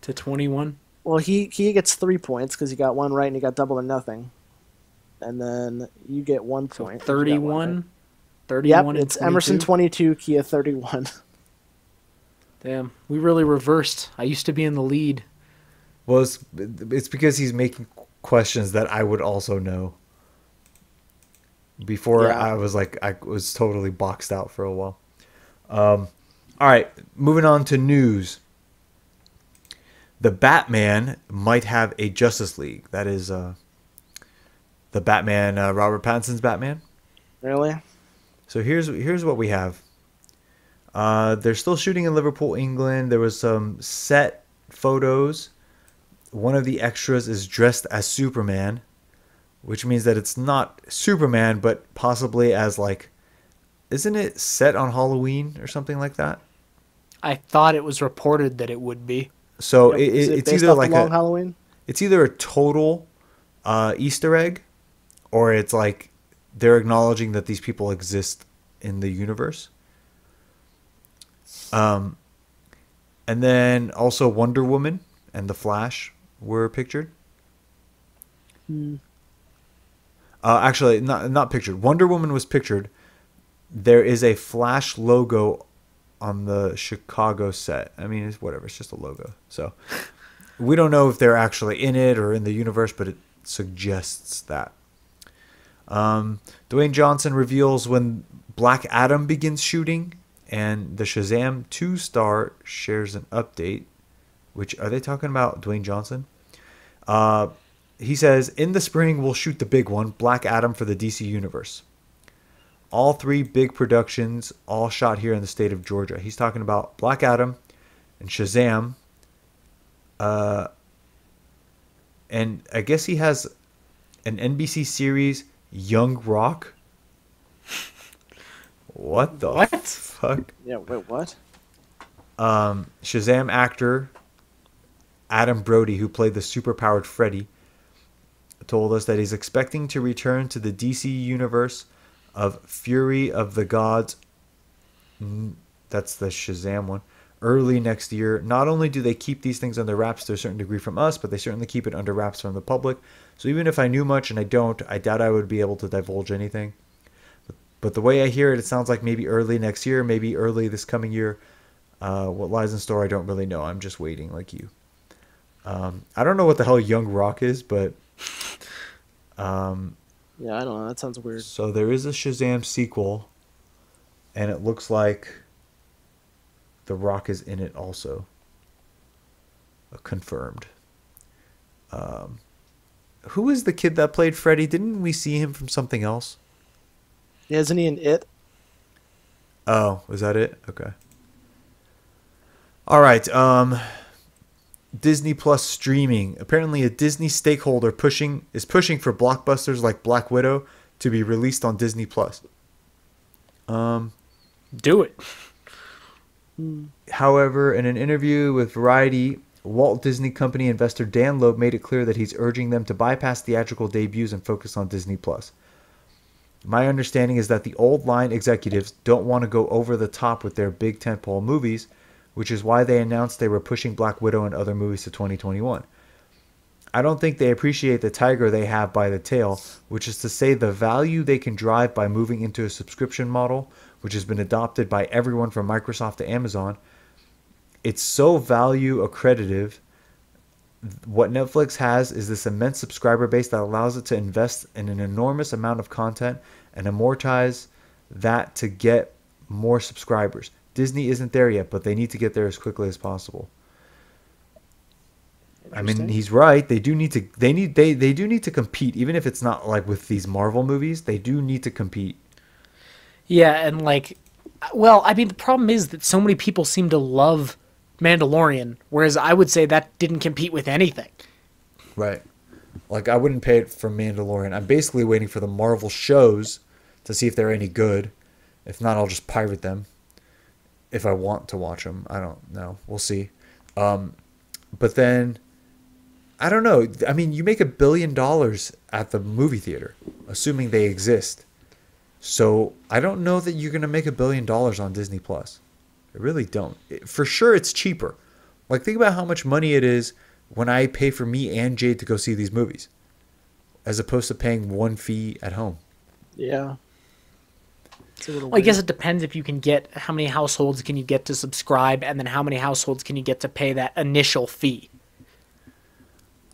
S2: to 21?
S3: Well, he gets 3 points because he got one right and he got double or nothing. And then you get 1 point.
S2: 31? 31
S3: Yep,
S2: and
S3: it's
S2: 22?
S3: Emerson 22, Kia 31.
S2: Damn, we really reversed. I used to be in the lead.
S1: Well, it's because he's making questions that I would also know. Before
S3: Yeah.
S1: I was totally boxed out for a while. All right, moving on to news. The Batman might have a Justice League. That is the Batman, Robert Pattinson's Batman.
S3: Really?
S1: So here's what we have. They're still shooting in Liverpool, England. There was some set photos. One of the extras is dressed as Superman, which means that it's not Superman, but possibly as isn't it set on Halloween or something like that?
S2: I thought it was reported that it would be.
S1: So
S3: Is it
S1: it's
S3: based
S1: either
S3: off
S1: like
S3: the Long Halloween?
S1: it's either a total Easter egg, or it's like they're acknowledging that these people exist in the universe. And then also Wonder Woman and the Flash were pictured. Actually, not pictured. Wonder Woman was pictured. There is a Flash logo on the Chicago set. I mean, it's whatever. It's just a logo. So we don't know if they're actually in it or in the universe, but it suggests that. Dwayne Johnson reveals when Black Adam begins shooting, and the Shazam 2 star shares an update. Which, are they talking about Dwayne Johnson? He says, in the spring, we'll shoot the big one, Black Adam, for the DC Universe. All 3 big productions, all shot here in the state of Georgia. He's talking about Black Adam and Shazam. And I guess he has an NBC series, Young Rock. What the fuck?
S3: Yeah, wait, what?
S1: Shazam actor Adam Brody, who played the superpowered Freddy, told us that he's expecting to return to the DC universe of Fury of the Gods. That's the Shazam one. Early next year. Not only do they keep these things under wraps to a certain degree from us, but they certainly keep it under wraps from the public. So even if I knew much, and I don't, I doubt I would be able to divulge anything. But the way I hear it, it sounds like maybe early next year, maybe early this coming year. What lies in store, I don't really know. I'm just waiting like you. I don't know what the hell Young Rock is, but...
S3: Yeah, I don't know. That sounds weird.
S1: So there is a Shazam sequel, and it looks like The Rock is in it also. Confirmed. Who is the kid that played Freddy? Didn't we see him from something else?
S3: Yeah, isn't he in It?
S1: Oh, was that it? Okay. All right. Disney Plus streaming. Apparently, a Disney stakeholder is pushing for blockbusters like Black Widow to be released on Disney Plus.
S2: Do it.
S1: However, in an interview with Variety, Walt Disney Company investor Dan Loeb made it clear that he's urging them to bypass theatrical debuts and focus on Disney Plus. My understanding is that the old line executives don't want to go over the top with their big tentpole movies, which is why they announced they were pushing Black Widow and other movies to 2021. I don't think they appreciate the tiger they have by the tail, which is to say the value they can drive by moving into a subscription model, which has been adopted by everyone from Microsoft to Amazon. It's so value accretive. What Netflix has is this immense subscriber base that allows it to invest in an enormous amount of content and amortize that to get more subscribers. Disney isn't there yet, but they need to get there as quickly as possible. I mean, he's right. They do need to compete, even if it's not like with these Marvel movies. They do need to compete.
S2: Yeah, and well, I mean, the problem is that so many people seem to love Mandalorian, whereas I would say that didn't compete with anything.
S1: Right. Like, I wouldn't pay it for Mandalorian. I'm basically waiting for the Marvel shows to see if they're any good. If not, I'll just pirate them. If I want to watch them. I don't know. We'll see. But then, I don't know. I mean, you make $1 billion at the movie theater, assuming they exist. So, I don't know that you're going to make $1 billion on Disney Plus. I really don't. For sure, it's cheaper. Like, think about how much money it is when I pay for me and Jade to go see these movies, as opposed to paying one fee at home.
S3: Yeah.
S2: Well, I guess it depends if you can get how many households can you get to subscribe, and then how many households can you get to pay that initial fee.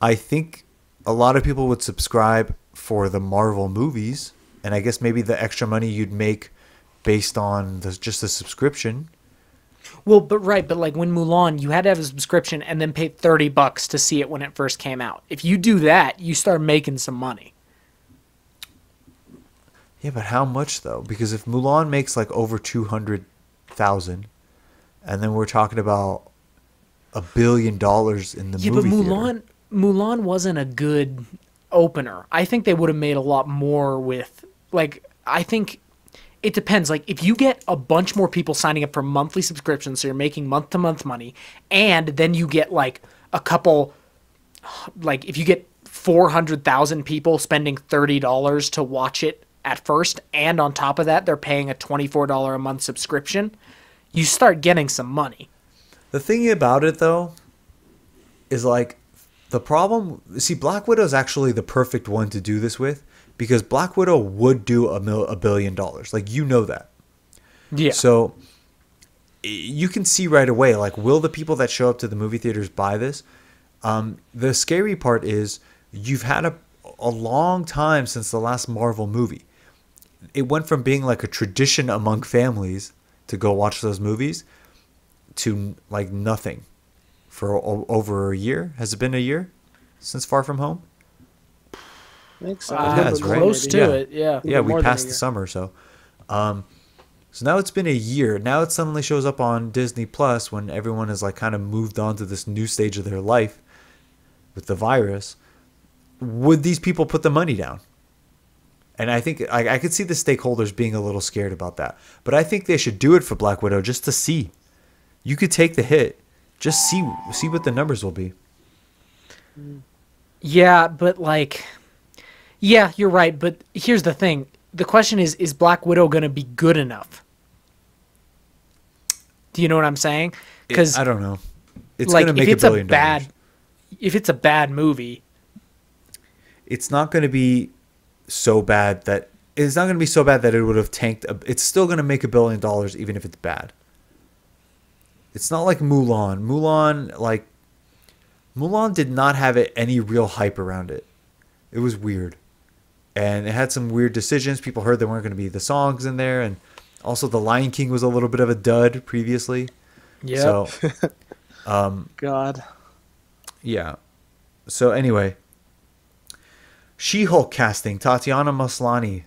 S1: I think a lot of people would subscribe for the Marvel movies, and I guess maybe the extra money you'd make based on just the subscription.
S2: Well, but like when Mulan, you had to have a subscription and then pay $30 to see it when it first came out. If you do that, you start making some money.
S1: Yeah, but how much though? Because if Mulan makes like over 200,000, and then we're talking about $1 billion in the movie theater.
S2: Mulan wasn't a good opener. I think they would have made a lot more with, like, I think it depends. Like, if you get a bunch more people signing up for monthly subscriptions, so you're making month-to-month money, and then you get, like, a couple, like, if you get 400,000 people spending $30 to watch it at first, and on top of that, they're paying a $24 a month subscription, you start getting some money.
S1: The thing about it, though, is, like, the problem... See, Black Widow is actually the perfect one to do this with, because Black Widow would do $1 billion. Like, you know that.
S2: Yeah.
S1: So, you can see right away, like, will the people that show up to the movie theaters buy this? The scary part is you've had a long time since the last Marvel movie. It went from being, like, a tradition among families to go watch those movies to, like, nothing for over a year. Has it been a year since Far From Home?
S3: I think so.
S1: It has, right?
S2: Close to it, yeah.
S1: Yeah, we
S3: More than
S1: passed
S3: a
S1: the
S3: year.
S1: summer, so. So now it's been a year. Now it suddenly shows up on Disney Plus when everyone has, like, kind of moved on to this new stage of their life with the virus. Would these people put the money down? And I think I could see the stakeholders being a little scared about that. But I think they should do it for Black Widow just to see. You could take the hit. Just see what the numbers will be.
S2: Yeah, but, like... Yeah, you're right, but here's the thing. The question is Black Widow going to be good enough? Do you know what I'm saying? Because
S1: I don't know. It's
S2: like,
S1: going to make $1 billion.
S2: If it's a bad movie...
S1: It's not going to be so bad that... It's not going to be so bad that it would have tanked... It's still going to make $1 billion even if it's bad. It's not like Mulan. Mulan did not have any real hype around it. It was weird. And it had some weird decisions. People heard there weren't going to be the songs in there. And also The Lion King was a little bit of a dud previously.
S2: Yeah.
S1: So,
S3: God.
S1: yeah. So anyway, She-Hulk casting. Tatiana Maslany,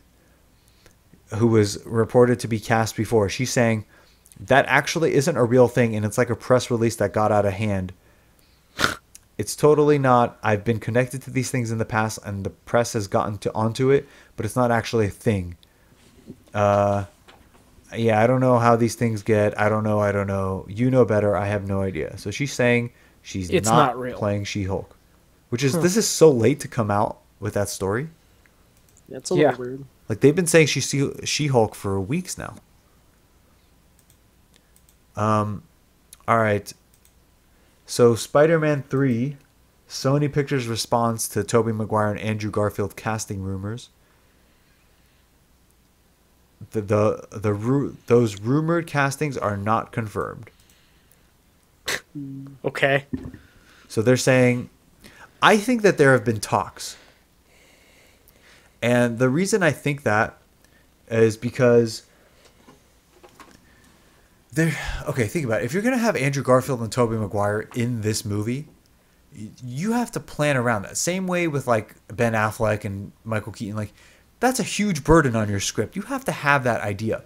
S1: who was reported to be cast before, she's saying that actually isn't a real thing, and it's like a press release that got out of hand. It's totally not. I've been connected to these things in the past, and the press has gotten onto it, but it's not actually a thing. Yeah, I don't know how these things get. I don't know. You know better. I have no idea. So she's saying it's not
S2: real.
S1: Playing She-Hulk, which is this is so late to come out with that story.
S3: Yeah, it's a little weird.
S1: Like, they've been saying she's She-Hulk for weeks now. All right. So, Spider-Man 3, Sony Pictures responds to Tobey Maguire and Andrew Garfield casting rumors. Those rumored castings are not confirmed.
S2: Okay.
S1: So they're saying, I think that there have been talks. And the reason I think that is because okay, think about it. If you're going to have Andrew Garfield and Tobey Maguire in this movie, you have to plan around that. Same way with, like, Ben Affleck and Michael Keaton. Like, that's a huge burden on your script. You have to have that idea.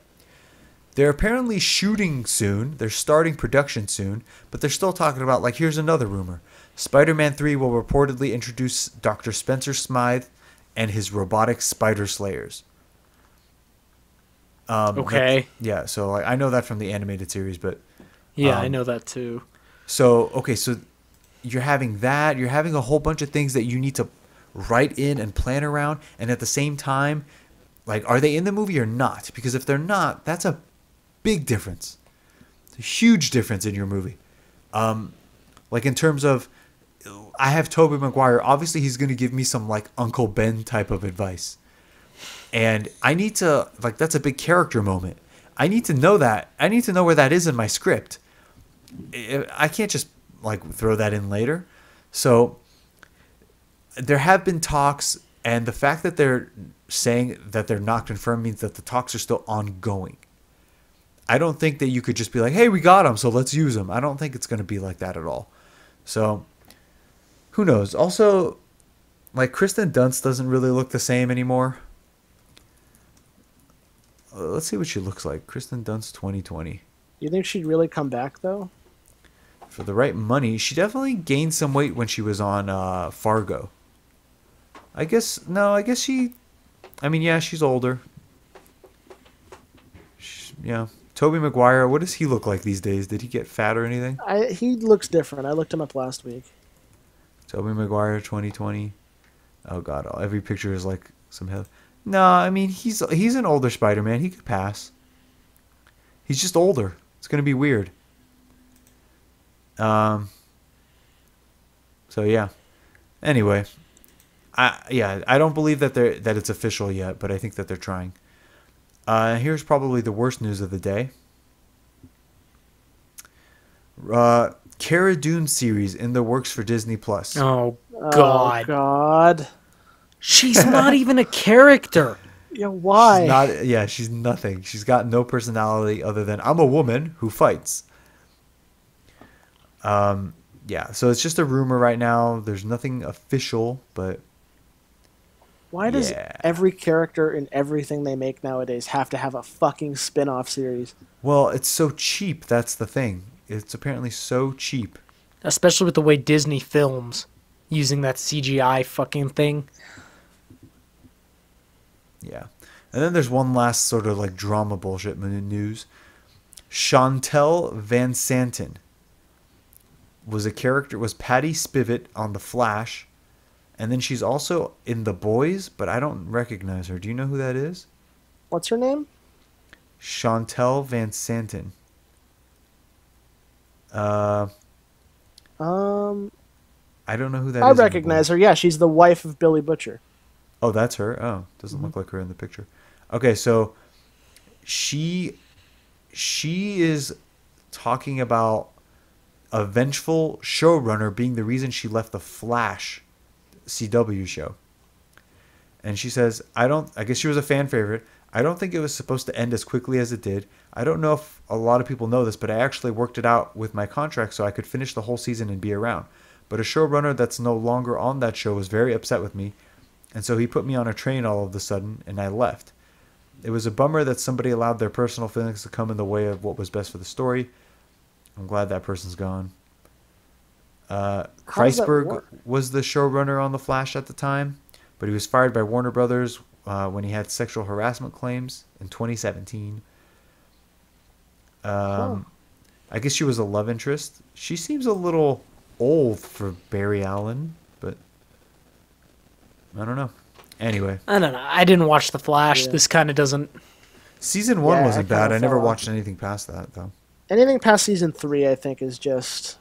S1: They're apparently shooting soon. They're starting production soon. But they're still talking about, like, here's another rumor. Spider-Man 3 will reportedly introduce Dr. Spencer Smythe and his robotic spider slayers.
S2: Okay.
S1: Yeah, so like, I know that from the animated series, but
S2: Yeah, I know that too.
S1: so you're having that. You're having a whole bunch of things that you need to write in and plan around, and at the same time, like, are they in the movie or not? Because if they're not, that's a big difference. It's a huge difference in your movie. Like in terms of, I have Tobey Maguire. Obviously, he's going to give me some like Uncle Ben type of advice. And I need to, like, that's a big character moment. I need to know that. I need to know where that is in my script. I can't just, like, throw that in later. So there have been talks, and the fact that they're saying that they're not confirmed means that the talks are still ongoing. I don't think that you could just be like, hey, we got him, so let's use him. I don't think it's going to be like that at all. So who knows? Also, like, Kirsten Dunst doesn't really look the same anymore. Let's see what she looks like. Kirsten Dunst 2020.
S3: You think she'd really come back, though?
S1: For the right money, she definitely gained some weight when she was on Fargo. I guess she... I mean, yeah, she's older. Yeah. Tobey Maguire, what does he look like these days? Did he get fat or anything?
S3: He looks different. I looked him up last week.
S1: Tobey Maguire 2020. Oh, God. Every picture is like some health. No, I mean, he's an older Spider-Man. He could pass. He's just older. It's going to be weird. So, yeah. Anyway. I don't believe that it's official yet, but I think that they're trying. Here's probably the worst news of the day. Cara Dune series in the works for Disney Plus.
S2: Oh, God.
S3: Oh, God.
S2: She's not even a character.
S3: Yeah, why?
S1: She's nothing. She's got no personality other than I'm a woman who fights. So it's just a rumor right now. There's nothing official, but
S3: why does every character in everything they make nowadays have to have a fucking spin-off series?
S1: Well, it's so cheap. That's the thing. It's apparently so cheap.
S2: Especially with the way Disney films using that CGI fucking thing.
S1: Yeah. And then there's one last sort of like drama bullshit news. Chantel Van Santen was Patty Spivot on The Flash. And then she's also in The Boys, but I don't recognize her. Do you know who that is?
S3: What's her name?
S1: Chantel Van Santen. I don't know who that is.
S3: I recognize her. Yeah, she's the wife of Billy Butcher.
S1: Oh, that's her? Oh, doesn't look like her in the picture. Okay, so she is talking about a vengeful showrunner being the reason she left the Flash CW show. And she says, I guess she was a fan favorite. I don't think it was supposed to end as quickly as it did. I don't know if a lot of people know this, but I actually worked it out with my contract so I could finish the whole season and be around. But a showrunner that's no longer on that show was very upset with me. And so he put me on a train all of a sudden, and I left. It was a bummer that somebody allowed their personal feelings to come in the way of what was best for the story. I'm glad that person's gone. Kreisberg was the showrunner on The Flash at the time, but he was fired by Warner Brothers when he had sexual harassment claims in 2017. I guess she was a love interest. She seems a little old for Barry Allen, but I don't know. Anyway.
S2: I don't know. I didn't watch The Flash. Yeah. This kind of doesn't...
S1: Season 1 wasn't bad. I never watched anything past that, though.
S3: Anything past season 3, I think, is just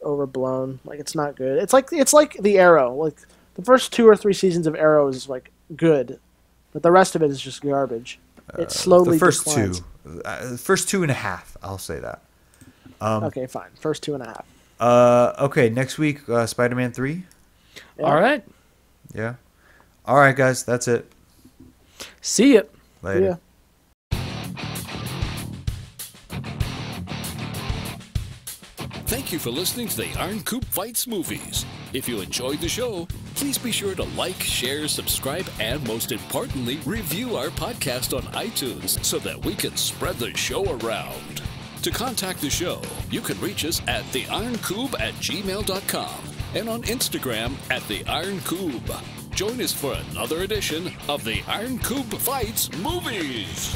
S3: overblown. Like, it's not good. It's like the Arrow. Like, the first 2 or 3 seasons of Arrow is, like, good. But the rest of it is just garbage. It slowly declines.
S1: The first 2.5, I'll say that.
S3: Okay, fine. First 2.5.
S1: Okay, next week, Spider-Man 3.
S2: Yeah. All right.
S1: Yeah. All right, guys, that's it.
S2: See ya.
S1: Later.
S3: Yeah.
S4: Thank you for listening to the Iron Coop Fights Movies. If you enjoyed the show, please be sure to like, share, subscribe, and most importantly, review our podcast on iTunes so that we can spread the show around. To contact the show, you can reach us at theironcube@gmail.com and on Instagram at theironcube. Join us for another edition of the Iron Cube Fights Movies.